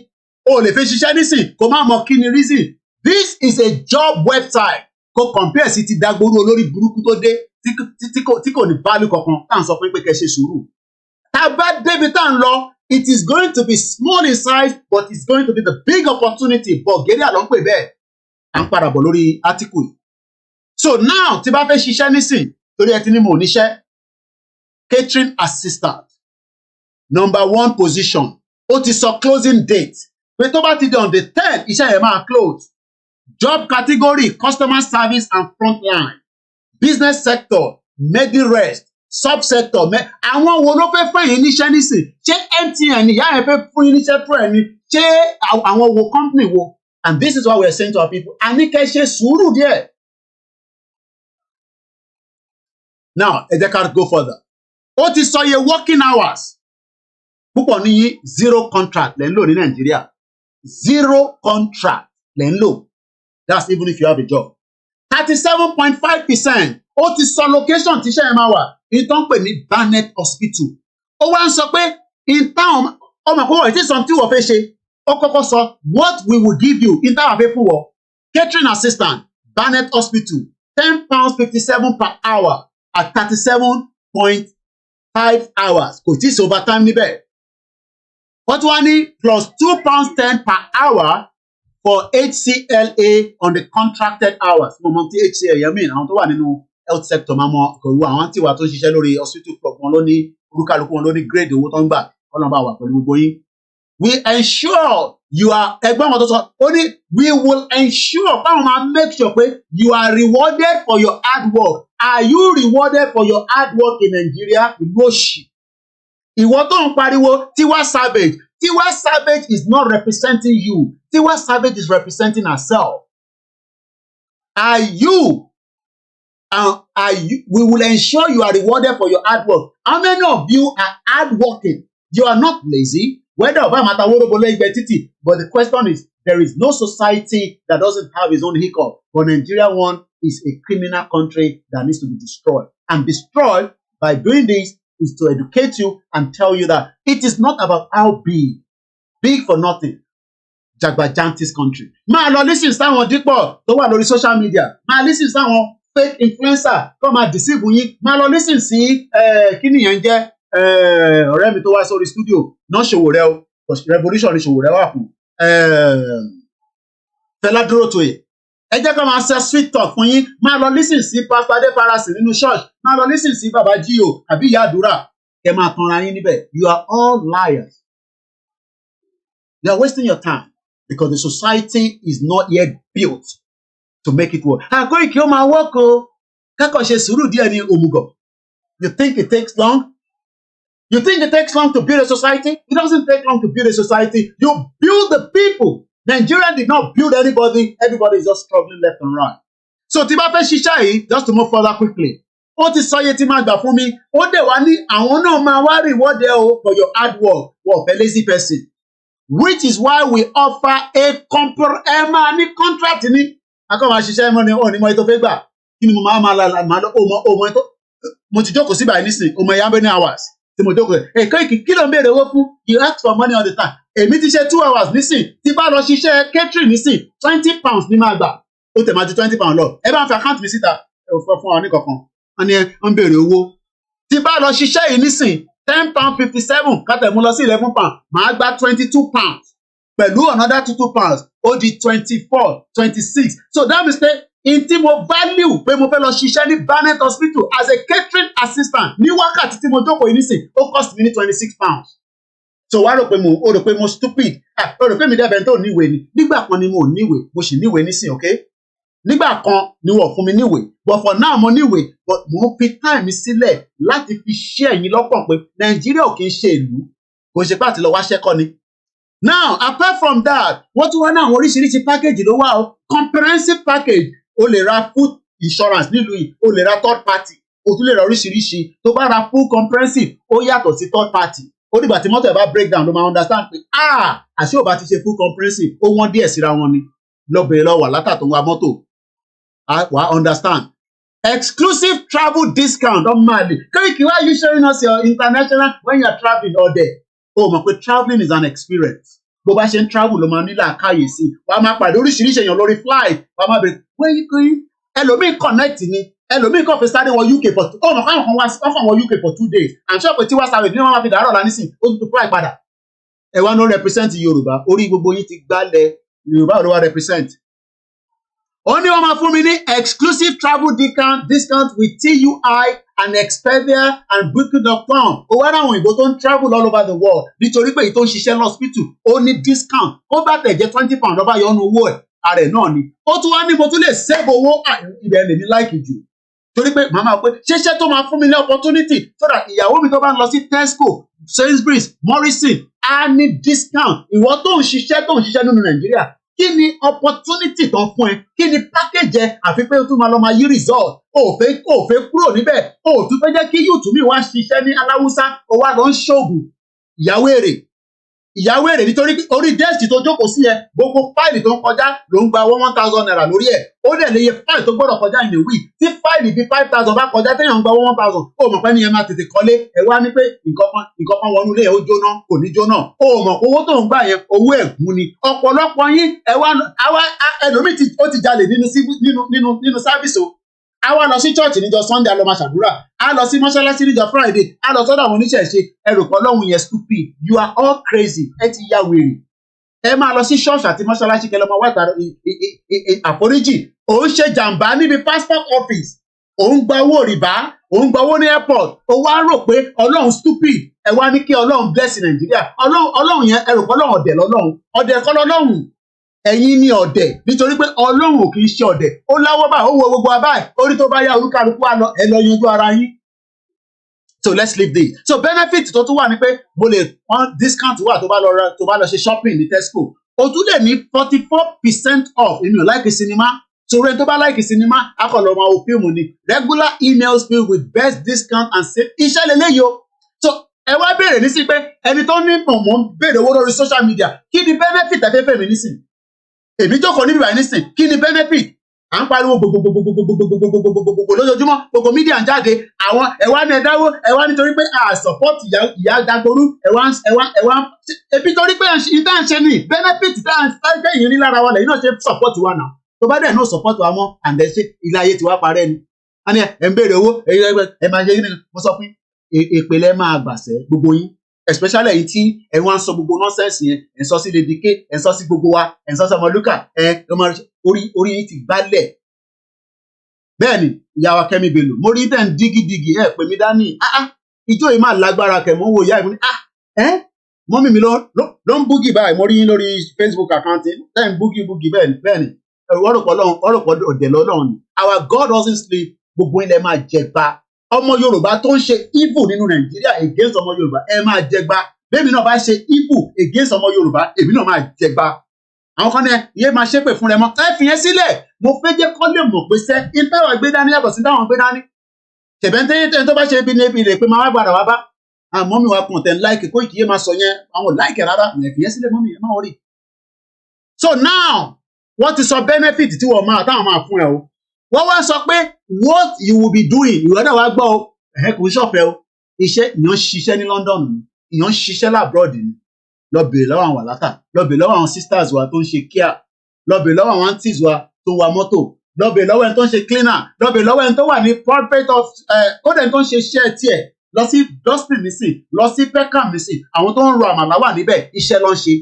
o lè fẹ́ ṣiṣẹ́ nísìn kó má mọ kí ni reason. This is a job website kó compare sí ti Dagboru olórí burúkú tó dé tí kò ní value kankan tá à ń sọ pé kẹ́ ṣe sùúrù. tá a bá débi tá à ń lọ it is going to be small in size but it's going to be the big opportunity. Bulgaria ló ń pè bẹ́ẹ̀ à ń padà bọ̀ lórí article yìí. So now tí bá fẹ́ ṣiṣẹ́ nísìn torí ẹ ti ní mo níṣẹ́ catering assistant number 1 position ó ti sọ closing date pé tó bá ti di on the 10th iṣẹ́ yẹn máa close. Job category customer service and frontline business sector medi-rest subsector àwọn wo ló fẹ́ fún yín níṣẹ́ nísìn ṣé MTN ìyá yẹn fẹ́ fún yín níṣẹ́ tó ẹ̀ ni ṣé àwọn wo company wo and this is what we are saying to our people àní kẹ́ ṣe sùúrù díẹ̀. Now ẹ jẹ́ ká go further. Ó ti sọ iye working hours púpọ̀ ní 0 contract lẹ́ ń lò ní Nàìjíríà 0 contract lẹ́ ń lò that's even if you have a job 37.5% ó ti sọ location tíṣẹ́ ẹ̀ máa wà ìtàn pè ní Barnet Hospital ó wá ń sọ pé in town ọmọ àkọ́kọ́ ìtí sọ tí wọ́n fẹ́ ṣe ó kọ́kọ́ sọ what we will give you in town àfẹ́ fún wọ catering assistant Barnet Hospital £10.57 per hour at 37.5 hours kò tí ì sí overtime níbẹ̀. Wọ́n tún wá ní plus £2.10 per hour for HCLA on the contracted hours. Mo mọ̀ tí HCLA yẹn mean àwọn tó wà nínú health sector máa mọ kòwú àwọn tí wà tó ṣiṣẹ́ lórí hospital club wọn ló ní olúkálùkù wọn ló ní grade owó tó ń gbà kọ́ lọ́n bá wà pẹ̀lú gbogbo yín. We ensure you are ẹgbẹ́ wọn tó sọ ó ní we will ensure báwọn máa make sure pé you are rewarded for your hard work. Are you rewarded for your hard work in Nigeria? Ìlú òṣì. Ìwọ tó ń pariwo Tiwa Savage is not representing you. Tiwa Savage is representing herself. Are you? We will ensure you are rewarded for your hard work. How many of you are hardworking? You are not lazy. Whether ọba mata wóró ẹgbẹ́ títì, but the question is there is no society that doesn't have its own hiccup. But Nigeria one is a criminal country that needs to be destroyed. And destroyed by doing this is to educate you and tell you that it is not about how big for nothing. Jagbajantis country. Máa lọ listen sáwọn dípọ̀ tó wà lórí social media. Máa listen sáwọn fake influencer tó máa deceive yín. Máa lọ listen sí kí nìyẹn jẹ́ ọ̀rẹ́ mi tó wá sórí studio náà Ṣòwòrẹ́ o revolution ní Ṣòwòrẹ́ wà fún Fẹlá Dúrótoyè. Ẹ jẹ́ ká máa ṣe sweet talk fún yín. Máa lọ listen sí Pastor Adé Farasi nínú church. Máa lọ listen sí Bàbá Jíò àbí Ìyá Àdúrà. Ẹ máa tanra yín níbẹ̀. You are all liars. You are wasting your time because the society is not yet built to make it work. Koiki ó máa work o. Kẹ́kọ̀ọ́ ṣe sùúrù díẹ̀ ní òmùgọ̀. You think it takes long? You think it takes long to build a society? It doesn't take long to build a society. You build the people. Nigeria did not build anybody. Everybody is just struggling left and right. So tí bá fẹ́ ṣiṣẹ́ yìí, just to move further quickly. Ó ti sọ iye tí máa gbà fún mi. Ó dẹ̀ wá ní àwọn náà máa wá reward ẹ o for your hard work. Wọ́n fẹ́ lazy person. Which is why we offer a contract ní. Akọ́ máa ṣiṣẹ́ mọ́ ni ó ní mọ́ ètò fẹ́ gbà. Kí ni mo máa lọ ọmọ ètò? Mo ti jókòó síbà nísìn, ọmọ ìyá bẹ́ẹ̀ ní hours. Tí mo jókòó Koiki kí ló ń béèrè owó fún? You ask for money all the time. Èmi ti ṣe 2 hours nísìn. Tí bá lọ ṣiṣẹ́ catering nísìn, £20 ní máa gbà. Ó tẹ̀ máa ju £20 lọ. Ẹ bá ń fi account mi síta fún ọ ní kankan. Wọ́n ní ń béèrè owó. Tí bá lọ ṣiṣẹ́ yìí nísìn, £10.57 kátẹ̀ mú lọ sí £11. Màá gba £22. Pẹ̀lú another £22, ó di 24, 26. So that means pé in tí mo value pé mo fẹ́ lọ ṣiṣẹ́ ní Barnet Hospital as a catering assistant ní wákàtí tí mo jókòó yìí nísìn, ó cost mi ní £26. So wá rò pé mo stupid. Ó rò pé mi dẹ́bẹ̀ tó níwèé ni. Nígbà kan ni mo níwèé, mo sì níwèé nísìn, okay? nígbà kan ni wọ́n fún mi níwèé but for now mo níwèé but mo fi time mi sílẹ̀ láti fi ṣe ẹ̀yin lọ́kàn pé Nàìjíríà ò kì í ṣe ìlú kò ṣe pé àti lọ wáṣẹ́ kọ́ ni. Now apart from that wọ́n tún wá ní àwọn oríṣiríṣi package ló wà o comprehensive package o lè ra food insurance nílùú yìí o lè ra third party o tún lè ra oríṣiríṣi tó bá ra full comprehensive ó yàtọ̀ sí third party ó dìgbà tí mọ́tò ẹ̀ bá break down ló máa understand pé àṣé ò bá ti ṣe full comprehensive ó wọ́n díẹ̀ síra wọn ni lọ́bẹ̀rẹ̀ lọ́wọ́ látà tó ń wa mọ́tò wàá understand. Exclusive travel discount on Mali. Koiki, why are you showing us your international when you are traveling all day? Oh, mọ̀ pé traveling is an experience. Bó bá ṣe ń travel ló máa nílò àkáyèsí. Wàá máa pàdé oríṣiríṣi èèyàn lórí flight. Wàá máa bèrè, where you going? Ẹlòmíì connect ni. Ẹlòmíì kàn fi sáré wọ UK for two. Oh, mọ̀ káwọn kan wọ UK for 2 days. I'm sure pé tí wàá sáré ní wọ́n máa fi dàárọ̀ lánìí sìn. Ó tún fly padà. Ẹ wá no represent Yorùbá. Orí gbogbo yín ti gbálẹ̀. Yorùbá ló wá represent. Only one for me exclusive travel discount with TUI and Expedia and Booking.com. Ó wá ráwọn òyìnbó tó ń travel all over the world. Nítorí pé èyí tó ń ṣiṣẹ́ lọ́spítù ó ní discount. Ó bá tẹ̀ jẹ́ £20 lọ́ba yọnu owó ẹ̀. Ààrẹ náà ni. Ó tún wá ní mo tún lè save owó ibẹ̀ lèmi láìkì jù. Torí pé màmá pé ṣeṣẹ́ tó máa fún mi ní opportunity so that ìyàwó mi tó bá ń lọ sí Tesco, Sainsbury's, Morrison á ní discount. Ìwọ tó ń ṣiṣẹ́ nínú Nàìjíríà. Kí ni opportunity tán fún ẹ? Kí ni package ẹ? Àfi pé o tún máa lọ máa yí result. O ò fẹ́ kúrò níbẹ̀. O ò tún fẹ́ jẹ́ kí yóò tún mi wá ṣiṣẹ́ ní Aláwùsá. O wá lọ ń ṣoògùn. Ìyàwó èrè nítorí orí desk tó jókòó sí ẹ gbogbo fáìlì tó ń kọjá ló ń gba £1,000 lórí ẹ̀. Ó dẹ̀ lè yẹ fáìlì tó gbọ́dọ̀ kọjá in a week. Tí fáìlì bíi 5,000 bá kọjá téèyàn ń gba £1,000. O mọ̀ pé ní ẹ máa tètè kọ́lé. Ẹ wá ní pé nǹkan kan wọnú ilé ẹ̀ ó jóná kò ní jóná. O mọ̀ owó tó ń gbà yẹn owó ẹ̀gún ni. Ọ̀pọ̀lọpọ̀ yín ẹlòmíì ó ti jalè nínú sáfìsì o. A wá lọ sí chọ́ọ̀chì níjọ́ Sunday a lọ máa ṣàdúrà. A lọ sí mọ́ṣáláṣí níjọ́ Friday. A lọ sọ́dọ̀ àwọn oníṣẹ̀ṣe. Ẹ rò pé Ọlọ́run yẹn stupid. You are all crazy. Ẹ ti ya wèrè. Ẹ máa lọ sí ṣọ́ọ̀ṣì àti mọ́ṣáláṣí kẹ́ lọ máa wá àforíjì. Ò ń ṣe jàǹbá níbi passport office. Ò ń gba owó rìbá. Ò ń gba owó ní airport. Ó wá rò pé Ọlọ́run stupid. Ẹ wá ní kí Ọlọ́run bless Nàìjíríà. Ọlọ́run yẹn ẹ rò pé Ọlọ́run ọ̀dẹ̀ lọ́lọ́run. Ọ̀dẹ̀ kọ́ lọ́lọ́run. Ẹ̀yin ni ọ̀dẹ̀ nítorí pé Ọlọ́run ò kì í ṣe ọ̀dẹ̀. Ó láwọ́ bá ó wo gbogbo abáyé orí tó bá yá olúkálukú ẹ lọ yanjú ara yín. So let's leave this. So benefit tó tún wà ní pé mo lè discount wà tó bá lọ ṣe shopping ní Tesco. O tún lè ní 44% off nínú láìkì sinimá. Sọ̀rọ̀ tó bá láìkì sinimá akọ̀lọ̀ ọmọ òfin fíìmù ni regular emails filled with best discount and save. Iṣẹ́ lélẹ́yìí o. So ẹ wá béèrè ní sí pé ẹni tó ní mọ̀ ń béèrè owó lórí social media kí ni benefit ẹ̀fẹ́fẹ́ mi nísìn? Èmi jókòó níbi ìwà nísìn kí ni benefit? À ń pariwo gbogbogbogbogbogbogbogbogbogbogbò lójoojúmọ́ gbogbo mídíà ń jáde àwọn ẹ̀wá ní ẹ̀dáwó ẹ̀wá nítorí pé support ìyá Dagboru ẹ̀wá ebi torí pé ìdá ń ṣe ní benefit tá à ń fẹ́ yìí ní lára wa lẹ́yìn náà ṣe support wa náà tó bá dẹ̀ náà support wa mọ́ àǹdẹ̀ ṣe ilé ayé ti wá parẹ́ ni. A ní ẹ̀ ń béèrè owó ẹ máa ṣe kíni mo sọ fún ìpele máa gbàṣẹ́ gbogbo yín especially èyí tí ẹ wá ń sọ gbogbo nọ́sẹ̀nsì yẹn ẹ̀ ń sọ sí Lady K ẹ̀ ń sọ sí gbogbo wa ẹ̀ ń sọ sí Ọmọlúkà orí yín ti gbálẹ̀. Bẹ́ẹ̀ni ìyàwó Kẹ́mi Bello mo rí tẹ̀ ń dígídígí ẹ̀ pè mí dání ijó yìí máa lágbára kẹ̀ mọ́ wò ìyá ìmú ní mọ́mí mi ló ń búgì báyìí mo rí yín lórí Facebook account tẹ̀ ń búgì bẹ́ẹ̀ni ọ̀rọ̀pọ̀ ọ̀dẹ̀ lọ́lọ́run ni our God doesn't sleep gbogbo ilẹ̀ máa jẹgba ọmọ Yorùbá tó ń ṣe evil nínú Nàìjíríà against ọmọ Yorùbá ẹ máa jẹgba bẹ́ẹ̀mi náà bá ṣe evil against ọmọ Yorùbá èmi náà máa jẹgba àwọn kan ní iye máa ṣépè fún rẹ mọ́ ẹ fi yẹn sílẹ̀ mo fẹ́ jẹ́ kọ́ lè mọ̀ pé sẹ́ ìtawà gbé dání yàtọ̀ sí táwọn gbé dání ṣèbẹ́ntẹ́yẹ tó bá ṣe ibi ní ibi rẹ̀ pé máa wá gbàdà wá bá àmọ́ mi wá kàn tẹ̀ ń láìkì kó ìkìyè máa sọ yẹn àwọn láìkì rárá ẹ fi yẹn sílẹ̀ mọ́ mi ẹ má wọrí. So now wọ́n ti sọ benefit tí wọ́n máa táwọn máa fún ẹ o wọ́n wá sọ pé what you will be doing ìwọ́dà wá gbọ́ o kò ń ṣọ̀fẹ́ o iṣẹ́ ìyàn ṣiṣẹ́ ní London ìyàn ṣiṣẹ́ labroad ni lọ bèèrè lọ́wọ́ àwọn wàlákà lọ bèèrè lọ́wọ́ àwọn sisters wa tó ń ṣe care lọ bèèrè lọ́wọ́ àwọn aunties wa tó ń wa mọ́tò lọ bèèrè lọ́wọ́ ẹni tó ń ṣe cleaner lọ bèèrè lọ́wọ́ ẹni tó wà ní corporate of ó dẹ̀ tó ń ṣe iṣẹ́ tiẹ̀ lọ sí dustbin nísìn lọ sí peckham nísìn àwọn tó ń ro àmàlà wà níbẹ̀ iṣẹ́ ló ń ṣe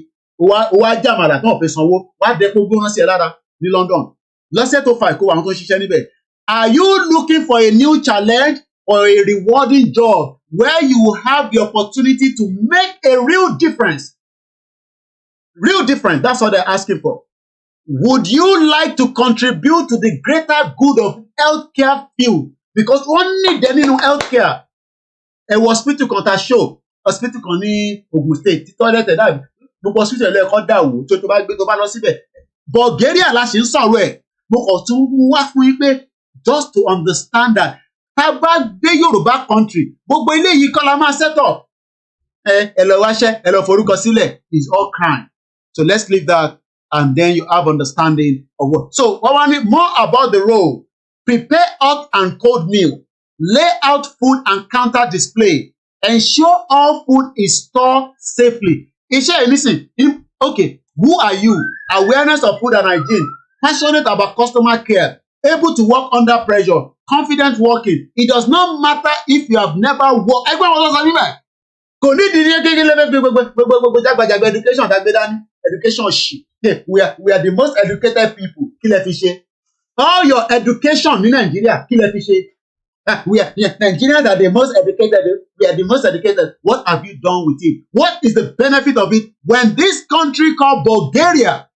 ó wá jẹ́ àmàlà tó ń fi sanwó wá dẹ́ kó gbóná sí ẹ lára ní London lọ́sẹ̀ tó fà kó àwọn tó ń ṣiṣẹ́ níbẹ̀. Are you looking for a new challenge or a rewarding job where you will have the opportunity to make a real difference? Real difference, that's what they're asking for. would you like to contribute to the greater good of healthcare field? Because only then in healthcare, a hospital kan ta show, hospital kan ní Ogun State, toilet that gbogbo hospital le ko da wo tó bá gbé tó bá lọ síbẹ̀. Bulgaria la ṣe ń sọ̀rọ̀ ẹ̀. Mo kàn tún mú wá fún yín pé just to understand that tá bá gbé Yorùbá country, gbogbo eléyìí kọ́ la máa set up. Ẹ lọ wáṣẹ́, ẹ lọ forúkọ sílẹ̀ is all crime. So let's leave that and then you have understanding of what. So what I need more about the role. Prepare hot and cold meal. Lay out food and counter display. Ensure all food is stored safely. Listen, okay, who are you? Awareness of food and hygiene. Passionate about customer care. Able to work under pressure. Confident working. It does not matter if you have never worked. Education shit. We are the most educated people. All your education in Nigeria, we are Nigerians are the most educated. We are the most educated. What have you done with it? What is the benefit of it? When this country called Bulgaria,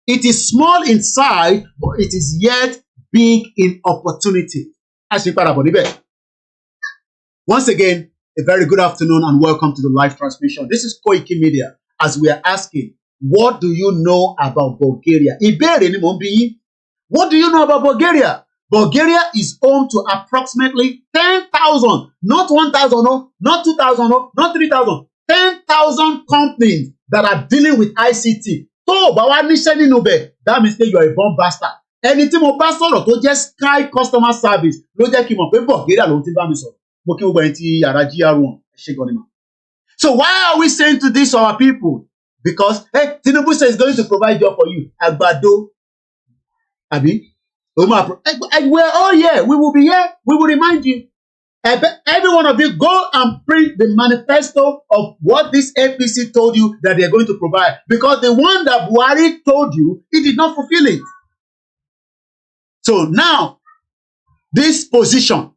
it is small in size, but it is yet big in opportunity. Once again, a very good afternoon and welcome to the live transmission. This is Koikimedia. As we are asking, what do you know about Bulgaria? What do you know about Bulgaria? Bulgaria is home to approximately 10,000, not 1,000, no, not 2,000, no, not 3,000, 10,000 companies that are dealing with ICT. That means that you are a bomb bastard. Anything mo bá sọ̀rọ̀ tó jẹ́ Sky customer service ló jẹ́ kí n mọ̀ pé Bulgaria ló ti bá mi sọ̀rọ̀. Mo kí gbogbo ẹni tí yàrá GR1 ṣe gan ni mà. So why are we saying to this our people? Because hey, Tinubu says he's going to provide job for you. Àgbàdo, Abi, we're all here. We will be here. We will remind you. Every one of you go and print the manifesto of what this APC told you that they're going to provide. Because the one that Buhari told you, he did not fulfill it. So now, this position,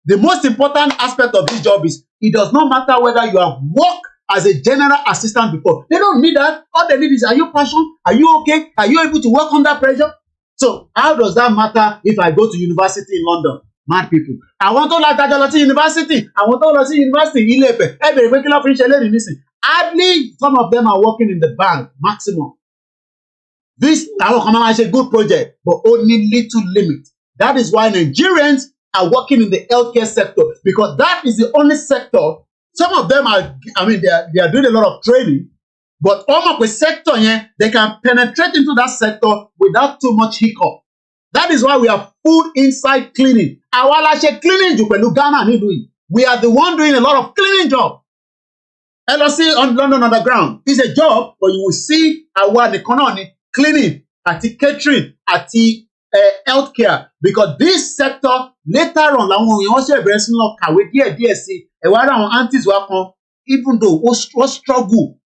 the most important aspect of this job is it does not matter whether you have worked as a general assistant before. They don't need that. All they need is, are you passionate? Are you okay? Are you able to work under pressure? So how does that matter if I go to university in London? Mad people. I want to like that university. I want to see university in Ilefe. Every regular French listen. Hardly some of them are working in the bank, maximum. This is a good project, but only little limit. That is why Nigerians are working in the healthcare sector, because that is the only sector. Some of them are, they are doing a lot of training, but almost the sector here, they can penetrate into that sector without too much hiccup. That is why we have food inside cleaning. Cleaning, we are the one doing a lot of cleaning job. LOC on London Underground is a job, but you will see our economy cleaning, ati catering, ati healthcare, because this sector later on, aunties even though we struggle,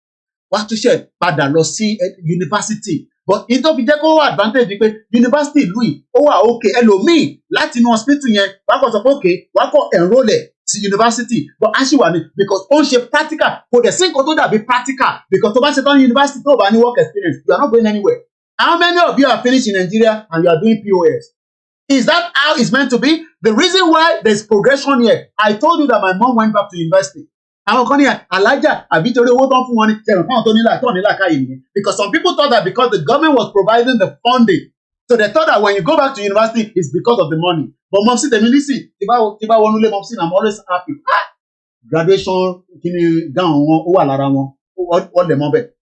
what to share, padà lọ sí university. But it don't be there go advantage because university Louis, okay, ẹlòmíì láti inú hospital yẹn, wá kọ́ sọ pé okay, wá kọ́ enroll sí university. But actually, because ó ń ṣe practical, kò dẹ̀ sí nǹkan tó dàbí practical, because tó bá ṣe tán university tó bá ní work experience, you are not going anywhere. How many of you are finished in Nigeria and you are doing POS? Is that how it's meant to be? The reason why there's progression here, I told you that my mom went back to university. Because some people thought that because the government was providing the funding, so they thought that when you go back to university, it's because of the money. But mom said, I'm always happy. Graduation,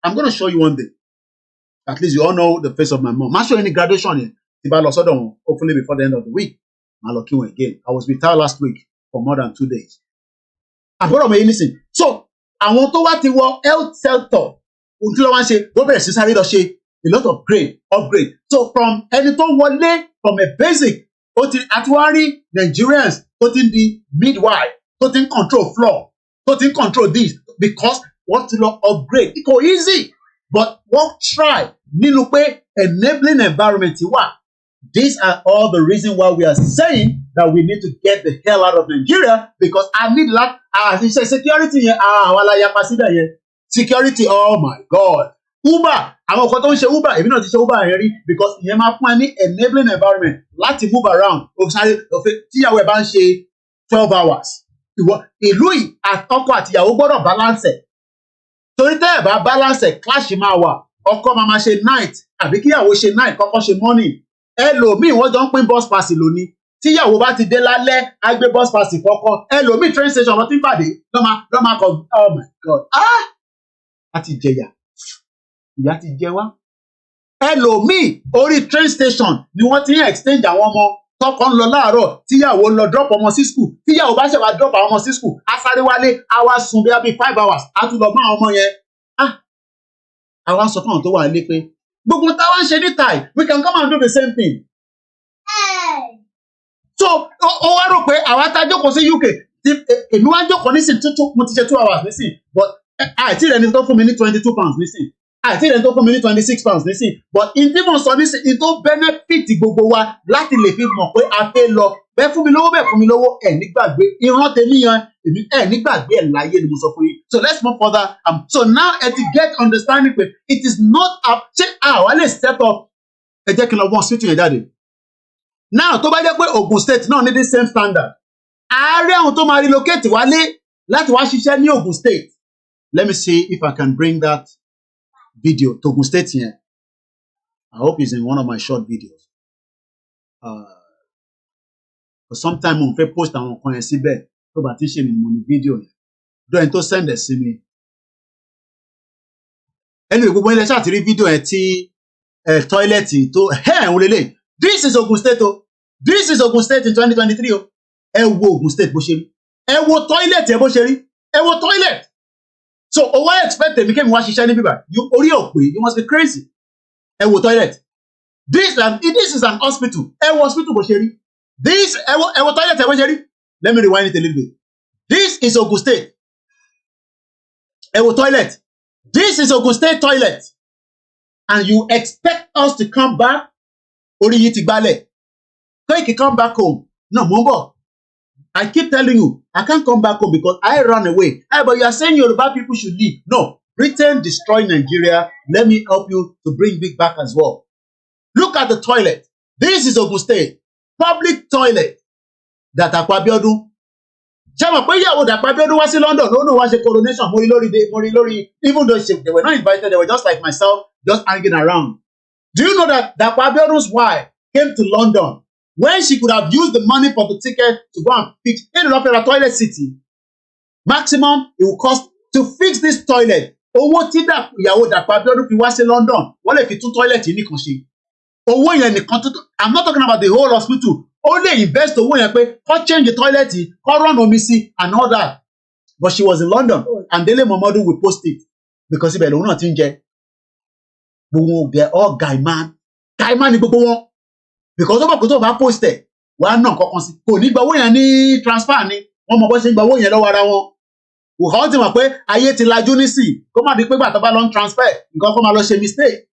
I'm going to show you one day. At least you all know the face of my mom. I'm not showing any graduation here. Hopefully before the end of the week. Again. I was with her last week for more than 2 days. So, I want to what the health sector. A lot of upgrade. So from anything from a basic, actually Nigerians putting the midwife, putting control floor, putting control this, because what to upgrade. It's go easy, but what try enabling environment. These are all the reasons why we are saying that we need to get the hell out of Nigeria, because I need security. Security, oh my God. Uber àwọn kan tó ń ṣe Uber èmi náà ti ṣe Uber yẹn rí because ìyẹn máa fún ẹ ní enabling environment láti move around òfìsàlẹ òfin tíyàwó ẹ bá ń ṣe 12 hours ìlú ọkọ àtìyàwó gbọ́dọ̀ balance ẹ̀ torí tẹ́ ẹ̀ bá balance ẹ̀ clash máa wà ọkọ máa ṣe night àbí kíyàwó ṣe night kọ́kọ́ ṣe morning ẹlòmíì wọ́n jọ ń pín bus pass lónìí tíyàwó bá ti dé lálẹ́ á gbé bus pass kọ́kọ́ ẹlòmíì train station lọ tí ń pàdé lọ́mà kọ oh my god a ti jẹyà ìyà ti jẹ wá ẹlòmíì orí train station ni wọ́n ti ń exchange àwọn ọmọ tọkọ ń lọ láàárọ̀ tíyàwó lọ drop ọmọ sí school tíyàwó bá ṣe wá drop àwọn ọmọ sí school á sáré wálé á wá sùn bí 5 hours á tún lọ mọ àwọn ọmọ yẹn àwa sọ fún àwọn tó wà nílé pé gbogbo táwa ń ṣe níta yìí we can come and do the same thing. So ó wá rò pé àwa tá a jókòó sí UK èmi wá ń jókòó nísìn mo ti ṣe 2 hours nísìn but àìtí rẹ̀ ni tó fún mi ní £22 nísìn àìtí rẹ̀ tó fún mi ní £26 nísìn but ìdí mo sọ nísìn ìtó benefit gbogbo wa láti lè fi mọ̀ pé a fẹ́ lọ bẹ́ẹ̀ fún mi lówó ẹ̀ nígbàgbé ìran tèmi yan èmi ẹ̀ nígbàgbé ẹ̀ láyé ni mo sọ fún yín so let's move further so now ẹ ti get understanding pé it is not up ṣé àwa lè step up ẹ jẹ́ kí n lọ wọ́n switch yẹn jáde now tó bá jẹ́ pé Ogun State náà ní the same standard ààrẹ àwọn tó máa relocate wálé láti wá ṣiṣẹ́ ní Ogun State let me see if I can bring that video to Ogun State here. I hope it's in one of my short videos. For some time mo fẹ́ post àwọn kan yẹn síbẹ̀ tó bá ti ṣe mi mo ní fídíò yẹn do ẹni tó send ẹ̀ sí mi. Anyway gbogbo ilẹ̀ ṣáà ti rí fídíò yẹn tí tọ́ílẹ̀tì tó òun lélẹ̀ this is Ogun State o this is Ogun State in 2023 o ẹ wo Ogun State bó ṣe rí ẹ wo tọ́ílẹ̀tì ẹ bó ṣe rí ẹ wo tọ́ílẹ̀tì. So owó expect èmi kémi wá ṣiṣẹ́ ní bíbá orí òpè you must be crazy ẹ wo toilet this is an hospital ẹ wo hospital bó ṣe rí this ẹ wo toilet ẹ bó ṣe rí let me rewind it a little bit this is Ogun State ẹ wo toilet this is Ogun State toilet and you expect us to come back orí yìí ti gbálẹ̀ Koiki come back home no mo ń bọ̀ I keep telling you, I can't come back home because I ran away. Hey, but you are saying Yoruba people should leave. No, Britain destroyed Nigeria. Let me help you to bring it back as well. Look at the toilet. This is Ogun State. Public toilet. That Akwabiodun. Ṣé mo pé ìyàwó Akwabiodun wá sí London? No, wá ṣe coronation. Mo rí lórí. Even though they were not invited, they were just like myself, just hanging around. Do you know that Akwabiodun's wife came to London when she could have used the money for the ticket to go and fix in the toilet city? Maximum it will cost to fix this toilet. Owó tí ìyàwó Akwabiodun fi wá sí London, wọ́n lè fi tún toilet yìí nìkan ṣe. Owó yẹn nìkan tó I'm not talking about the whole hospital. Ó lè invest owó yẹn pé kó change the toilet yìí, kó run omi sí and all that. But she was in London and Dele Momodu will post it because ibẹ̀ lòun náà ti ń jẹ. Gbogbo they all guy man ni gbogbo wọn. Because ó bá kó tó bá post ẹ̀ wàá nà kankan sí kò ní gba owó yẹn ní transfer ni wọ́n mọ bó ṣe ń gba owó yẹn lọ́wọ́ ara wọn. Wọ́n ti mọ̀ pé ayé ti lajú nísì kó má di pé gbàtọ́ bá lọ ń transfer nǹkan kó máa lọ ṣe mistake.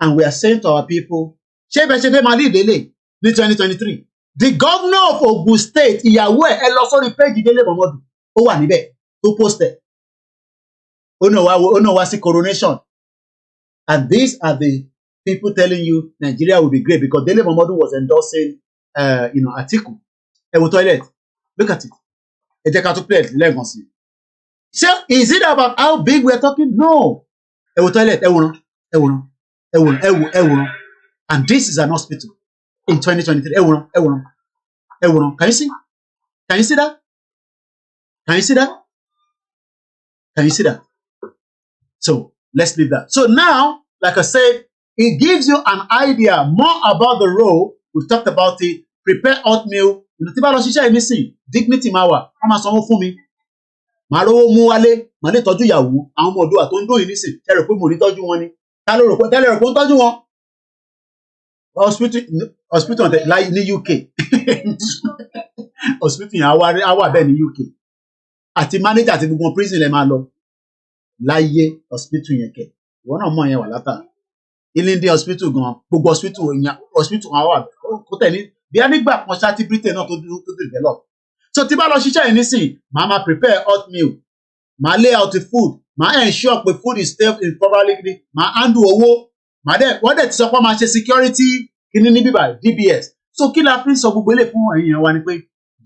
And we are saying to our people ṣé bẹ́ẹ̀ ṣe fẹ́ máa lead délé ní 2023. The governor of Ogun State ìyàwó ẹ̀ lọ sórí péjì Délé Mọ̀mọ́dù ó wà níbẹ̀ tó post ẹ̀. Ó náà wá sí coronation. And these are the people telling you Nigeria will be great because Dele Momodu was endorsing, Atiku. Ẹ wo toilet. Look at it. Ẹ jẹ́ ká tún play lẹ́ẹ̀kan sí. So is it about how big we are talking? No. Ẹ wo toilet. Ẹ wòran. And this is an hospital in 2023. Ẹ wòran. Can you see? Can you see that? Can you see that? Can you see that? So let's leave that. So now, like I said, it gives you an idea more about the role. We've talked about it. Prepare oatmeal. Tí bá lọ ṣiṣẹ́ yìí nísìn, dignity máa wà. Wọ́n máa sanwó fún mi. Màá rówó mú wálé. Màá lè tọ́jú ìyàwó. Àwọn ọmọ Oòduà tó ń dún yìí nísìn. Ẹ rò pé mo ní tọ́jú wọn ni. Tẹ́lẹ̀ rò pé ń tọ́jú wọn. Hospital ní UK. Hospital yẹn á wà bẹ́ẹ̀ ní UK. Àti manager àti gbogbo prison lè máa lọ. Láyé hospital yẹn kẹ̀. Ìwọ náà mọ̀ yẹn wà látà. Ilé hospital gan gbogbo hospital kan wà kó tẹ̀lé bí a nígbà kan ṣáàtì Britain náà tó develop. So tí bá lọ ṣiṣẹ́ yìí nísìn màá máa prepare oatmeal màá lay out the food, màá ensure pé food is safe in properly, màá handle owó, wọ́n dẹ̀ ti sọ pé máa ṣe security kíní ní bíbá DBS. So kí la fi ń sọ gbogbo eléyìí fún ẹ̀yin wa ni pé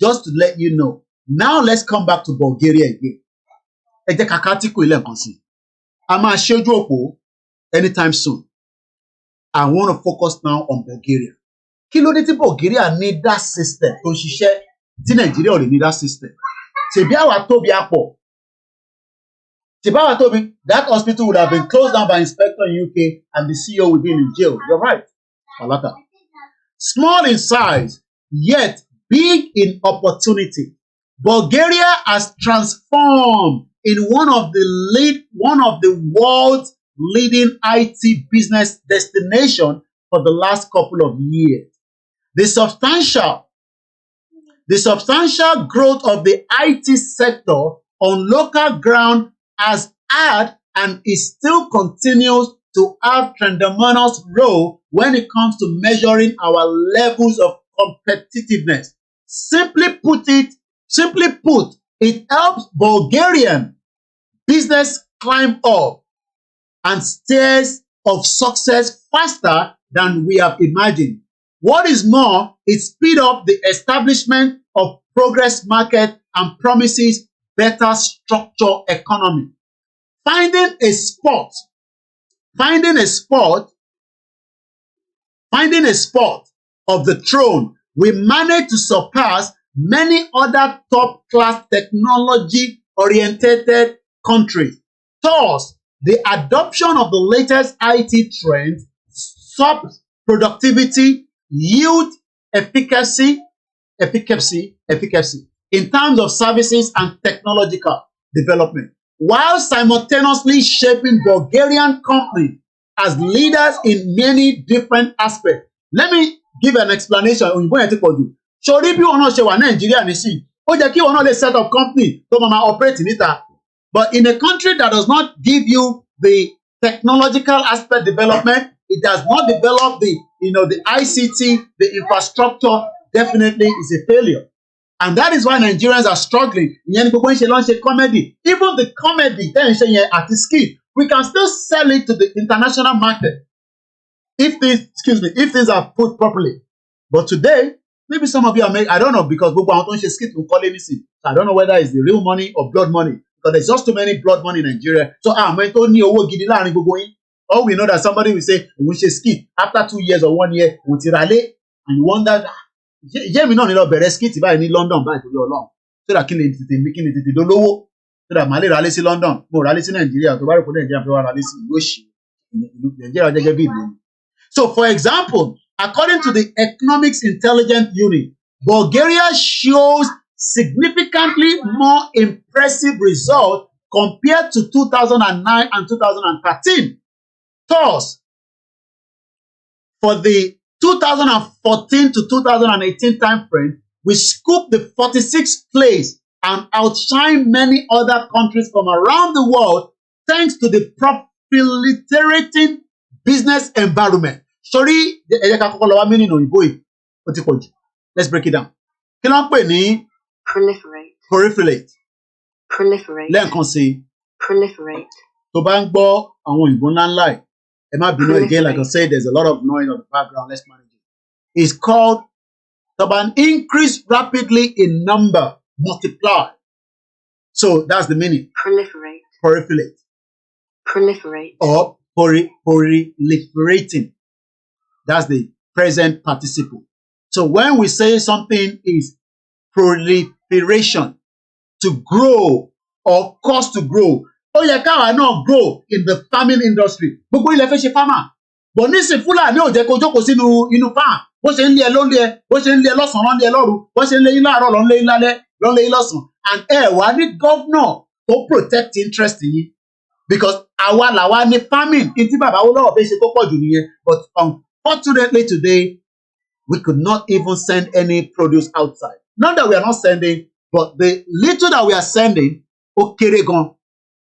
just to let you know. Now let's come back to Bulgaria again. Ẹ jẹ́ ká kátìkù ilé nǹkan sí. A máa ṣe ojú òpó anytime soon. I want to focus now on Bulgaria. Kí ló dé tí Bulgaria ní that system tó ń ṣiṣẹ́ tí Nàìjíríà ò lè ní that system? Ṣèbí àwa tóbi apọ̀. Ṣèbí àwa tóbi, that hospital would have been closed down by inspector in UK and the CEO would be in jail. You're right, Malaka. Small in size, yet big in opportunity. Bulgaria has transformed in one of the world's leading IT business destination for the last couple of years. The substantial growth of the IT sector on local ground has had and it still continues to have tremendous role when it comes to measuring our levels of competitiveness. Simply put, it helps Bulgarian business climb up and stairs of success faster than we have imagined. What is more, it speeds up the establishment of progress market and promises better structure economy. Finding a spot of the throne, we managed to surpass many other top-class technology-oriented countries. Thus, the adoption of the latest IT trends, productivity, yield efficacy in terms of services and technological development, while simultaneously shaping Bulgarian companies as leaders in many different aspects. Let me give an explanation. Ṣorí bí wọn náà ṣe wà Nàìjíríà nísìn, ó jẹ́ kí wọn náà lè set up company tó máa operate níta. But in a country that does not give you the technological aspect development, it does not develop the ICT, the infrastructure, definitely is a failure. And that is why Nigerians are struggling. Even the comedy, we can still sell it to the international market if things are put properly. But today, maybe some of you are making, I don't know, because I don't know whether it's the real money or blood money, because there's just too many blood money in Nigeria. So all we know that somebody will say, we should skit after 2 years or 1 year, and you wonder, yeah, we don't need a skit if I need London back to your long. So that killing it don't know. So that Malay rally in London, more rally in Nigeria, to buy for Nigeria, rally in Wish. So, for example, according to the Economics Intelligence Unit, Bulgaria shows significantly more impressive results compared to 2009 and 2013. Thus, for the 2014 to 2018 time frame, we scooped the 46th place and outshine many other countries from around the world thanks to the proliferating business environment. Sorry, let's break it down. Proliferate. Lẹ́ẹ̀kan sí. Proliferate. Tó bá ń gbọ́ àwọn òyìnbó ńláńlá ẹ̀, ẹ má bínú again, like I said, there's a lot of noise on the background. Let's manage it. It's called increase rapidly in number, multiply. So that's the meaning. Proliferate. Proliferate. Proliferate. Or proliferating. That's the present participle. So when we say something is proliferation, to grow or cause to grow, ó yẹ káwa náà grow in the farming industry. Gbogbo ilẹ̀ fẹ́ ṣe farmer. But nísìn Fúlàní ò jẹ́ kó jókòó sínú farm. Bó ṣe ń lé ẹ ló ń lé ẹ, bó ṣe ń lé ẹ lọ́sàn-án ló ń lé ẹ lóru, bó ṣe ń lé yín láàárọ̀ ló ń lé yín lálẹ́, ló ń lé yín lọ́sàn-án. And wá ní governor tó protect interest yín. Because àwa làwa ní farming, tí bàbá wo lọ́wọ́ fẹ́ ṣe tó pọ̀ jù nìyẹn. But unfortunately today, we could not even send any produce outside. Not that we are not sending, but the little that we are sending, ó kéré gan.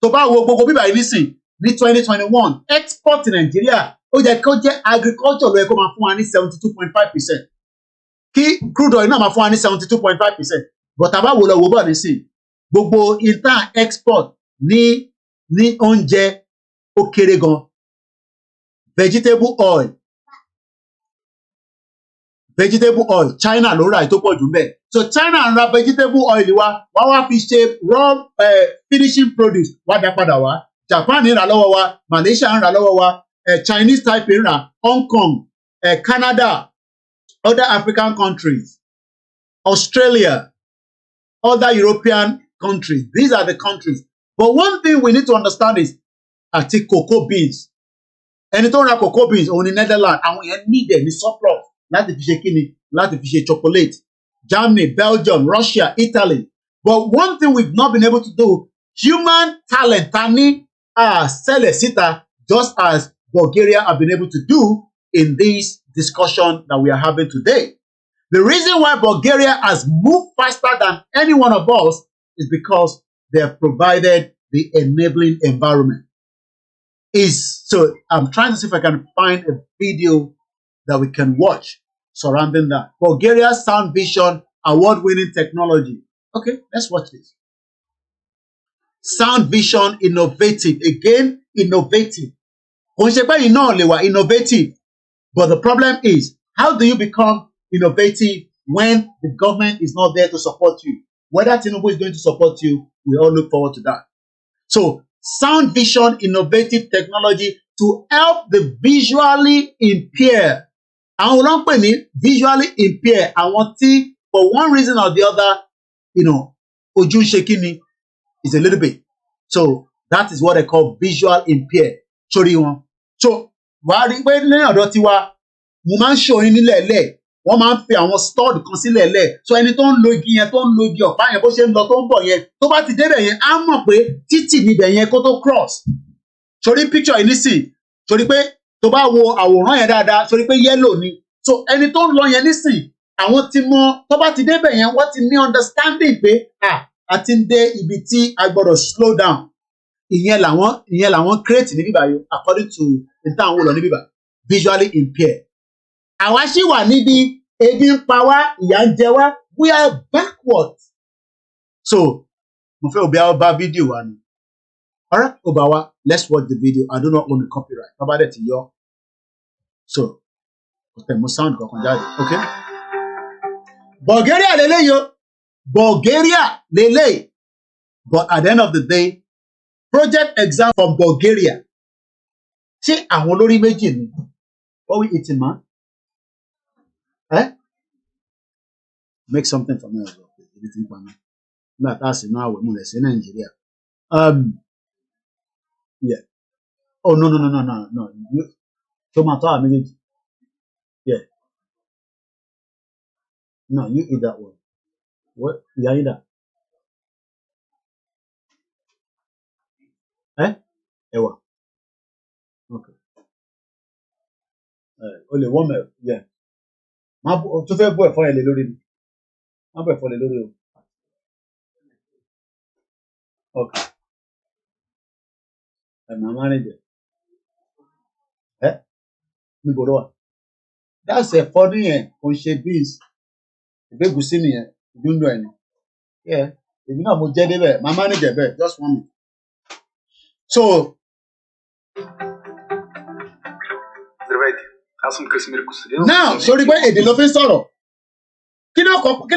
Tó bá wo gbogbo bíbá yìí nísìn ní 2021, export in Nigeria, ó jẹ́ kó jẹ́ agriculture ló yẹ kó máa fún wa ní 72.5%. Kí crude oil náà máa fún wa ní 72.5%. But tá bá wo lọ wo bọ̀ nísìn, gbogbo inter export ní oúnjẹ ó kéré gan. Vegetable oil China ló rà tó pọ̀ jù ńbẹ̀. So China ń ra vegetable oil wa wọ́n wá fi ṣe raw finishing produce wá dá padà wá. Japan ń rà lọ́wọ́ wa, Malaysia ń rà lọ́wọ́ wa, Chinese Taipei ń rà, Hong Kong, Canada, other African countries, Australia, other European countries. These are the countries. But one thing we need to understand is àti cocoa beans. Ẹni tó ń ra cocoa beans òun ní Netherlands, àwọn yẹn need ní surplus láti fi ṣe kíni, láti fi ṣe chocolate. Germany, Belgium, Russia, Italy. But one thing we've not been able to do, human talent tani sell síta just as Bulgaria have been able to do in this discussion that we are having today. The reason why Bulgaria has moved faster than any one of us is because they have provided the enabling environment. So I'm trying to see if I can find a video that we can watch surrounding that. Bulgaria's Sound Vision award-winning technology. Okay, let's watch this. Sound Vision innovative. Again, innovative. Innovative. But the problem is, how do you become innovative when the government is not there to support you? Whether Tinubu is going to support you, we all look forward to that. So, Sound Vision innovative technology to help the visually impaired. Àwọn ló ń pè ní visually impaired, àwọn tí for one reason or the other, ojú ń ṣe kíni is a little bit. So, that is what they call visual impaired. Sórí wọn. So, wàá rí pé ní ọ̀dọ̀ tiwa, mo máa ń ṣòyìn nílẹ̀ lẹ̀, wọ́n máa ń fi àwọn stud kan sílẹ̀ lẹ̀. So ẹni tó ń lo igi yẹn, tó ń lo igi ọ̀pá yẹn, bó ṣe ń lọ tó ń bọ̀ yẹn, tó bá ti débẹ̀ yẹn, á mọ̀ pé títì níbẹ̀ yẹn kó tó cross. Sórí picture yìí nísìn, sórí pé tó bá wo àwòrán yẹn dáadáa, sórí pé yellow ni. So ẹni tó ń lọ yẹn nísìn, àwọn ti mọ, tó bá ti débẹ̀ yẹn, wọ́n ti ní understanding pé a ti ń dé ibi tí a gbọ́dọ̀ slow down. Ìyẹn làwọn create ní bíbá yìí according to ìtàn àwọn olùlọ ní bíbá visually impaired. Àwa ṣì wà níbi ebi ń pa wá, ìyà ń jẹ wá, we are backward. So mo fẹ́ òbí àwọn bá fídíò wa ni. Alright, ọba wa, let's watch the video. I do not own the copyright. Bàbá dẹ̀ ti yọ. So kò tẹ̀ mú sound kankan jáde. Okay. Bulgaria lélẹ́yìí o. Bulgaria lélẹ́yìí. But at the end of the day, project exam from Bulgaria. Ṣé àwọn olórí méjì ni? What we eating, man? Make something for me as well. Anything for me. Not asking now we're in Nigeria. Yeah. Oh no. Tomato immediately. Yeah. No, you eat that one. What? Yeah, eat that. Ewa. Okay. Only one milk. Yeah. To fẹ́ bọ́ ẹ̀fọ́ yẹn lé lórí mi. Má bọ́ ẹ̀fọ́ lé lórí o. Okay. My manager. Níbo ló wà? That's ẹ̀fọ́ nìyẹn, kò ń ṣe beans. Ìgbégùsí nìyẹn, ìdúndùn ẹ̀ ni. Yeah. Èmi náà mo jẹ́ débẹ̀, my manager bẹ̀, just 1 minute. So. Now, sori pé èdè ló fi ń sọ̀rọ̀. Kí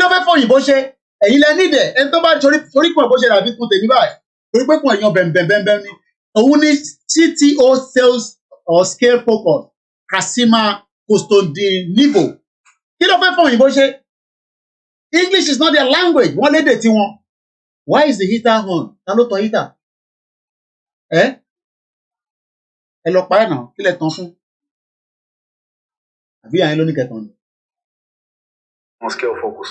ló fẹ́ fòyìnbó ṣe? Ẹ̀yin lẹ nídẹ̀, ẹni tó bá sori kún ẹ̀ bó ṣe rà bí kún tèmi báyìí. Torí pé kún ẹ̀yàn bẹ̀m̀bẹ̀m̀bẹ̀m ni. Òun ni CTO sales or scale focus, Kasima Kostodinivo. Kí ló fẹ́ fòyìnbó ṣe? English is not their language. Wọ́n lédè tiwọn. Why is the heater on? Ta ló tan heater? Ẹ lọ pa ẹ̀ náà, kí lẹ tan fún? Àbí àyín ló ní kẹtàn ni. Scale focus.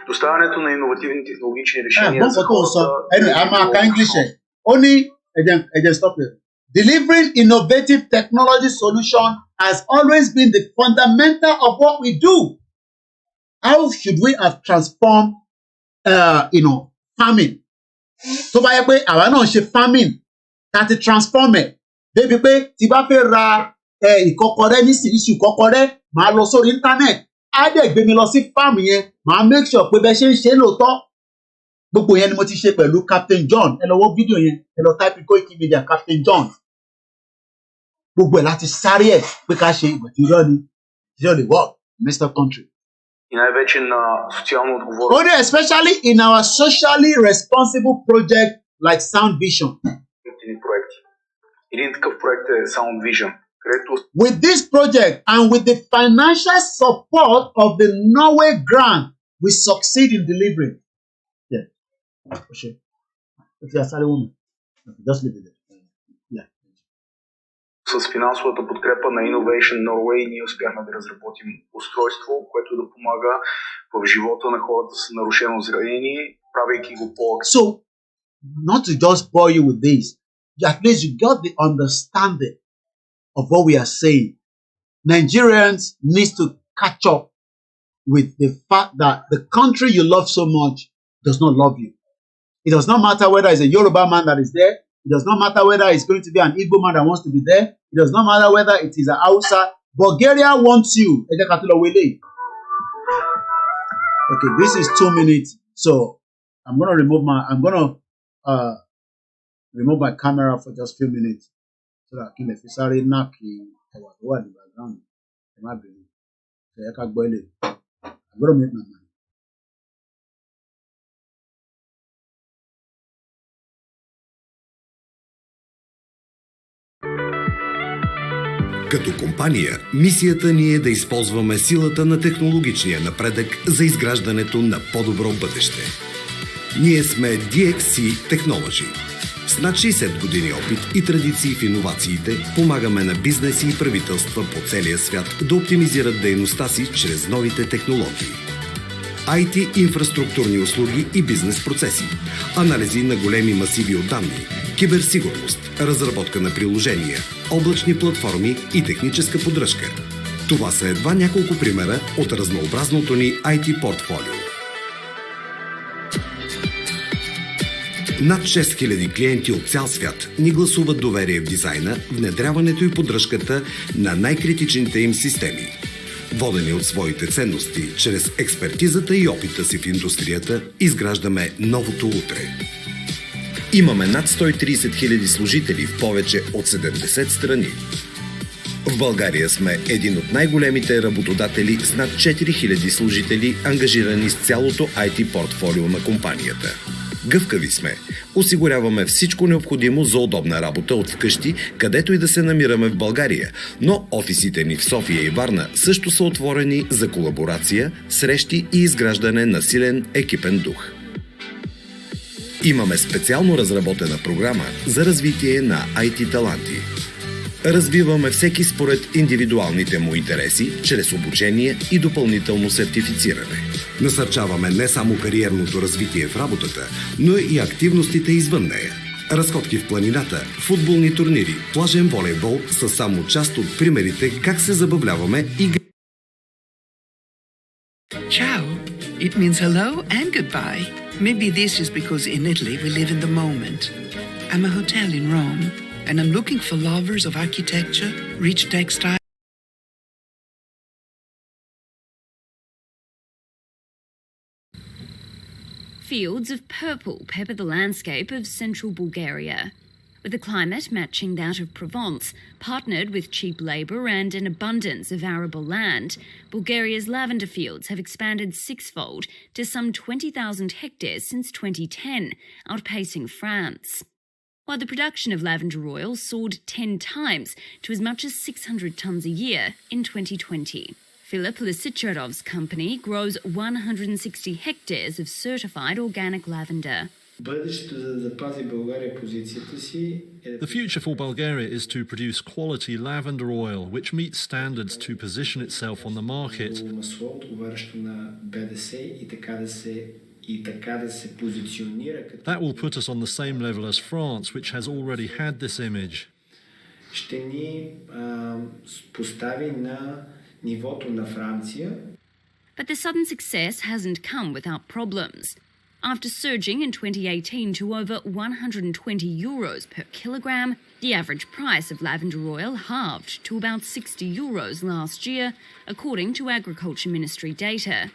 Доставянето на иновативни технологични решения. Stop here. Delivering innovative technology solution has always been the fundamental of what we do. How should we have transformed, farming? Tó bá yẹ pé àwa náà ṣe farming, ká ti transform ẹ̀. Débi pé tí bá fẹ́ ra ìkọ́kọrẹ́ nísìnyí ìkọ́kọrẹ́, màá lọ sórí internet. Á dẹ̀ gbé mi lọ sí farm yẹn, màá make sure pé bẹ́ẹ̀ ṣe ń ṣe lóòótọ́. gbogbo yẹn ni mo ti ṣe pẹ̀lú Captain John ẹ lọ wo fídíò yẹn ẹ lọ type koikimedia Captain John gbogbo ẹ̀ láti sáré ẹ̀ pé ká ṣe ìgbà tí irọ́ ni the work Mr. Country. И най-вече на социално отговорност. Only especially in our socially responsible project like Sound Vision. Проекти. Един такъв проект е Sound Vision. With this project and with the financial support of the Norway grant, we succeed in delivering. Yeah. Sure. Just leave it there. Yeah. С финансовата подкрепа на Innovation Norway ние успяхме да разработим устройство, което да помага в живота на хората с нарушено зрение, правейки го по-активно. So, not to just bore you with this, at least you got the understanding of what we are saying. Nigerians need to catch up with the fact that the country you love so much does not love you. It does not matter whether it's a Yoruba man that is there. It does not matter whether it's going to be an Igbo man that wants to be there. It does not matter whether it is an Hausa. Bulgaria wants you. Okay, this is 2 minutes. So I'm going to remove my camera for just a few minutes. So that I can necessarily knock in the background. I'm going to make my mind. Като компания, мисията ни е да използваме силата на технологичния напредък за изграждането на по-добро бъдеще. Ние сме DXC Technology. С над 60 години опит и традиции в иновациите помагаме на бизнеси и правителства по целия свят да оптимизират дейността си чрез новите технологии. IT инфраструктурни услуги и бизнес процеси, анализи на големи масиви от данни, киберсигурност, разработка на приложения, облачни платформи и техническа поддръжка. Това са едва няколко примера от разнообразното ни IT портфолио. Над 6000 клиенти от цял свят ни гласуват доверие в дизайна, внедряването и поддръжката на най-критичните им системи. Водени от своите ценности, чрез експертизата и опита си в индустрията, изграждаме новото утре. Имаме над 130 000 служители в повече от 70 страни. В България сме един от най-големите работодатели с над 4000 служители, ангажирани с цялото IT портфолио на компанията. Гъвкави сме. Осигуряваме всичко необходимо за удобна работа от вкъщи, където и да се намираме в България, но офисите ни в София и Варна също са отворени за колаборация, срещи и изграждане на силен екипен дух. Имаме специално разработена програма за развитие на IT таланти. Развиваме всеки според индивидуалните му интереси, чрез обучение и допълнително сертифициране. Насърчаваме не само кариерното развитие в работата, но и активностите извън нея. Разходки в планината, футболни турнири, плажен волейбол са само част от примерите как се забавляваме и... Ciao. It means hello and goodbye. Maybe this is because in Italy we live in the moment. I'm a hotel in Rome, and I'm looking for lovers of architecture, rich textiles. Fields of purple pepper the landscape of central Bulgaria. With a climate matching that of Provence, partnered with cheap labour and an abundance of arable land, Bulgaria's lavender fields have expanded sixfold to some 20,000 hectares since 2010, outpacing France. While the production of lavender oil soared 10 times to as much as 600 tonnes a year in 2020. Philip Lysicharov's company grows 160 hectares of certified organic lavender. The future for Bulgaria is to produce quality lavender oil, which meets standards to position itself on the market. That will put us on the same level as France, which has already had this image. But the sudden success hasn't come without problems. After surging in 2018 to over 120 euros per kilogram, the average price of lavender oil halved to about 60 euros last year, according to Agriculture Ministry data.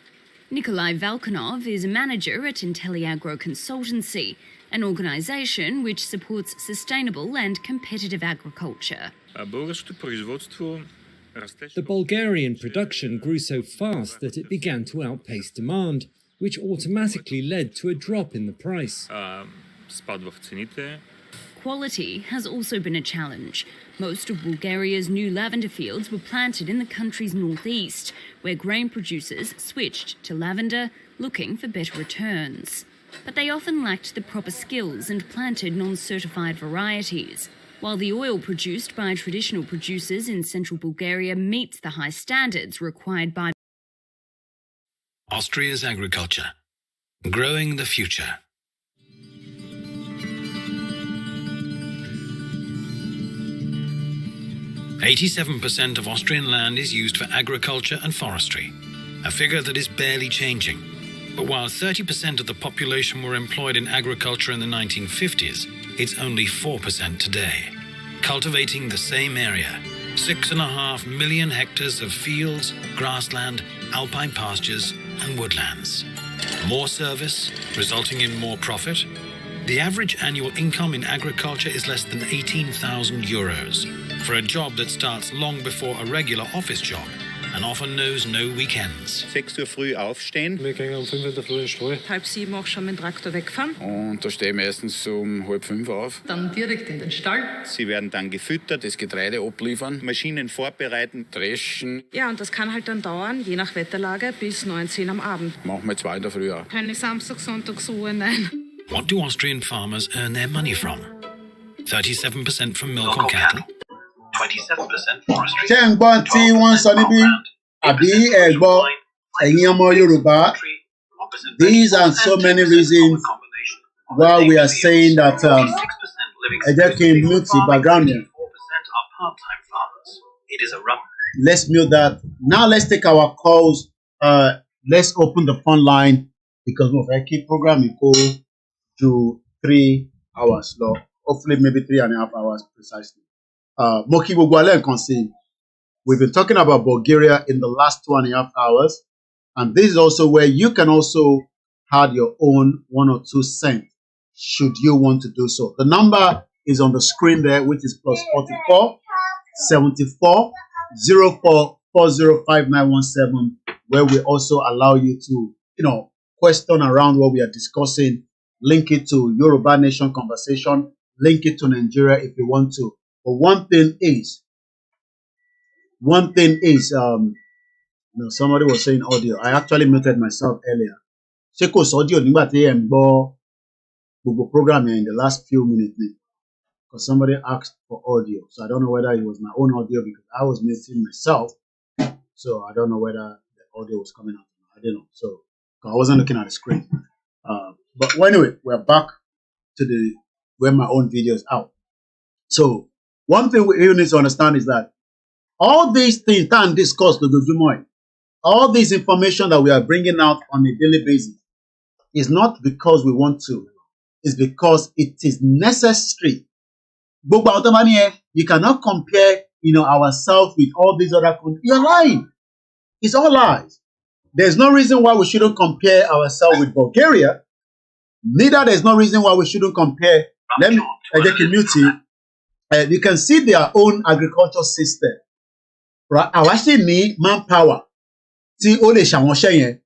Nikolai Valkanov is a manager at IntelliAgro Consultancy, an organisation which supports sustainable and competitive agriculture. The Bulgarian production grew so fast that it began to outpace demand, which automatically led to a drop in the price. Quality has also been a challenge. Most of Bulgaria's new lavender fields were planted in the country's northeast, where grain producers switched to lavender, looking for better returns. But they often lacked the proper skills and planted non-certified varieties. While the oil produced by traditional producers in central Bulgaria meets the high standards required by Austria's agriculture, growing the future. "87% of Austrian land is used for agriculture and forestry, a figure that is barely changing. But while 30% of the population were employed in agriculture in the 1950s, it's only 4% today. Cultivating the same area, 6.5 million hectares of fields, grassland, alpine pastures, and woodlands. More service, resulting in more profit. The average annual income in agriculture is less than 18,000 euros for a job that starts long before a regular office job and often knows no weekends. 6 Uhr früh aufstehen. Wir gehen um 5 Uhr in der Früh in den Stall. 6:30 auch schon mit dem Traktor wegfahren. Und da stehe ich meistens um 4:30 auf. Dann direkt in den Stall. Sie werden dann gefüttert, das Getreide abliefern, Maschinen vorbereiten, dreschen. Ja, und das kann halt dann dauern, je nach Wetterlage, bis 9, 10 am Abend. Machen wir 2 in der Früh auch. Keine Samstag, Sonntag, Ruhe, nein. What do Austrian farmers earn their money from? 37% from milk or cattle, 27% forestry. Ṣé ń gbọ́ tí wọ́n ń sọ níbí? Àbí ẹ gbọ́ ẹ̀yin ọmọ Yorùbá? These are so many reasons why we are saying that ẹ jẹ́ kí n mute the background here. Let's mute that. Now let's take our calls. Let's open the phone line because we'll keep programming go to 3 hours long. Hopefully maybe 3.5 hours precisely. Moki Bugwale Konsi. We've been talking about Bulgaria in the last 2.5 hours. And this is also where you can also add your own 1 or 2 cents should you want to do so. The number is on the screen there, which is +44 74 04 405917, where we also allow you to, question around what we are discussing, link it to Yoruba Nation conversation, link it to Nigeria if you want to. But one thing is, somebody was saying audio. I actually muted myself earlier. Seko's audio nígbà tí ẹ ń gbọ́ gbogbo program in the last few minutes. Because somebody asked for audio. So I don't know whether it was my own audio because I was muting myself. So I don't know whether the audio was coming out. I don't know. So I wasn't looking at the screen. But anyway, we're back to where my own video is out. So one thing we need to understand is that all these things that are discussed, all this information that we are bringing out on a daily basis is not because we want to. It's because it is necessary. You cannot compare, ourselves with all these other countries. You're lying. It's all lies. There's no reason why we shouldn't compare ourselves with Bulgaria. Neither there's no reason why we shouldn't compare. Let me community. You can see their own agricultural system. Right? I actually need manpower. Tí ó lè ṣàwọn iṣẹ́ yẹn.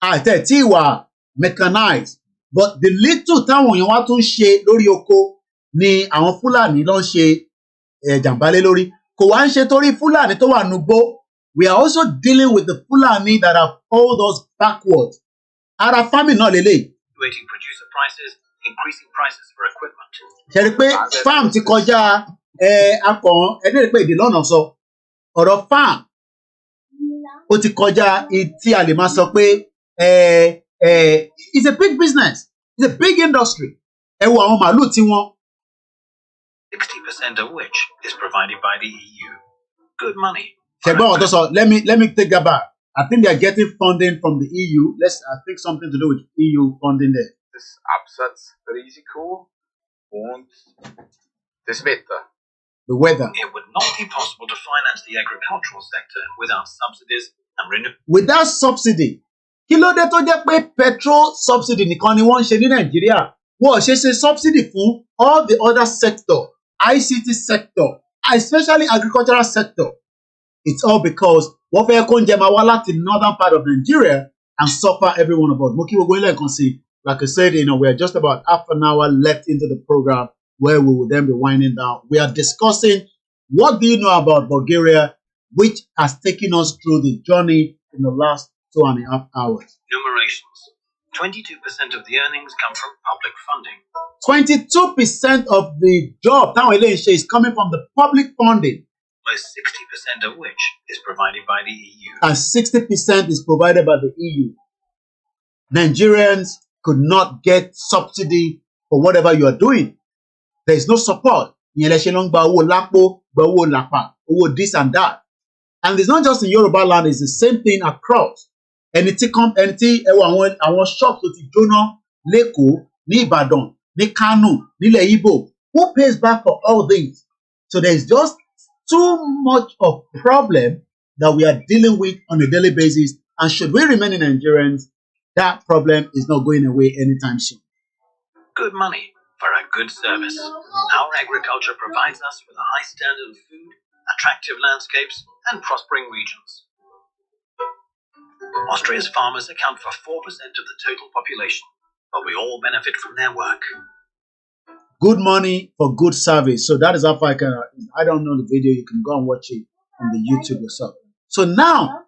Àtẹ̀ tí wà mechanized. But the little táwọn èèyàn wá tún ṣe lórí oko ni àwọn Fúlàní ló ń ṣe jàǹbálé lórí. Kò wá ń ṣe torí Fúlàní tó wà nugbó. We are also dealing with the Fulani that have pulled us backwards. Ara farming náà lélẹ̀. Waiting producer prices, increasing prices for equipment. Ṣé rí pé farm ti kọjá akọ̀hún ẹ̀dẹ́rẹ́ pé èdè lọ́nà sọ. Ọ̀rọ̀ farm ó ti kọjá tí a lè máa sọ pé it's a big business. It's a big industry. Ẹ wo àwọn màálù tí wọ́n. 60% of which is provided by the EU. Good money. Let me take that back. I think they are getting funding from the EU. I think something to do with EU funding there. Das Absatzrisiko und das Wetter. The weather. It would not be possible to finance the agricultural sector without subsidies and Without subsidy, Kí ló dé tó jẹ́ pé petrol subsidy nìkan ni wọ́n ń ṣe ní Nàìjíríà? Wọ́n ṣe subsidy fún all the other sector, ICT sector, especially agricultural sector. It's all because wọ́n fẹ́ kó oúnjẹ máa wá láti northern part of Nigeria and suffer every one of us. Mo kí gbogbo ilé ẹ̀kan sí, like I said, we are just about half an hour left into the program where we will then be winding down. We are discussing what do you know about Bulgaria, which has taken us through the journey in the last 2.5 hours. Numerations. 22% of the earnings come from public funding. 22% of the job is coming from the public funding. Most 60% of which is provided by the EU. And 60% is provided by the EU. Nigerians could not get subsidy for whatever you are doing. There is no support. This and that. And it's not just in Yoruba land, it's the same thing across. Àwọn shops tó ti jóná l'Èkó, ní Ìbàdàn, ní Kano, nílẹ̀ Igbo. Who pays back for all these? So there's just too much of problem that we are dealing with on a daily basis. And should we remain in Nigerians, that problem is not going away anytime soon. Good money for a good service. Our agriculture provides us with a high standard of food, attractive landscapes, and prospering regions. Austria's farmers account for 4% of the total population, but we all benefit from their work. Good money for good service. So that is how I don't know the video. You can go and watch it on the YouTube yourself. So now,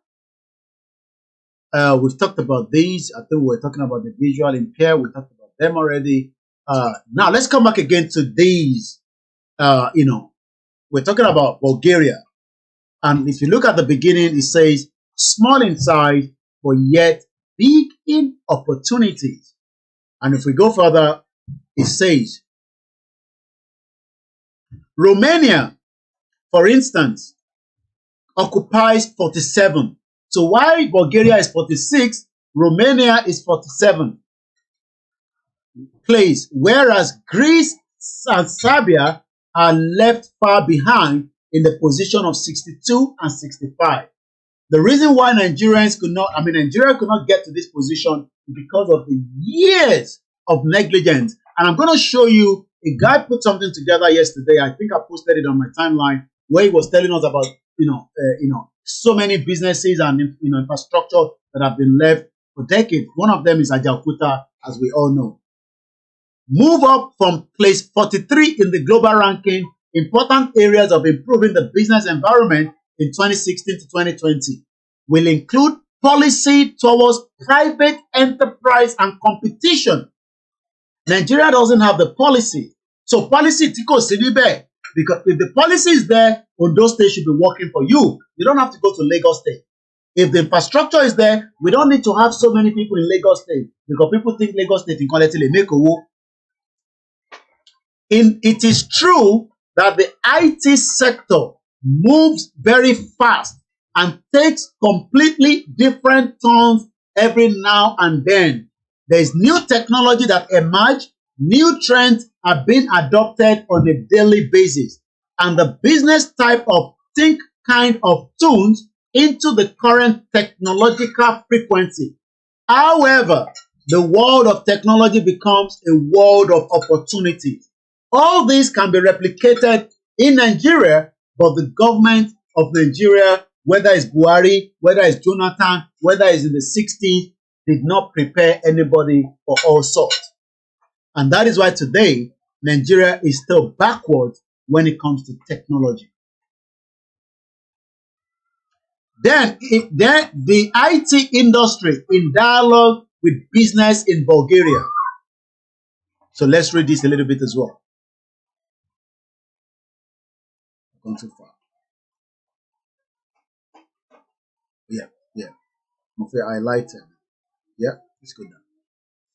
we've talked about these. I think we're talking about the visual impaired. We talked about them already. Now let's come back again to these. We're talking about Bulgaria. And if you look at the beginning, it says, small in size, but yet big in opportunities. And if we go further, it says, Romania, for instance, occupies 47. So while Bulgaria is 46, Romania is 47 place, whereas Greece and Serbia are left far behind in the position of 62 and 65. The reason why Nigeria could not get to this position is because of the years of negligence. And I'm going to show you, a guy put something together yesterday. I think I posted it on my timeline, where he was telling us about, so many businesses and, infrastructure that have been left for decades. One of them is Ajaokuta, as we all know. Move up from place 43 in the global ranking, important areas of improving the business environment in 2016 to 2020 will include policy towards private enterprise and competition. Nigeria doesn't have the policy. So policy because if the policy is there, Ondo State should be working for you. You don't have to go to Lagos State. If the infrastructure is there, we don't need to have so many people in Lagos State because people think Lagos State in quality make a war. It is true that the IT sector moves very fast and takes completely different turns every now and then. There is new technology that emerge, new trends are being adopted on a daily basis, and the business type of think kind of tunes into the current technological frequency. However, the world of technology becomes a world of opportunities. All this can be replicated in Nigeria, but the government of Nigeria, whether it's Buhari, whether it's Jonathan, whether it's in the 60s, did not prepare anybody for all sorts. And that is why today, Nigeria is still backwards when it comes to technology. Then the IT industry in dialogue with business in Bulgaria. So let's read this a little bit as well. I've gone too far. Yeah. I highlighted. Yeah, it's good now.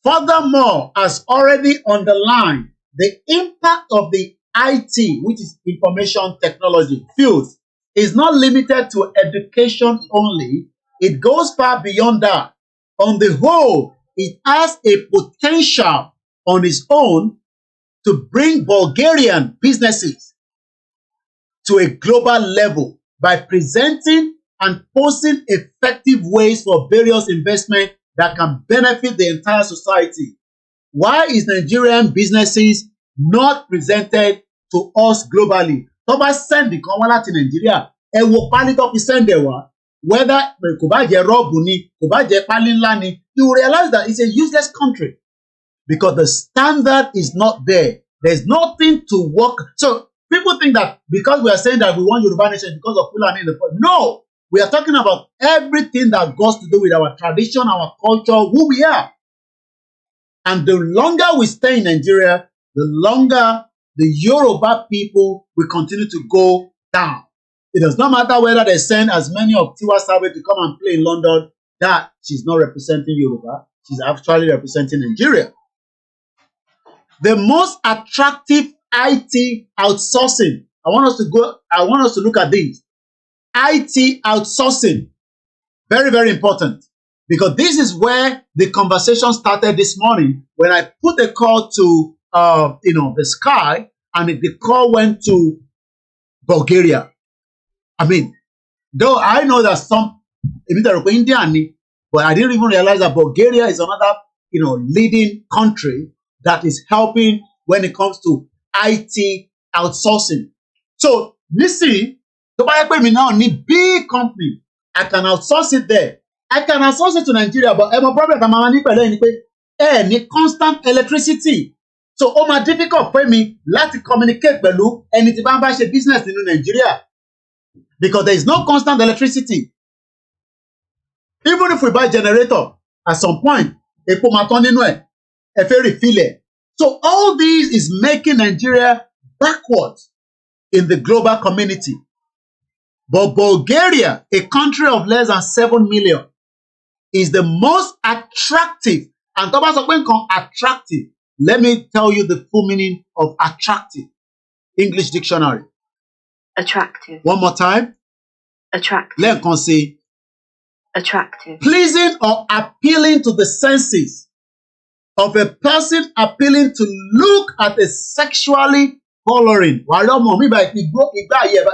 Furthermore, as already underlined, the impact of the IT, which is information technology fields, is not limited to education only. It goes far beyond that. On the whole, it has a potential on its own to bring Bulgarian businesses to a global level by presenting and posing effective ways for various investment that can benefit the entire society. Why is Nigerian businesses not presented to us globally? Tó bá send nǹkan wá láti Nigeria, ẹ wo pálí tó fi send ẹ wá. Whether kò bá jẹ́ rọ́ọ̀bù ni, kò bá jẹ́ pálí ńlá ni, you realize that it's a useless country because the standard is not there. There's nothing to work. So people think that because we are saying that we want Yoruba nation because of Fulani in the front. No, we are talking about everything that goes to do with our tradition, our culture, who we are. And the longer we stay in Nigeria, the longer the Yoruba people will continue to go down. It does not matter whether they send as many of Tiwa Savage to come and play in London, that she's not representing Yoruba. She's actually representing Nigeria. The most attractive IT outsourcing. I want us to look at these. IT outsourcing. Very, very important. Because this is where the conversation started this morning when I put a call to the Sky, and the call went to Bulgaria. I mean, though I know that some Indian, but I didn't even realize that Bulgaria is another leading country that is helping when it comes to IT outsourcing. So listen, to buy a now need big company, I can outsource it there. I can outsource it to Nigeria, but my problem is constant electricity. So ó máa difficult for me to communicate pẹ̀lú ẹni tí bá ń bá ṣe business in Nigeria because there is no constant electricity. Even if we buy generator, at some point, epo máa tán nínú ẹ̀, ẹ fẹ́ refill ẹ̀. So all this is making Nigeria backwards in the global community. But Bulgaria, a country of less than 7 million, is the most attractive. And tó bá sọ pé nǹkan attractive, let me tell you the full meaning of attractive. English dictionary. Attractive. One more time. Attractive. Lẹ́ẹ̀kan sí. Attractive. Pleasing or appealing to the senses of a person, appealing to look at a sexually coloring. Wàá lọ́mọ mi bá ìgbà yẹ bá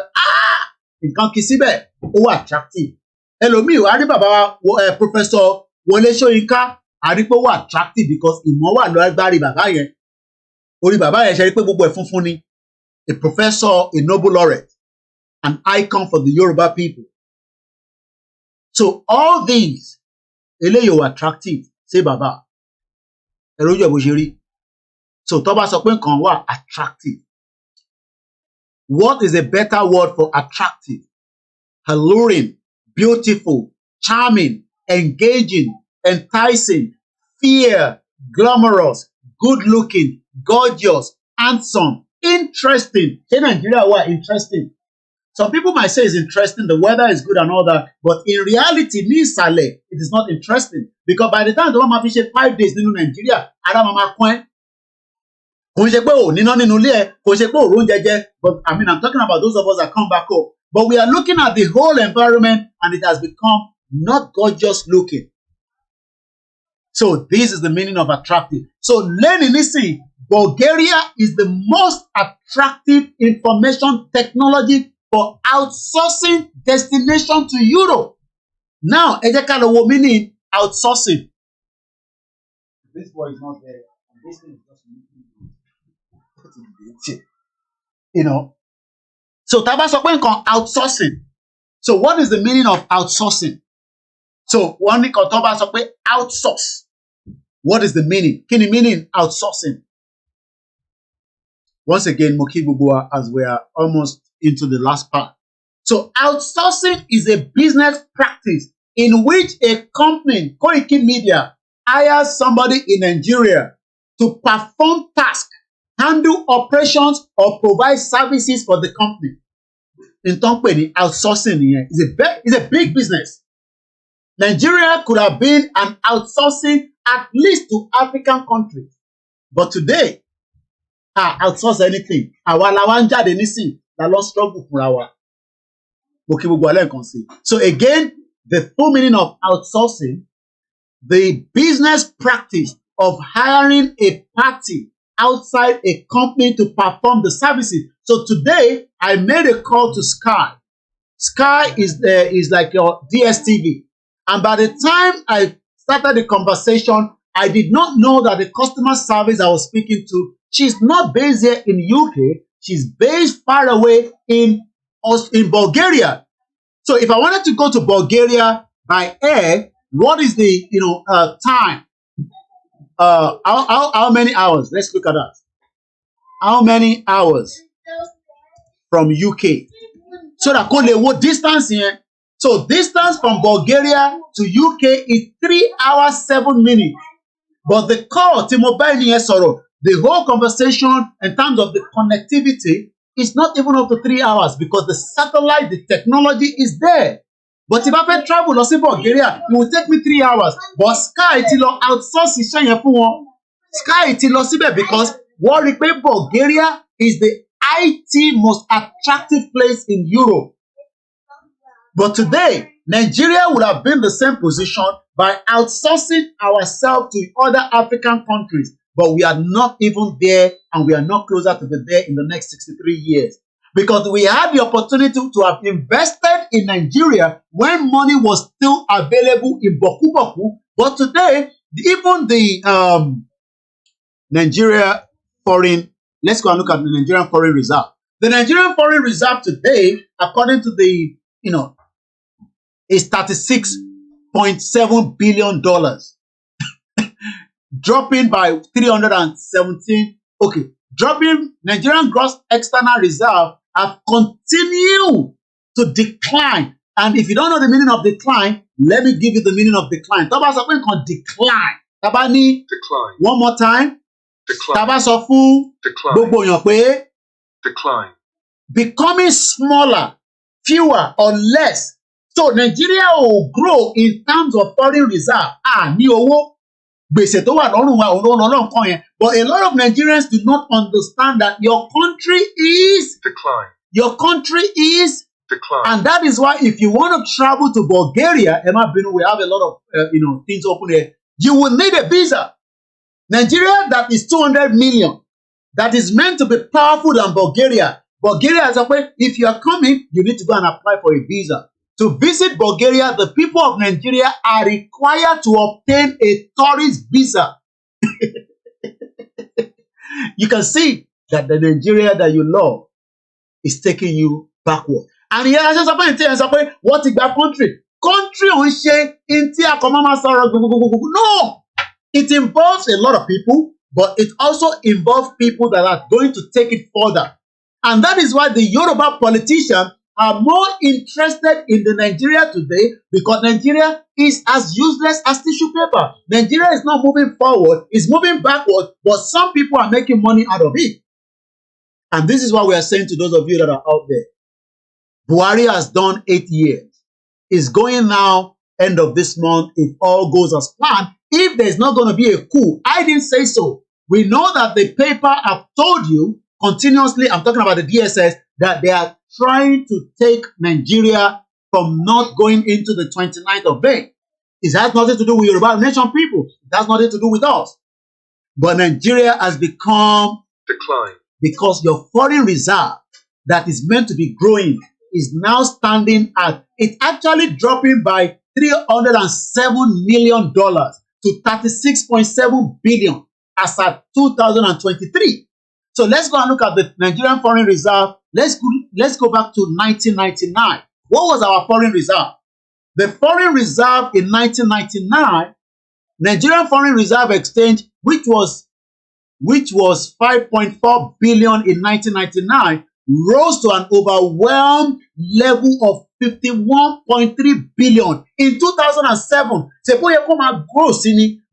nǹkan kì í síbẹ̀ ó wà attractive. Ẹlòmíì wàá rí bàbá Professor Wọlé Ṣóyínká àrípò wà attractive because ìmọ̀ wà lọ́gbàrí bàbá yẹn. Orí bàbá yẹn ṣe rí pé gbogbo ẹ̀ funfun ni. A professor, a Nobel laureate, an icon for the Yoruba people. So all these, eléyìí wà attractive, say bàbá. Ẹ̀rọ ojú ẹ̀ bó ṣe rí. So tó bá sọ pé nǹkan wà attractive. What is a better word for attractive? Alluring, beautiful, charming, engaging, enticing, fair, glamorous, good-looking, gorgeous, handsome, interesting. Say Nigeria were interesting. Some people might say it's interesting, the weather is good and all that, but in reality, it is not interesting. Because by the time the one fish 5 days in Nigeria, but I mean, I'm talking about those of us that come back home. But we are looking at the whole environment and it has become not gorgeous looking. So this is the meaning of attractive. So listen, Bulgaria is the most attractive information technology for outsourcing destination to Europe. Now, meaning outsourcing. This boy is not there. And this thing is just So Tabasokwen outsourcing. So what is the meaning of outsourcing? So one outsource. What is the meaning? Kini meaning outsourcing? Once again, Moki Bubua, as we are almost into the last part. So outsourcing is a business practice in which a company, koikimedia, hires somebody in Nigeria to perform tasks, handle operations, or provide services for the company. In company, outsourcing is a big business. Nigeria could have been an outsourcing at least to African countries. But today, outsource anything. So again, the full meaning of outsourcing, the business practice of hiring a party outside a company to perform the services. So today, I made a call to Sky. Sky is like your DSTV. And by the time I started the conversation, I did not know that the customer service I was speaking to, she's not based here in UK. She's based far away in Bulgaria. So if I wanted to go to Bulgaria by air, what is the time? How many hours? Let's look at that. How many hours from UK? So that what distance here? So distance from Bulgaria to UK is 3 hours 7 minutes. But the call to mobile the whole conversation in terms of the connectivity is not even up to 3 hours because the satellite, the technology is there. But if I travel to Bulgaria, it will take me 3 hours. But Sky ti lọ outsource iṣẹ́ yẹn fún wọn. Sky ti lọ síbẹ̀ because wọ́n rí pé Bulgaria is the IT most attractive place in Europe. But today, Nigeria would have been the same position by outsourcing ourselves to other African countries. But we are not even there, and we are not closer to be there in the next 63 years. Because we had the opportunity to have invested in Nigeria when money was still available in Boku Boku. But today, even the Nigeria foreign, let's go and look at the Nigerian foreign reserve. The Nigerian foreign reserve today, according to the, is $36.7 billion. Dropping by 317. Okay, dropping. Nigerian gross external reserve have continued to decline. And if you don't know the meaning of decline, let me give you the meaning of decline. Taba sọ pé nǹkan decline. Taba ní decline. One more time. Decline. Taba sọ fún gbogbo èèyàn pé decline. Becoming smaller, fewer or less. So Nigeria will grow in terms of foreign reserve. Ní owó. But a lot of Nigerians do not understand that your country is decline. Your country is decline. And that is why if you want to travel to Bulgaria, we have a lot of things open here. You will need a visa. Nigeria that is 200 million, that is meant to be powerful than Bulgaria. Bulgaria is a way, if you are coming, you need to go and apply for a visa. To visit Bulgaria, the people of Nigeria are required to obtain a tourist visa. You can see that the Nigeria that you love is taking you backward. And here, what is that country? Country on share No! It involves a lot of people, but it also involves people that are going to take it further. And that is why the Yoruba politicians are more interested in the Nigeria today because Nigeria is as useless as tissue paper. Nigeria is not moving forward, it's moving backward, but some people are making money out of it. And this is what we are saying to those of you that are out there. Buhari has done 8 years. It's going now, end of this month, if all goes as planned. If there's not going to be a coup, I didn't say so. We know that the paper have told you continuously, I'm talking about the DSS, that they are trying to take Nigeria from not going into the 29th of May. It has nothing to do with Yoruba nation people. It has nothing to do with us. But Nigeria has become decline because your foreign reserve that is meant to be growing is now standing at, it's actually dropping by $307 million to $36.7 billion as at 2023. So let's go and look at the Nigerian foreign reserve. Let's go back to 1999. What was our foreign reserve? The foreign reserve in 1999, Nigerian foreign reserve exchange, which was 5.4 billion in 1999, rose to an overwhelmed level of 51.3 billion in 2007.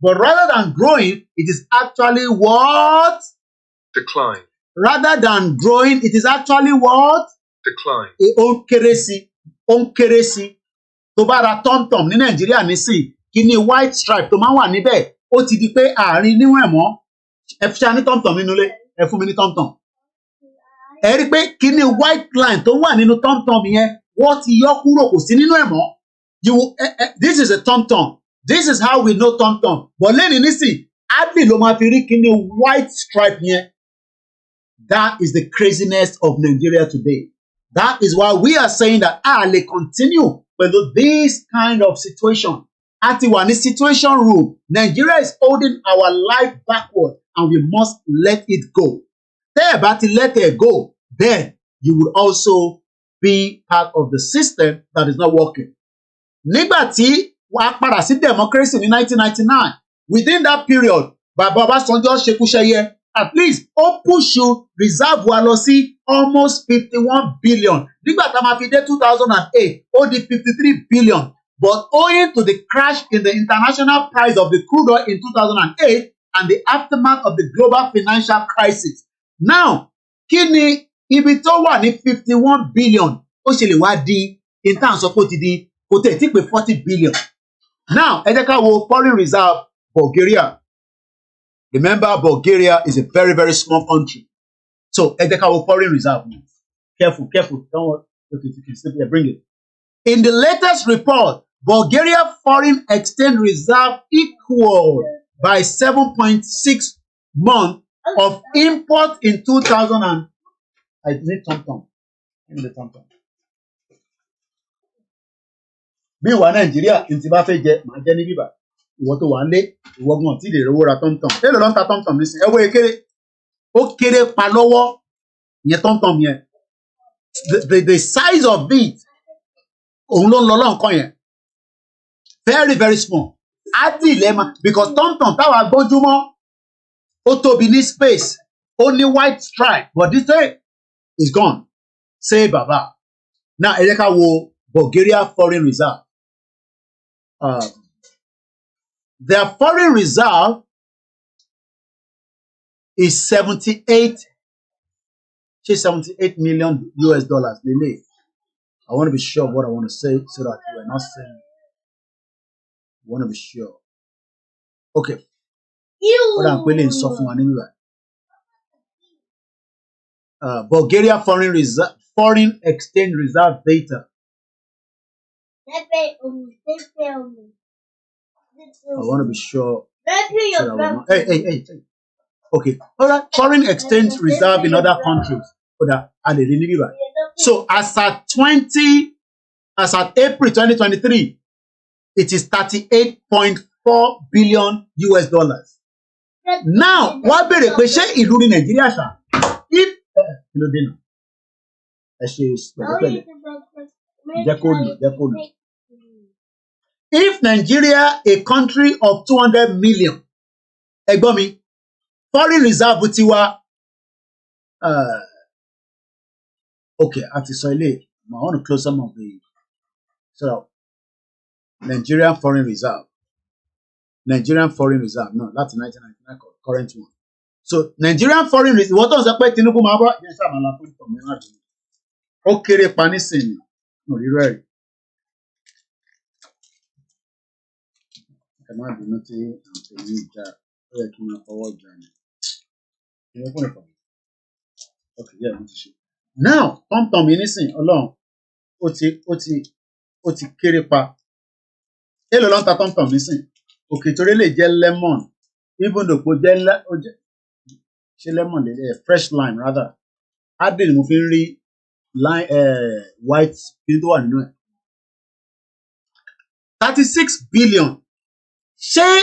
But rather than growing, it is actually what? Decline. Rather than growing, it is actually what? Decline. Onkeresi. Tó bá ra TomTom ní Nàìjíríà nísìn, kí ni white stripe tó máa wà níbẹ̀, ó ti di pé àárín níwọ̀n mọ́. Ẹ fi ṣá ní TomTom nínú ilé, ẹ fún mi ní TomTom. Ẹ rí pé kí ni white line tó wà nínú TomTom yẹn, wọ́n ti yọ kúrò kò sí nínú ẹ̀ mọ́. This is a TomTom. This is how we know TomTom. But lẹ́ni nísìn, Adley ló máa fi rí kí ni white stripe yẹn. That is the craziness of Nigeria today. That is why we are saying that they continue with this kind of situation. At one situation room, Nigeria is holding our life backward and we must let it go. Tẹ́ ẹ bá ti let it go, then you will also be part of the system that is not working. Nígbà tí wàá padà sí democracy ní 1999, within that period, Bàbá Ọbásanjọ́ ṣekúṣẹyẹ, at least ó push reserve wa lọ sí almost 51 billion. Nígbà tá a máa fi dé 2008, ó di 53 billion. But owing to the crash in the international price of the crude oil in 2008 and the aftermath of the global financial crisis. Now, kí ni ibi tó wà ní 51 billion ó ṣe lè wá di in terms of ó ti di kò tẹ̀ tí pé 40 billion. Now, ẹ jẹ́ ká wo foreign reserve Bulgaria. Remember, Bulgaria is a very, very small country. So, ẹ jẹ́ ká wo foreign reserve. Careful. Don't worry. Okay, you can simply bring it. In the latest report, Bulgaria foreign exchange reserve equal by 7.6 months of import in 2000 and I need tom-tom. Give me the tom-tom. Meanwhile, Nigeria, in tí bá fẹ́ jẹ, màá jẹ ní bíbá. Ìwọ tó wà ń lé, ìwọ gan tí lè rówó ra tom-tom. Èló ló ń ta tom-tom nísìn? Ẹ wo ekéré. Ó kéré pa lọ́wọ́ yẹn tom-tom yẹn. The size of it, òun ló ń lọ lọ́nkàn yẹn. Very, very small. Á dilemma because tom-tom táwa gbójúmọ́ ó tóbi ní space, ó ní white stripe, but this day is gone. Say baba. Now, ẹ jẹ́ ká wo Bulgaria foreign reserve. Their foreign reserve is 78 million US dollars. I want to be sure of what I want to say so that you are not saying. I want to be sure. Okay. What I'm willing to suffer anyway. Bulgaria foreign exchange reserve data. I want to be sure. Hey. Okay. All right. Foreign exchange reserve in other countries. So as at April 2023, it is 38.4 billion US dollars. Now, what be the question in Nigeria? If if Nigeria, a country of 200 million, foreign reserve tiwa, okay, at the soil, I want to close some of the Nigerian foreign reserve. No, that's 1999 current one. So Nigerian foreign reserve, what was the point Tinubu Maba? Yes, I'm a okay, panisin. No, you're right. Cannot be nothing. Okay, yeah. Now, tom-tom anything along. Oti kéré pa. Èló ló ń ta tom-tom nísìn. Okay, torí lè jẹ́ lemon. Even though kò jẹ́ lemon fresh lime rather. Adé ni mo fi ń rí lime white pin tó wà nínú ẹ̀. 36 billion. Ṣé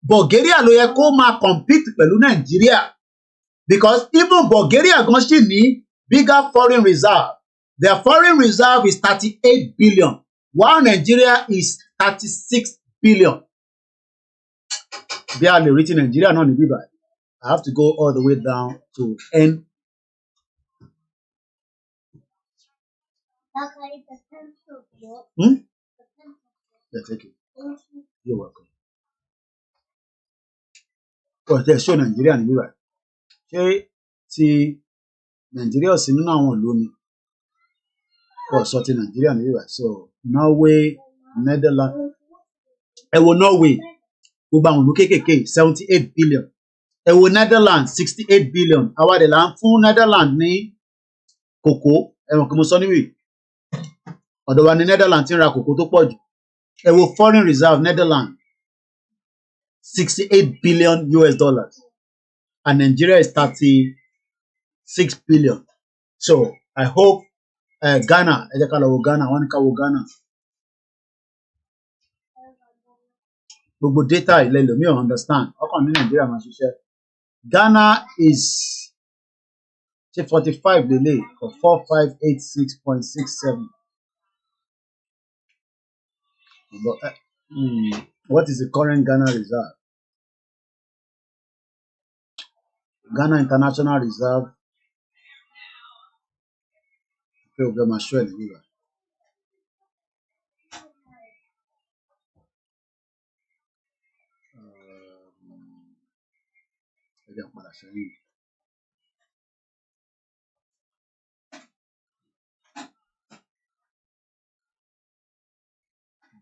Bulgaria ló yẹ kó máa compete pẹ̀lú Nigeria? Because even Bulgaria gan ṣì ní bigger foreign reserve. Their foreign reserve is 38 billion, while Nigeria is 36 billion. Barely reaching Nigeria, not in Dubai. I have to go all the way down to N. Yeah, take it. You're welcome. Oh, they show Nigeria in Dubai. See, Nigeria is in our loan. For certain Nigeria in Dubai. So, Norway, Netherlands. Norway. 78 billion. Netherlands 68 billion. Our the land fún Netherlands ní cocoa. Kí mo sọ níwì. Ọ̀dọ̀ wa ní Netherlands ń ra cocoa tó pọ̀ jù. Foreign reserve Netherlands 68 billion US dollars. And Nigeria is 36 billion. So I hope Ghana, Ghana, one Ghana. gbogbo data ilẹ̀ lómi ò understand ọkàn ní Nàìjíríà máa ṣiṣẹ́. Ghana is 45 lélẹ̀ for 4586.67. What is the current Ghana reserve? Ghana International Reserve. Okay, we're going to show you.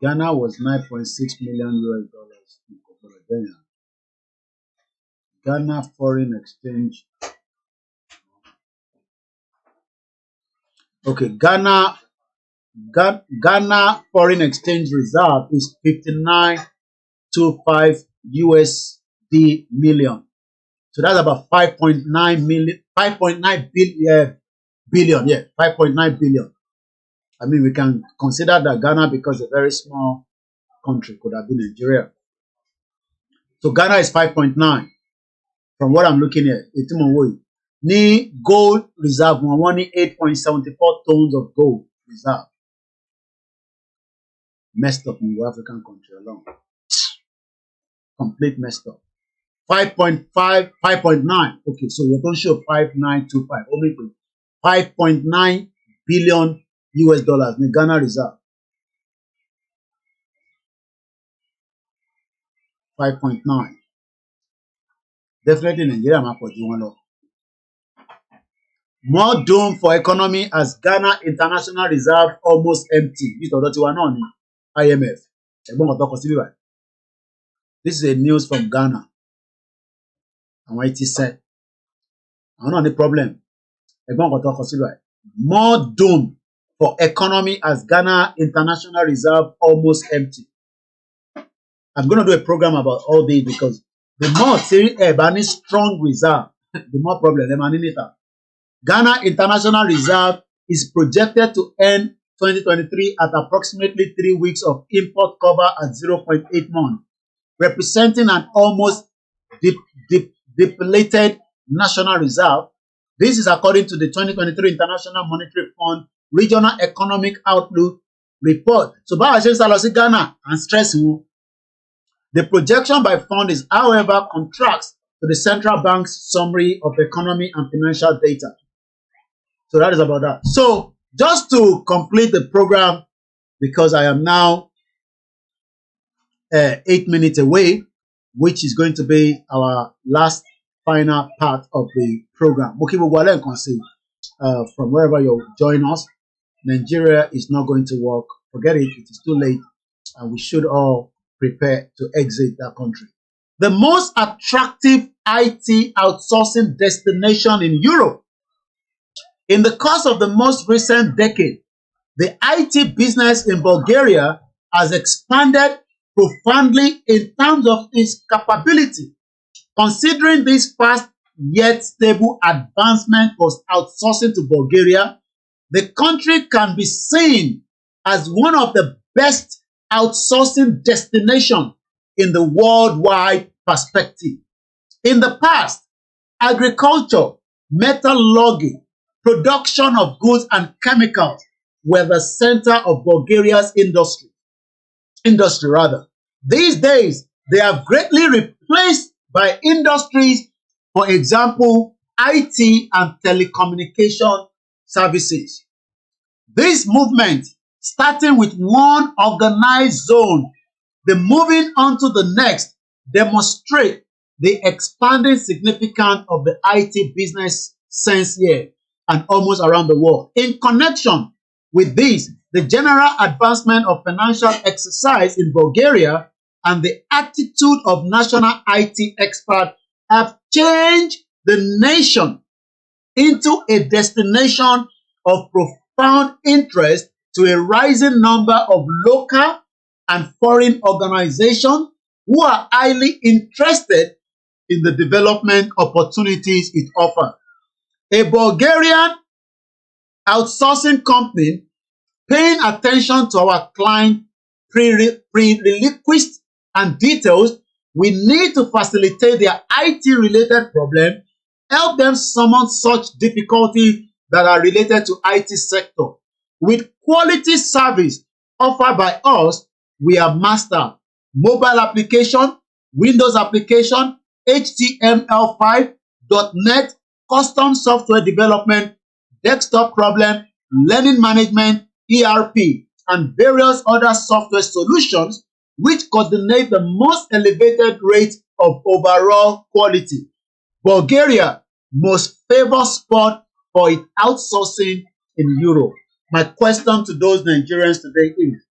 Ghana was $9.6 million in KOKORO. Ghana foreign exchange. Okay, Ghana foreign exchange reserve is 59.25 USD million. So that's about 5.9 billion. Yeah, 5.9 billion. I mean, we can consider that Ghana, because a very small country, could have been Nigeria. So Ghana is 5.9 from what I'm looking at. Ni gold reserve, one 8.74 tons of gold reserve. Messed up in the African country alone. Complete messed up. 5.5, 5.9. Okay, so you don't show 5.925. Only 5.9 billion US dollars in Ghana reserve. 5.9. Definitely Nigeria map for the more doom for economy as Ghana International Reserve almost empty. IMF. This is a news from Ghana. And what it said. I don't know the problem. More doom for economy as Ghana International Reserve almost empty. I'm going to do a program about all this because the more strong reserve, the more problem. Ghana International Reserve is projected to end 2023 at approximately 3 weeks of import cover at 0.8 months, representing an almost depleted national reserve. This is according to the 2023 International Monetary Fund Regional Economic Outlook report. So, by Ghana and stress. The projection by fund is, however, contrasts to the central bank's summary of economy and financial data. So that is about that. So just to complete the program, because I am now 8 minutes away, which is going to be our last final part of the program. From wherever you join us, Nigeria is not going to work. Forget it. It is too late. And we should all prepare to exit that country. The most attractive IT outsourcing destination in Europe. In the course of the most recent decade, the IT business in Bulgaria has expanded profoundly in terms of its capability. Considering this fast yet stable advancement of outsourcing to Bulgaria, the country can be seen as one of the best outsourcing destinations in the worldwide perspective. In the past, agriculture, metallurgy, production of goods and chemicals were the center of Bulgaria's industry. These days, they are greatly replaced by industries, for example, IT and telecommunication services. This movement, starting with one organized zone, the moving on to the next, demonstrate the expanding significance of the IT business sense here and almost around the world. In connection with this, the general advancement of financial exercise in Bulgaria and the attitude of national IT experts have changed the nation into a destination of profound interest to a rising number of local and foreign organizations who are highly interested in the development opportunities it offers. A Bulgarian outsourcing company paying attention to our client pre-relinquished and details, we need to facilitate their IT-related problem, help them summon such difficulties that are related to IT sector. With quality service offered by us, we have mastered mobile application, Windows application, HTML5, .NET, custom software development, desktop problem, learning management, ERP, and various other software solutions which coordinate the most elevated rate of overall quality. Bulgaria most favored spot for its outsourcing in Europe. My question to those Nigerians today is,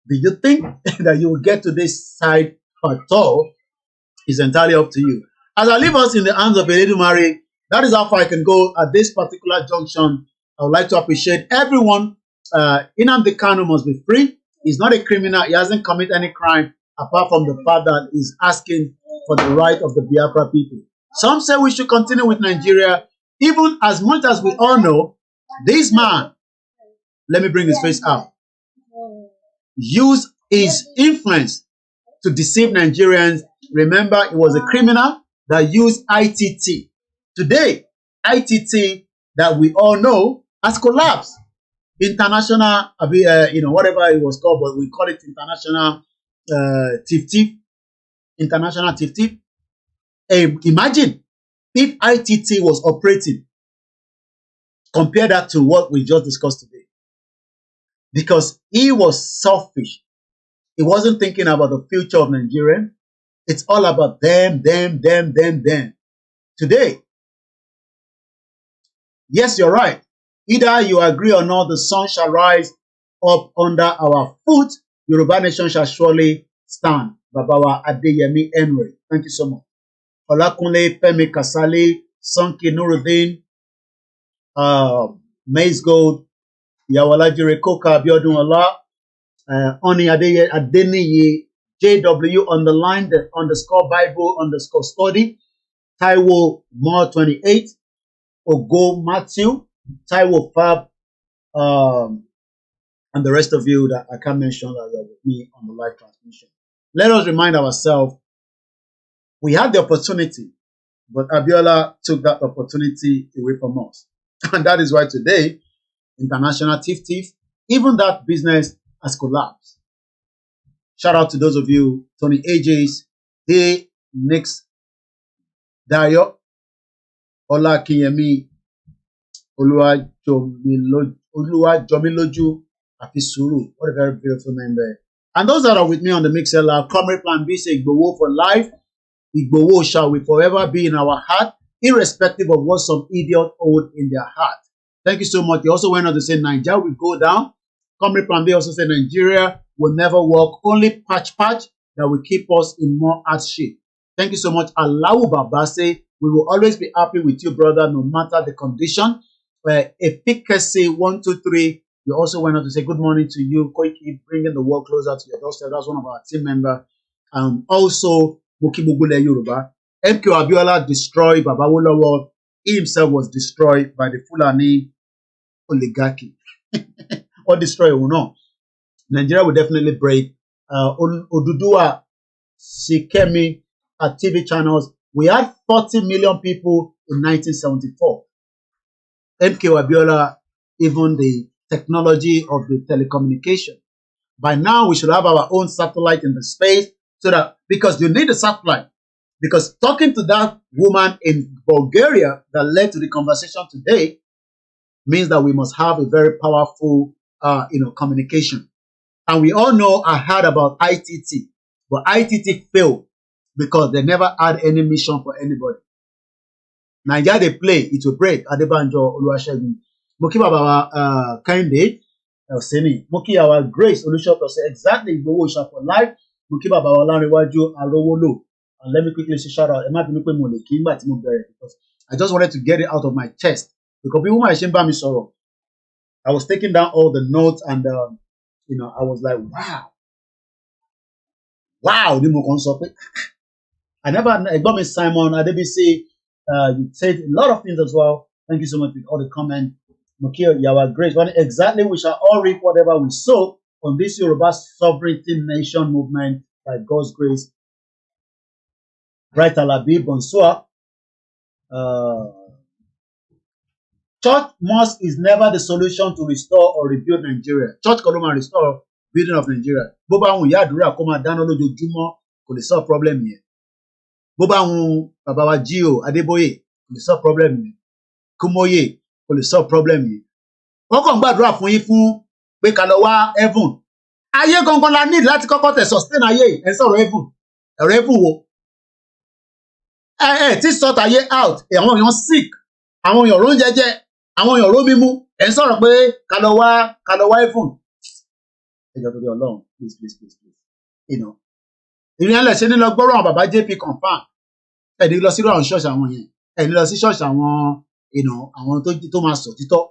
do you think that you will get to this side at all? It's entirely up to you. As I leave us in the hands of Eledumare, that is how far I can go at this particular junction. I would like to appreciate everyone. Nnamdi Kanu must be free. He's not a criminal. He hasn't committed any crime apart from the fact that he's asking for the right of the Biafra people. Some say we should continue with Nigeria, even as much as we all know, this man, let me bring his face out, used his influence to deceive Nigerians. Remember, he was a criminal that used ITT. Today, ITT that we all know has collapsed. International, whatever it was called, but we call it international TIF. International TIF. Imagine if ITT was operating. Compare that to what we just discussed today. Because he was selfish. He wasn't thinking about the future of Nigeria. It's all about them. Today, yes, you're right. Either you agree or not, the sun shall rise up under our foot. Yoruba nation shall surely stand. Babawa Adeyemi Henry. Thank you so much. Olakunle Femi Kasale, Sonki Nuruddin, Maize Gold, Yawalajire Koka Abiodun Ola, Oni Adeniyi, JW underline the underscore Bible underscore study, Taiwo More 28, Ogo Matthew, Taiwo Fab, and the rest of you that I can't mention that you're with me on the live transmission. Let us remind ourselves, we had the opportunity, but Abiola took that opportunity away from us. And that is why today, international TIF, even that business has collapsed. Shout out to those of you, Tony AJs, Hey, Nix, Dayo, Ola Kiyemi, Oluwa Jomiloju, Afisuru. What a very beautiful name there. And those that are with me on the mixer, Comrade Plan B say IGBOHO for life. IGBOHO shall we forever be in our heart, irrespective of what some idiot hold in their heart. Thank you so much. He also went on to say Nigeria will go down. Comrade Plan B also said Nigeria will never work, only patch that will keep us in more hardship. Thank you so much. Allahu Baba say we will always be happy with you, brother, no matter the condition. Efficacy 123. You also went on to say good morning to you, Koiki, bringing the world closer to your doorstep. That's one of our team members. Also, Mukibugule Yoruba. MK Abiola destroyed Babawolowo. He himself was destroyed by the Fulani oligarchy. Or destroy or not. Nigeria will definitely break. Oduduwa, Sikemi, at TV channels. We had 40 million people in 1974. MK Abiola, even the technology of the telecommunication. By now, we should have our own satellite in the space, so that, because you need a satellite. Because talking to that woman in Bulgaria that led to the conversation today means that we must have a very powerful, communication. And we all know, I heard about ITT, but ITT failed because they never had any mission for anybody. Nigeria, they play, it will break. Adebanjo, Oluwasegun. Moki Baba Kinde, Seni. Moki our Grace, Olushop, say exactly IGBOHO shall for life. Moki Baba Olaniwaju, Arowolo. And let me quickly say shout out. Because I just wanted to get it out of my chest. Because people might shame me sorrow. I was taking down all the notes and I was like, wow. Wow, I got me Simon, Adebisi, you said a lot of things as well. Thank you so much for all the comments. Mokio, Yawa Grace. Exactly, we shall all reap whatever we sow on this Yoruba sovereignty nation movement by God's grace. Bright Alabi, bonsoir. Church mosque is never the solution to restore or rebuild Nigeria. Church kọ́ ló máa restore building of Nigeria. Bó bá wùn ìyá àdúrà kó máa dáná lójoojúmọ́ kò lè solve problem yẹn. Bó bá wùn bàbá wa Jíò Adébóyè kò lè solve problem yẹn. Kúmóyè kò lè solve problem yẹn. Wọ́n kàn gbàdúrà fún yín fún pé ká lọ wá heaven. Ayé gangan la need láti kọ́kọ́ tẹ̀ sustain ayé ẹ̀ sọ̀rọ̀ heaven. Ẹ̀rọ heaven wo? Tí sort ayé out, àwọn èèyàn sick, àwọn èèyàn ló ń jẹjẹ, àwọn èèyàn ló mímú, ẹ̀ ń sọ̀rọ̀ pé ká lọ wá iPhone. Ẹjọ́ torí Ọlọ́run, please. Ìrìn ẹlẹ̀ ṣe ní lọ gbọ́rọ̀ àwọn bàbá JP confam. Ẹ̀ní lọ sí àwọn ṣọ́ọ̀ṣì àwọn yẹn, ẹ̀ní lọ sí ṣọ́ọ̀ṣì àwọn tó máa sọ títọ́.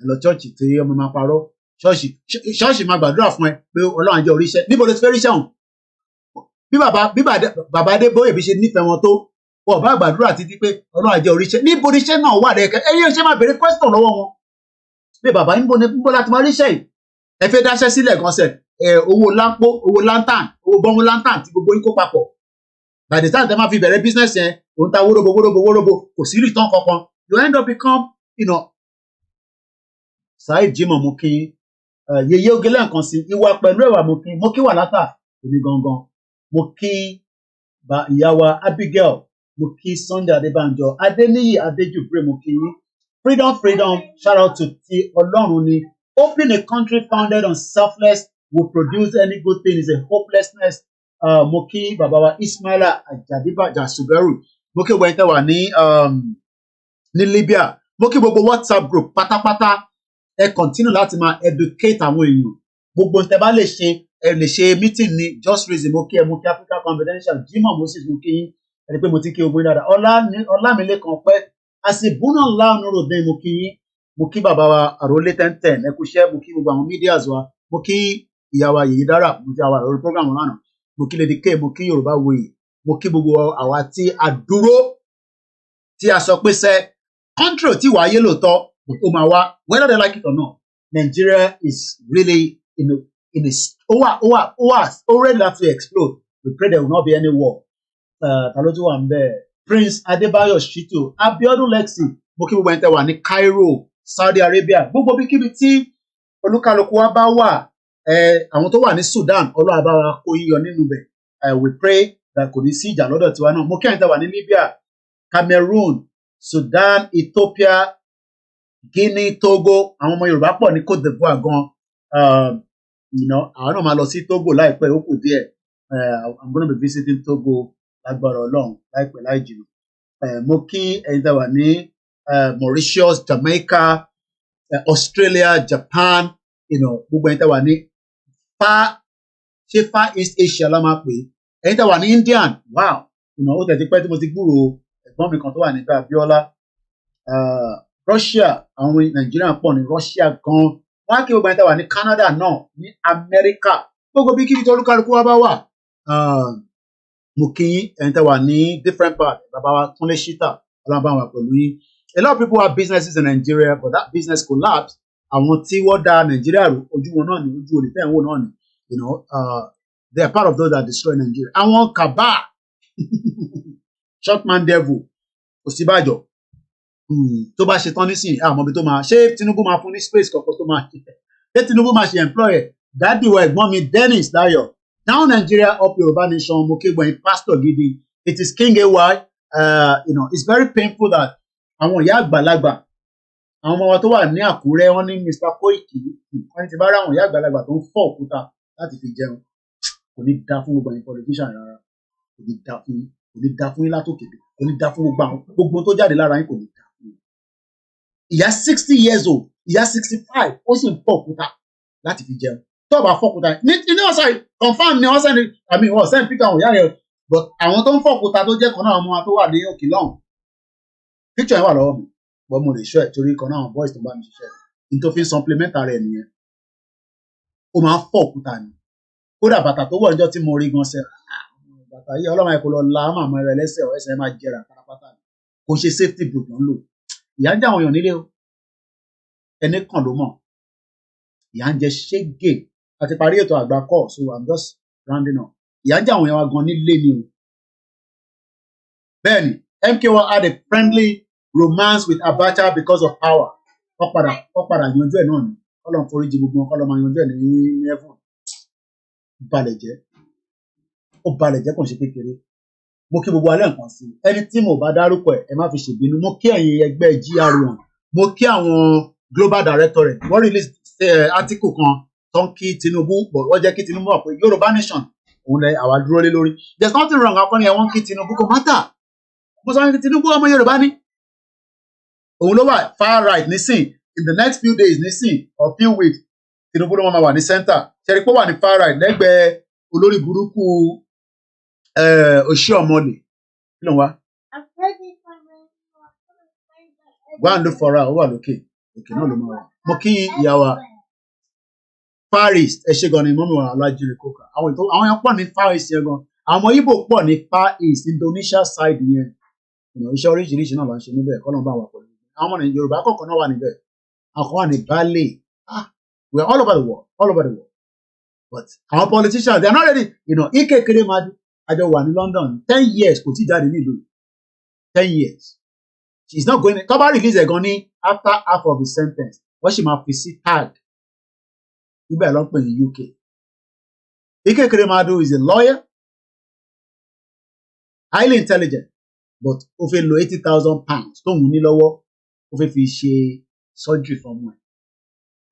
Ẹ lọ ṣọ́ọ̀ṣì tí ọmọ máa parọ́. Ṣọ́ọ̀ṣì máa gbàdúrà fún ẹ pé Ọlọ́run á jẹ́ oríṣẹ́. Níbo ló ti fẹ́ ríṣẹ́ hàn? Bí bàbá Adébóyè bí ṣe nífẹ̀ẹ́ wọn tó, wọ́n bá gbàdúrà títí pé Ọlọ́run á jẹ́ oríṣẹ́. Níbo oríṣẹ́ náà wà lẹ́ẹ̀kẹ́? Ẹ̀yin ṣe máa béèrè question lọ́wọ́ wọn. Pé bàbá níbo láti máa ríṣẹ́ yìí? Ẹ fẹ́ dáṣẹ́ sílẹ̀ gan sẹ̀. Owó láńpó, owó lantan, owó bọ́mú lantan tí gbogbo yín kó papọ̀. By the time tẹ́ máa fi bẹ̀rẹ̀ business yẹn, òun ta wóróbo, kò sí return kankan. You end up become, Saheed Jimoh mo kí yeye ogele nǹkan sí ìwà pẹ̀lú ẹ̀wà mo kí wà látà èmi gangan. Mo kí ìyá wa Abigail, mo kí Sunday Adébánjọ, Adéníyì Adéjùbrè mo kí yín. Freedom, shout out to ti Ọlọ́run ni. Open a country founded on selfless will produce any good thing is a hopelessness. Mo kí bàbá wa Ismaila Ajadibaja Suberu, mo kí wẹ́n tẹ́ wà ní Libya, mo kí gbogbo WhatsApp group pátápátá. Ẹ continue láti máa educate àwọn èèyàn. Gbogbo tẹ́ bá lè ṣe meeting ní Just Reason, mo kí Africa Confidential, Jimoh Moses mo kí yín. Ẹni pé mo ti kí ogun dáadáa. Ọlámilékan pẹ́. Àsìbúnà ńlá Nurudeen mo kí yín. Mo kí bàbá wa Àrólé 1010 ẹ kú iṣẹ́. Mo kí gbogbo àwọn medias wa. Mo kí ìyá wa Yèyí Dára, mo kí àwa lórí program lánàá. Mo kí Lady K, mo kí Yorùbá Wòye. Mo kí gbogbo àwa tí a dúró tí a sọ pé sẹ́ country tí wàá yé lóòótọ́ ó máa wá, whether they like it or not. Nigeria is really already have to explode. We pray there will not be any war. Talotu wà ń bẹ̀. Prince Adébáyọ̀ Shitu, Abiodun Lexi, mo kí gbogbo ẹni tẹ́ wà ní Cairo, Saudi Arabia, gbogbo bíkíbi tí olúkálùkù wa bá wà, àwọn tó wà ní Sudan, Ọlọ́run bá wa kó yíyọ nínú bẹ̀. We pray that kò ní sí ìjà lọ́dọ̀ tiwa náà. Mo kí ẹni tẹ́ wà ní Libya, Cameroon, Sudan, Ethiopia, Guinea, Togo, àwọn ọmọ Yorùbá pọ̀ ní Côte d'Ivoire gan. Àwọn náà máa lọ sí Togo láìpẹ́, ó kù díẹ̀. I'm going to be visiting Togo lágbára Ọlọ́run láìpẹ́ láì jìnnà. Mo kí ẹ̀yin tẹ́ wà ní Mauritius, Jamaica, Australia, Japan, gbogbo ẹ̀yin tẹ́ wà ní Far East Asia la máa pè é. Ẹ̀yin tẹ́ wà ní Indian, wow, ó tẹ̀ ti pẹ́ tí mo ti gbúrò ẹ̀gbọ́n mi kan tó wà nígbà Abiola. Russia, àwọn Nigerian pọ̀ ní Russia gan. Wọ́n á kí gbogbo ẹni tẹ́ wà ní Canada náà, ní America, gbogbo bí kíbi tó olúkálùkù wa bá wà. Mo kí ẹni tẹ́ wà ní different part, bàbá wa Kúnlé Ṣítà, Ọlọ́run bá wà pẹ̀lú yín. A lot of people have businesses in Nigeria, but that business collapse. Àwọn tí wọ́n dá Nigeria rú, ojú wọn náà ni, ojú olè tẹ́ ń wò náà ni. They are part of those that destroy Nigeria. Àwọn kàbá, shortman devil, Ọ̀ṣínbàjò. Tó bá ṣe tán nísìnyí àmọ́ bí tó máa ṣe Tinubu máa fún ní space kọ̀ọ̀kan tó máa ṣe Tinubu máa ṣe employer dádì wa ẹ̀gbọ́n mi Dennis Dayo down Nigeria up Yorùbá nation mo ké gbọ̀nyìn pastor gidi. It is King AY. It's very painful that àwọn ìyá àgbàlagbà àwọn ọmọ wa tó wà ní Àkúrẹ́ wọn ní Mr. Koiki wọn ti bá rà àwọn ìyá àgbàlagbà tó ń fọ́ òkúta láti fi jẹun. Kò ní dá fún gbogbo ẹ̀yin politician rárá, kò ní dá fún yín látòkè, kò ní dá fún gbogbo tó jáde lára yín, kò ní dá. Ìyá 60 years old, ìyá 65 ó sì ń fọ́ òkúta láti fi jẹun. Tó bá fọ́ òkúta ní ọ̀sán confam ni wọ́n sẹ́ni wọ́n sẹ́ni píkà àwọn ìyá yẹn, but àwọn tó ń fọ́ òkúta tó jẹ́ kan náà ọmọ wa tó wà ní òkè lọ́hùn. Picture yẹn wà lọ́wọ́ mi, but mo lè ṣọ́ ẹ̀ torí kan náà àwọn boys tó bá mi ṣiṣẹ́ ní tó fi ń supplement rẹ̀ nìyẹn. Ó máa ń fọ́ òkúta ni. Kódà bàtà tó wọ̀ níjọ́ tí mo rí gan sẹ́ bàtà yìí Ọlọ́run ẹ̀kọ́ lọ la màmá rẹ̀ lẹ́sẹ̀ ẹsẹ̀ máa jẹrà pátápátá ni. Kò ṣe safety boot ló ń lò. Ìyá ń jẹ àwọn èèyàn nílé o, ẹni kan ló mọ̀. Ìyá ń jẹ ṣégè. A ti parí ètò àgbà kọ́, so I'm just rounding up. ìyà ń jẹ àwọn èèyàn wa gan nílé ni o. Bẹ́ẹ̀ni, MKO had a friendly romance with Abacha because of power. Wọ́n padà yanjú ẹ̀ náà ni. Ọlọ́run foríjì gbogbo wọn, kọ́lọ́ máa yanjú ẹ̀ ní heaven. Ó balẹ̀ jẹ́ kò ṣe kékeré. Mo kí gbogbo alẹ́ nǹkan sí i. Ẹni tí mo bá dárúkọ ẹ̀, ẹ má fi ṣèbínú. Mo kí ẹ̀yin ẹgbẹ́ GR1. Mo kí àwọn Global Directorate. Wọ́n release article kan tó ń kí Tinubu, but wọ́n jẹ́ kí Tinubu wà pé Yorùbá nation òun lẹ àwa dúró lé lórí. There's nothing wrong akọni ẹ̀ wọ́n kí Tinubu kò matter. Mo sọ pé Tinubu ọmọ Yorùbá ni. Òun ló wà far right nísìn. In the next few days nísìn or few weeks, Tinubu ló máa wà ní center. Ṣẹ̀rí pé ó wà ní far right lẹ́gbẹ̀ẹ́ olórí burúkú Oṣì Ọmọlè. Kí ló ń wá? Go and look for her, ó wà lókè. Òkè náà ló máa wà. Mo kí ìyàwó Far East, ẹ ṣe gan ni mọ́mí wa alájírí kókà. Àwọn èèyàn pọ̀ ní Far East yẹn gan. Àwọn Igbo pọ̀ ní Far East, Indonesia side yẹn. Iṣẹ́ oríṣiríṣi náà ló ń ṣe níbẹ̀, kọ́ ló ń bá wà pẹ̀lú. Àwọn ọmọ Yorùbá kọ̀ọ̀kan náà wà níbẹ̀. Àwọn kan wà ní Bali. We are all over the world, all over the world. But àwọn politicians, they are not ready. Ike Keremadu, àjọ wà ní London, 10 years kò tí jáde nílùú. 10 years. She's not going. Tó bá release ẹ̀ gan ní after half of the sentence, wọ́n sì máa fi sí tag. Ibẹ̀ ló ń pè ní UK. Ike Keremadu is a lawyer, highly intelligent, but ó fẹ́ lo £80,000 tó ń ní lọ́wọ́, ó fẹ́ fi ṣe surgery fún ọmọ ẹ̀.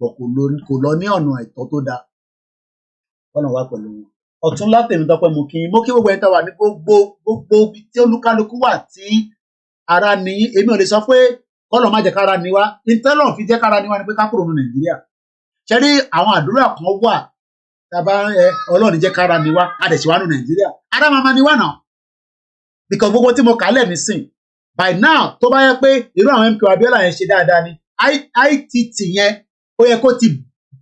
But kò lọ ní ọ̀nà àìtọ́ tó dáa. Ọ̀nà wà pẹ̀lú wọn. Ọ̀tún látẹ̀mí tọ́pẹ́ mo kí gbogbo ẹ̀ta wà ní gbogbo tí olúkálukú wà tí ara ní èmi ò lè sọ pé kọ́lọ̀ má jẹ́ kára ní wá. Ìtẹ́lọ̀ fi jẹ́ kára ní wá ni pé ká kúrò ní Nàìjíríà. Ṣé rí àwọn àdúrà kan wà tàbá Ọlọ́run jẹ́ kára ní wá adẹ̀síwá ní Nàìjíríà. Ara máa ní wá náà. Because gbogbo tí mo kà lẹ̀ nísìn. By now tó bá yẹ pé irú àwọn MK Abiola yẹn ṣe dáadáa ni ITT yẹn ó yẹ kó ti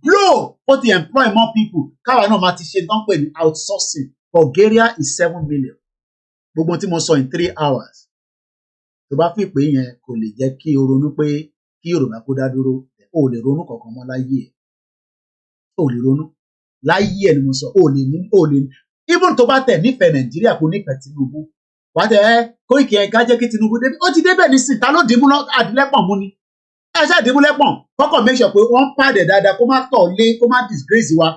blow ó ti employ more people káwa náà máa ti ṣe dán pè ní outsourcing. Bulgaria is 7 million. Gbogbo tí mo sọ in 3 hours. Tó bá fi pé yẹn kò lè jẹ́ kí o ronú pé kí Yorùbá kó dá dúró o lè ronú kankan mọ́ láyé ẹ̀. O lè ronú láyé ẹ̀ ni mo sọ o lè even tó bá tẹ̀ nífẹ̀ẹ́ Nàìjíríà kò nífẹ̀ẹ́ Tinubu wà á tẹ̀ Koiki ẹ̀ ká jẹ́ kí Tinubu débi ó ti débẹ̀ nísìn ta ló dìímú àdìlẹ́pọ̀n mú ni ẹ ṣáà dìímú lẹ́pọ̀n kọ́kọ́ make sure pé wọ́n pàdé dáadáa kó má tọ̀ lé kó má disgrace wa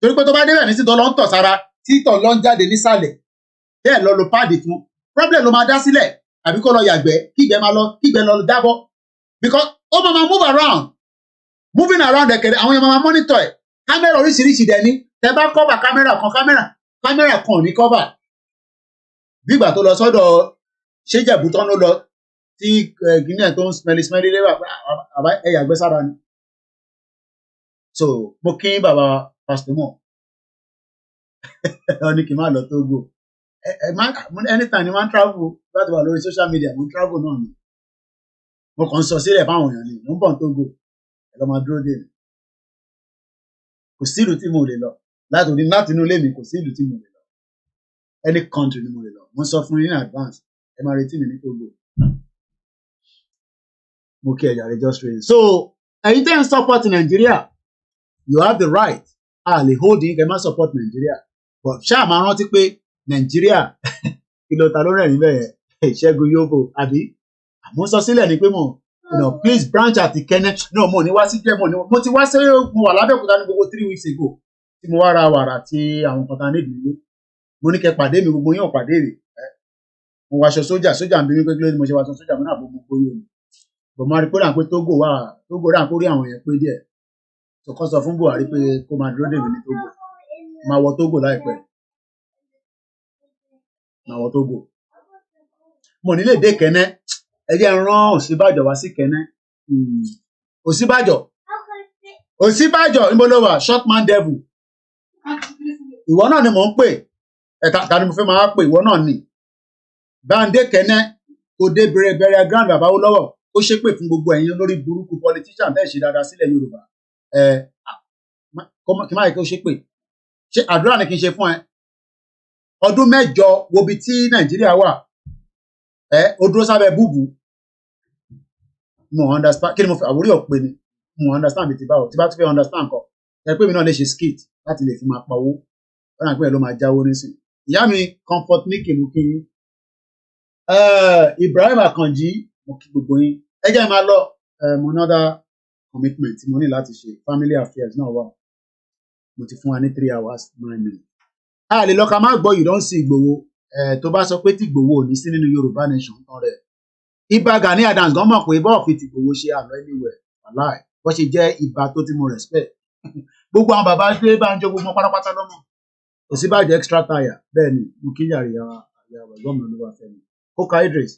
torí pé tó bá débẹ̀ nísìn tó lọ ń tọ̀ sára tí tọ̀ lọ ń jáde nísàlẹ̀ bẹ́ẹ̀ lọ lo páàdì fún problem ló máa dá sílẹ̀ àbí kó lọ yàgbẹ́ kígbẹ́ lọ jábọ́ because ó máa move around moving around ẹ̀kẹ́rẹ́ àwọn èèyàn máa monitor ẹ̀ kámẹ́rà oríṣiríṣi dẹ̀ ní tẹ bá cover kámẹ́rà kan ò ní cover bí ìgbà tó lọ sọ́dọ̀ ṣéjẹ̀bù tán ló lọ tí guinea tó ń smelly lẹ́wà àbá ẹ̀yà gbẹ́ sára ni so mo kí bàbá pastor mọ̀ ọ ní kí n má lọ Togo anytime ni máa ń travel láti wà lórí social media mo ń travel náà ni mo kàn ń sọ sílẹ̀ fáwọn èèyàn ni mo ń bọ̀ ní Togo ẹ lọ́ máa dúró dé mi kò sí ìlú tí mo lè lọ láti inú ilé mi kò sí ìlú tí mo lè lọ any country ni mo lè lọ mo sọ fún yín in advance ẹ máa retí mi ní Togo mo kí ẹ̀yà rẹ just ready so ẹ̀yin tẹ́ ń support Nigeria you have the right a lè hold yín kẹ́ má support Nigeria but ṣáà máa rántí pé Nigeria kí ló ta ló rẹ̀ níbẹ̀ Ṣẹ́gun Yóbò àbí àmọ́ sọ sílẹ̀ ni pé please branch àti kẹ́nẹ́ no mo ní wá sí jẹ́ mo ti wá sí mo wà lábẹ́òkúta ní gbogbo 3 weeks ago tí mo wá ra wàrà àti àwọn kan tá a nídìí nílé mo ní kẹ́ pàdé mi gbogbo yín ò pàdé rè mo wàṣọ sójà ń bí mi pé kí ló ní mo ṣe wàṣọ sójà mo náà gbogbo yín ni bò máa rí pé ràn pé Togo rà kó rí àwọn yẹn pé díẹ̀ tó kọ́ sọ fún Buhari pé kó máa dúró dè mí ní Togo máa wọ Togo láìpẹ́ máa wọ Togo mo nílé dé kẹ́nẹ́ ẹ jẹ́ rán Ọ̀ṣínbàjò wá sí kẹ́nẹ́ Ọ̀ṣínbàjò níbo ló wà short man devil ìwọ náà ni mò ń pè ta ni mo fẹ́ máa pè ìwọ náà ni báńdé kẹ́nẹ́ tó dé bẹ̀rẹ̀ grand bàbá ó lọ́wọ́ ó ṣépè fún gbogbo ẹ̀yin olórí burúkú politician bẹ́ẹ̀ ṣe dáadáa sílẹ̀ Yorùbá kí má yẹ kí ó ṣépè ṣe àdúrà ni kí n ṣe fún ẹ ọdún 8 wo bi tí Nàìjíríà wà ó dúró sábẹ́ búbù mo understand kí ni mo fẹ́ àwòrí ọ̀pẹ ni mo understand bí ti báwo tí bá tún fẹ́ understand kọ ẹ pé mi náà lè ṣe skit láti lè fi máa pa owó ọ̀nà àpẹẹrẹ ló máa jáwó nísìn. Ìyá mi Comfort Nike mú kí yín. Ibrahim Akanji mo kí gbogbo yín. Ẹ jẹ́ máa lọ mo ní other commitment tí mo ní láti ṣe, family affairs náà wà. Mo ti fún wa ní 3 hours 9 minutes. A lè lọ ká má gbọ́ you don see Ìgbòho tó bá sọ pé tí Ìgbòho ò ní sí nínú Yorùbá nation tán rẹ̀. Ìbà Gani Adams gan mọ̀ pé bọ́ọ̀ fi ti Ìgbòho ṣe àlọ́ anywhere wàláì bó ṣe jẹ́ ìbà tó ti mo respect. Gbogbo àwọn bàbá gbé Banjo gbogbo pátápátá lọ́mọ. Kò sí bàjẹ́ extra tire bẹ́ẹ̀ ni mo kí yàrá ìyàwó ẹ̀gbọ́n mi ló wà fẹ́ mi. Kóka Idris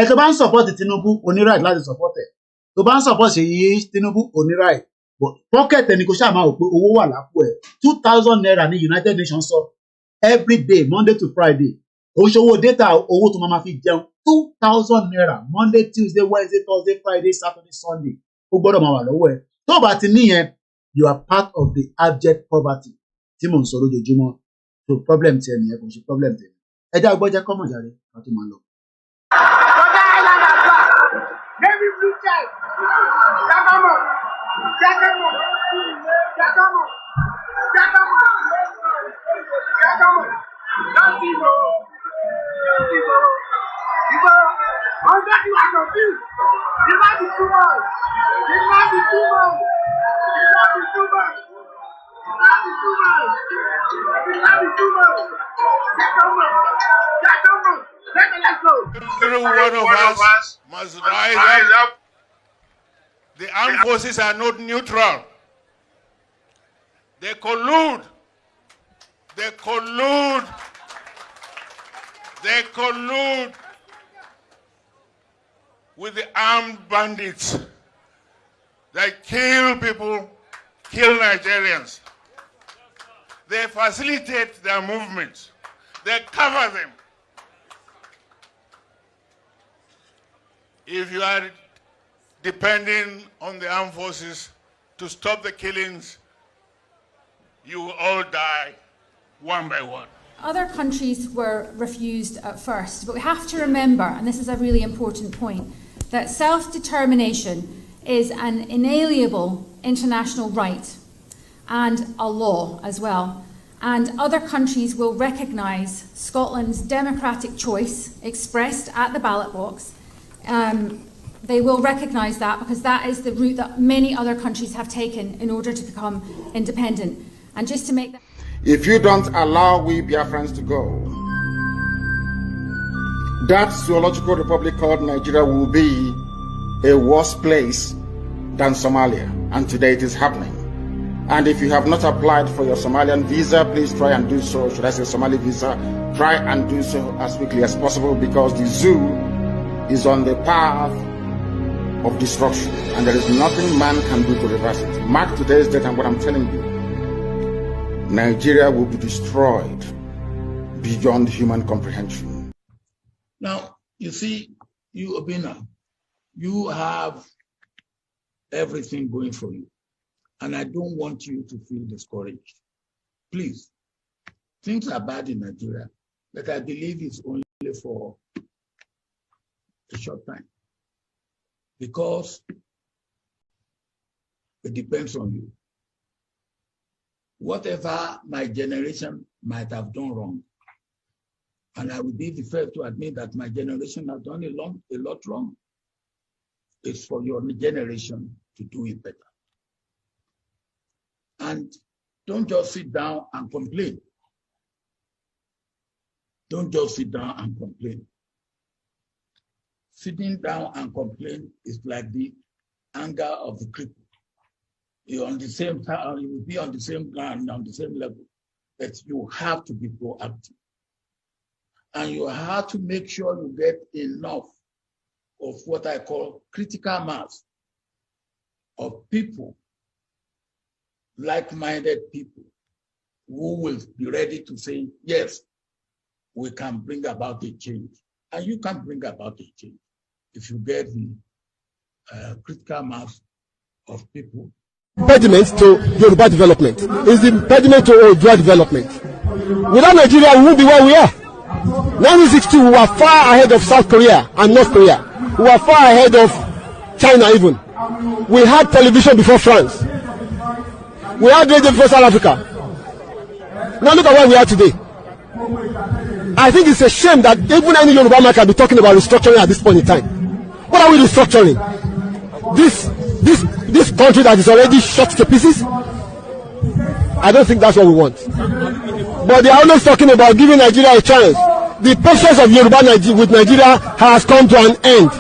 tó bá ń support Tinubu o ní right láti support ẹ̀. Tó bá ń support Ṣèyí Tinubu o ní right. But pocket ẹni kò ṣáà máa wò pé owó wà lápò ẹ̀ 2,000 naira ní United Nations sọ every day Monday to Friday. Òṣòwò data owó tó máa fi jẹun 2,000 naira Monday, Tuesday, Wednesday, Thursday, Friday, Saturday, Sunday. Ó gbọ́dọ̀ máa wà lọ́wọ́ ẹ̀. Tó bá ti níyẹn you are part of the abject poverty tí mò ń sọ lójoojúmọ́. So problem ti ẹnìyẹn kò ṣe problem ti ẹnìyẹn. Ẹ jẹ́ agbọ́jẹ́ kọ́mọ̀ jàre ká tó máa lọ. Every one of us must rise up. The armed forces are not neutral. They collude. They collude. They collude with the armed bandits. They kill people, kill Nigerians. They facilitate their movements. They cover them. If you are depending on the armed forces to stop the killings, you will all die one by one. Other countries were refused at first, but we have to remember, and this is a really important point, that self-determination is an inalienable international right and a law as well. And other countries will recognise Scotland's democratic choice expressed at the ballot box. They will recognise that because that is the route that many other countries have taken in order to become independent. And just to make that... If you don't allow we Biafrans to go, that zoological republic called Nigeria will be a worse place than Somalia. And today it is happening. And if you have not applied for your Somalian visa, please try and do so. Should I say Somali visa? Try and do so as quickly as possible because the zoo is on the path of destruction. And there is nothing man can do to reverse it. Mark today's date and what I'm telling you. Nigeria will be destroyed beyond human comprehension. Now, you see, you, Obina, you have everything going for you. And I don't want you to feel discouraged. Please, things are bad in Nigeria, but I believe it's only for a short time. Because it depends on you. Whatever my generation might have done wrong, and I will be the first to admit that my generation has done a lot wrong, it's for your generation to do it better. And don't just sit down and complain. Don't just sit down and complain. Sitting down and complain is like the anger of the cripple. You're on the same time, you will be on the same ground, on the same level, but you have to be proactive. And you have to make sure you get enough of what I call critical mass of people, like-minded people, who will be ready to say, yes, we can bring about a change. And you can bring about a change if you get the critical mass of people. Impediment to Yoruba development is the impediment to Odua development. Without Nigeria, we won't be where we are. 1962, we were far ahead of South Korea and North Korea. We were far ahead of China even. We had television before France. We had radio before South Africa. Now look at where we are today. I think it's a shame that even any Yoruba man can be talking about restructuring at this point in time. What are we restructuring? This country that is already shot to pieces? I don't think that's what we want. But they are always talking about giving Nigeria a chance. The patience of Yoruba with Nigeria has come to an end.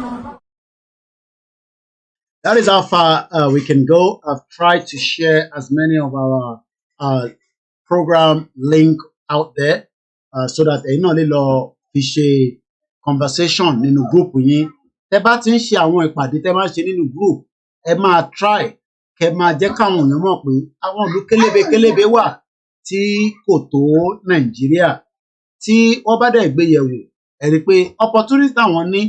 That is how far we can go. I've tried to share as many of our program link out there so that little fishy conversation in the group. Tẹ́ bá ti ń ṣe àwọn ìpàdé tẹ́ máa ń ṣe nínú group, ẹ máa try kẹ́ máa jẹ́ káwọn èèyàn mọ̀ pé àwọn ìlú kélébé wà tí kò tó Nàìjíríà tí wọ́n bá dẹ̀ gbé yẹ̀wò ẹ rí pé opportunity táwọn ní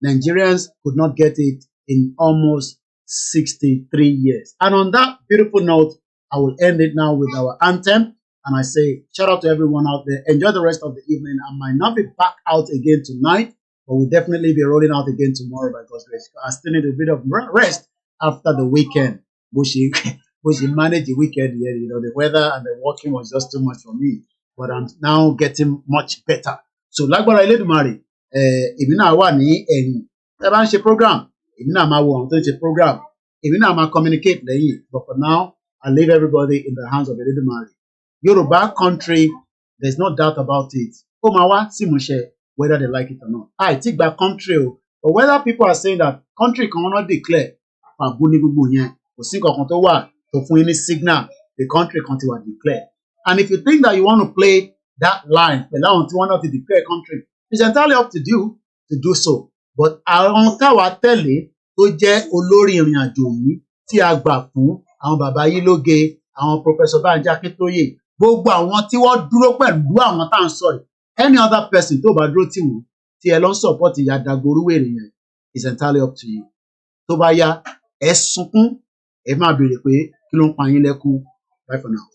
Nigerians could not get it in almost 63 years. And on that beautiful note, I will end it now with our anthem. And I say, shout out to everyone out there. Enjoy the rest of the evening. I might not be back out again tonight, but we'll definitely be rolling out again tomorrow by God's grace. I still need a bit of rest after the weekend. Bushy manage the weekend here. The weather and the walking was just too much for me. But I'm now getting much better. So, lágbára Elédùmarè, èmi náà wà ní ẹ̀yìn. Tẹ́ bá ń ṣe program, èmi náà máa wo àwọn tó ń ṣe program. Èmi náà máa communicate lẹ́yìn. But for now, I leave everybody in the hands of Elédùmarè. Yoruba country, there's no doubt about it. Ó máa wá sí ìmúṣẹ, whether they like it or not. Àìtí gba country o. But whether people are saying that country kan not declare, àbú ní gbogbo yẹn, kò sí nǹkan tó wà tó fún yín ní signal, the country kan ti wà declare. And if you think that you want to play that line, pẹ̀lú àwọn tí wọ́n náà ti declare country, it's entirely up to you to do so. But àwọn táwa tẹ̀lé tó jẹ́ olórí ìrìn àjò yìí tí a gbà fún àwọn bàbá yìí lóge, àwọn Professor Banji Akintoye, gbogbo àwọn tí wọ́n dúró pẹ̀lú àwọn tá à ń sọ yìí, any other person tó bá dúró tì wọ́n tí ẹ lọ ń support ìyá Dagboruwere yẹn is entirely up to you. Tó bá yá ẹ sunkún ẹ máa béèrè pé kí ló ń pa yín lẹ́kún. Bye for now.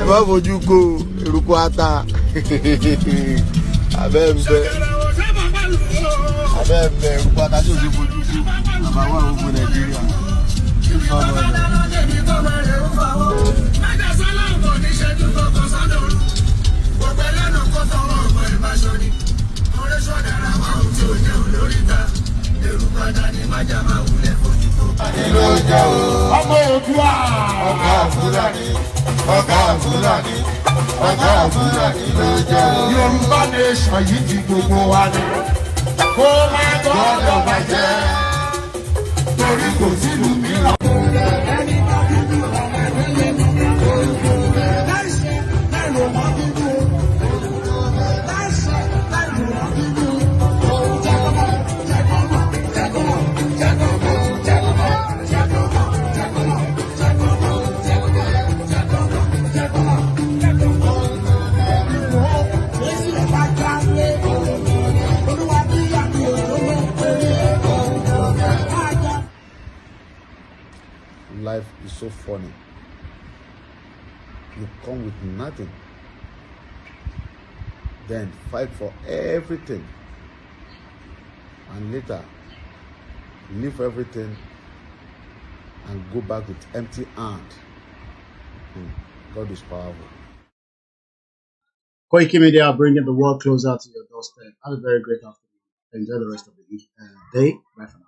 ẹ má fojú ko eruku ata abẹ́ ń bẹ eruku ata tí o ti fojú ko bàbá wà gbogbo Nàìjíríà. ọmọ Oòduà ọ̀gá Fúlàní ló jẹ́ o. Yorùbá nation yìí ti gbogbo wa ni kó má gbọ́dọ̀ bàjẹ́ torí kò sílùú mìíràn. life is so funny. You come with nothing, then fight for everything, and later leave everything and go back with empty hand. God is powerful. Koikimedia, bringing the world closer to your doorstep. Have a very great afternoon. Enjoy the rest of the day. Bye for now.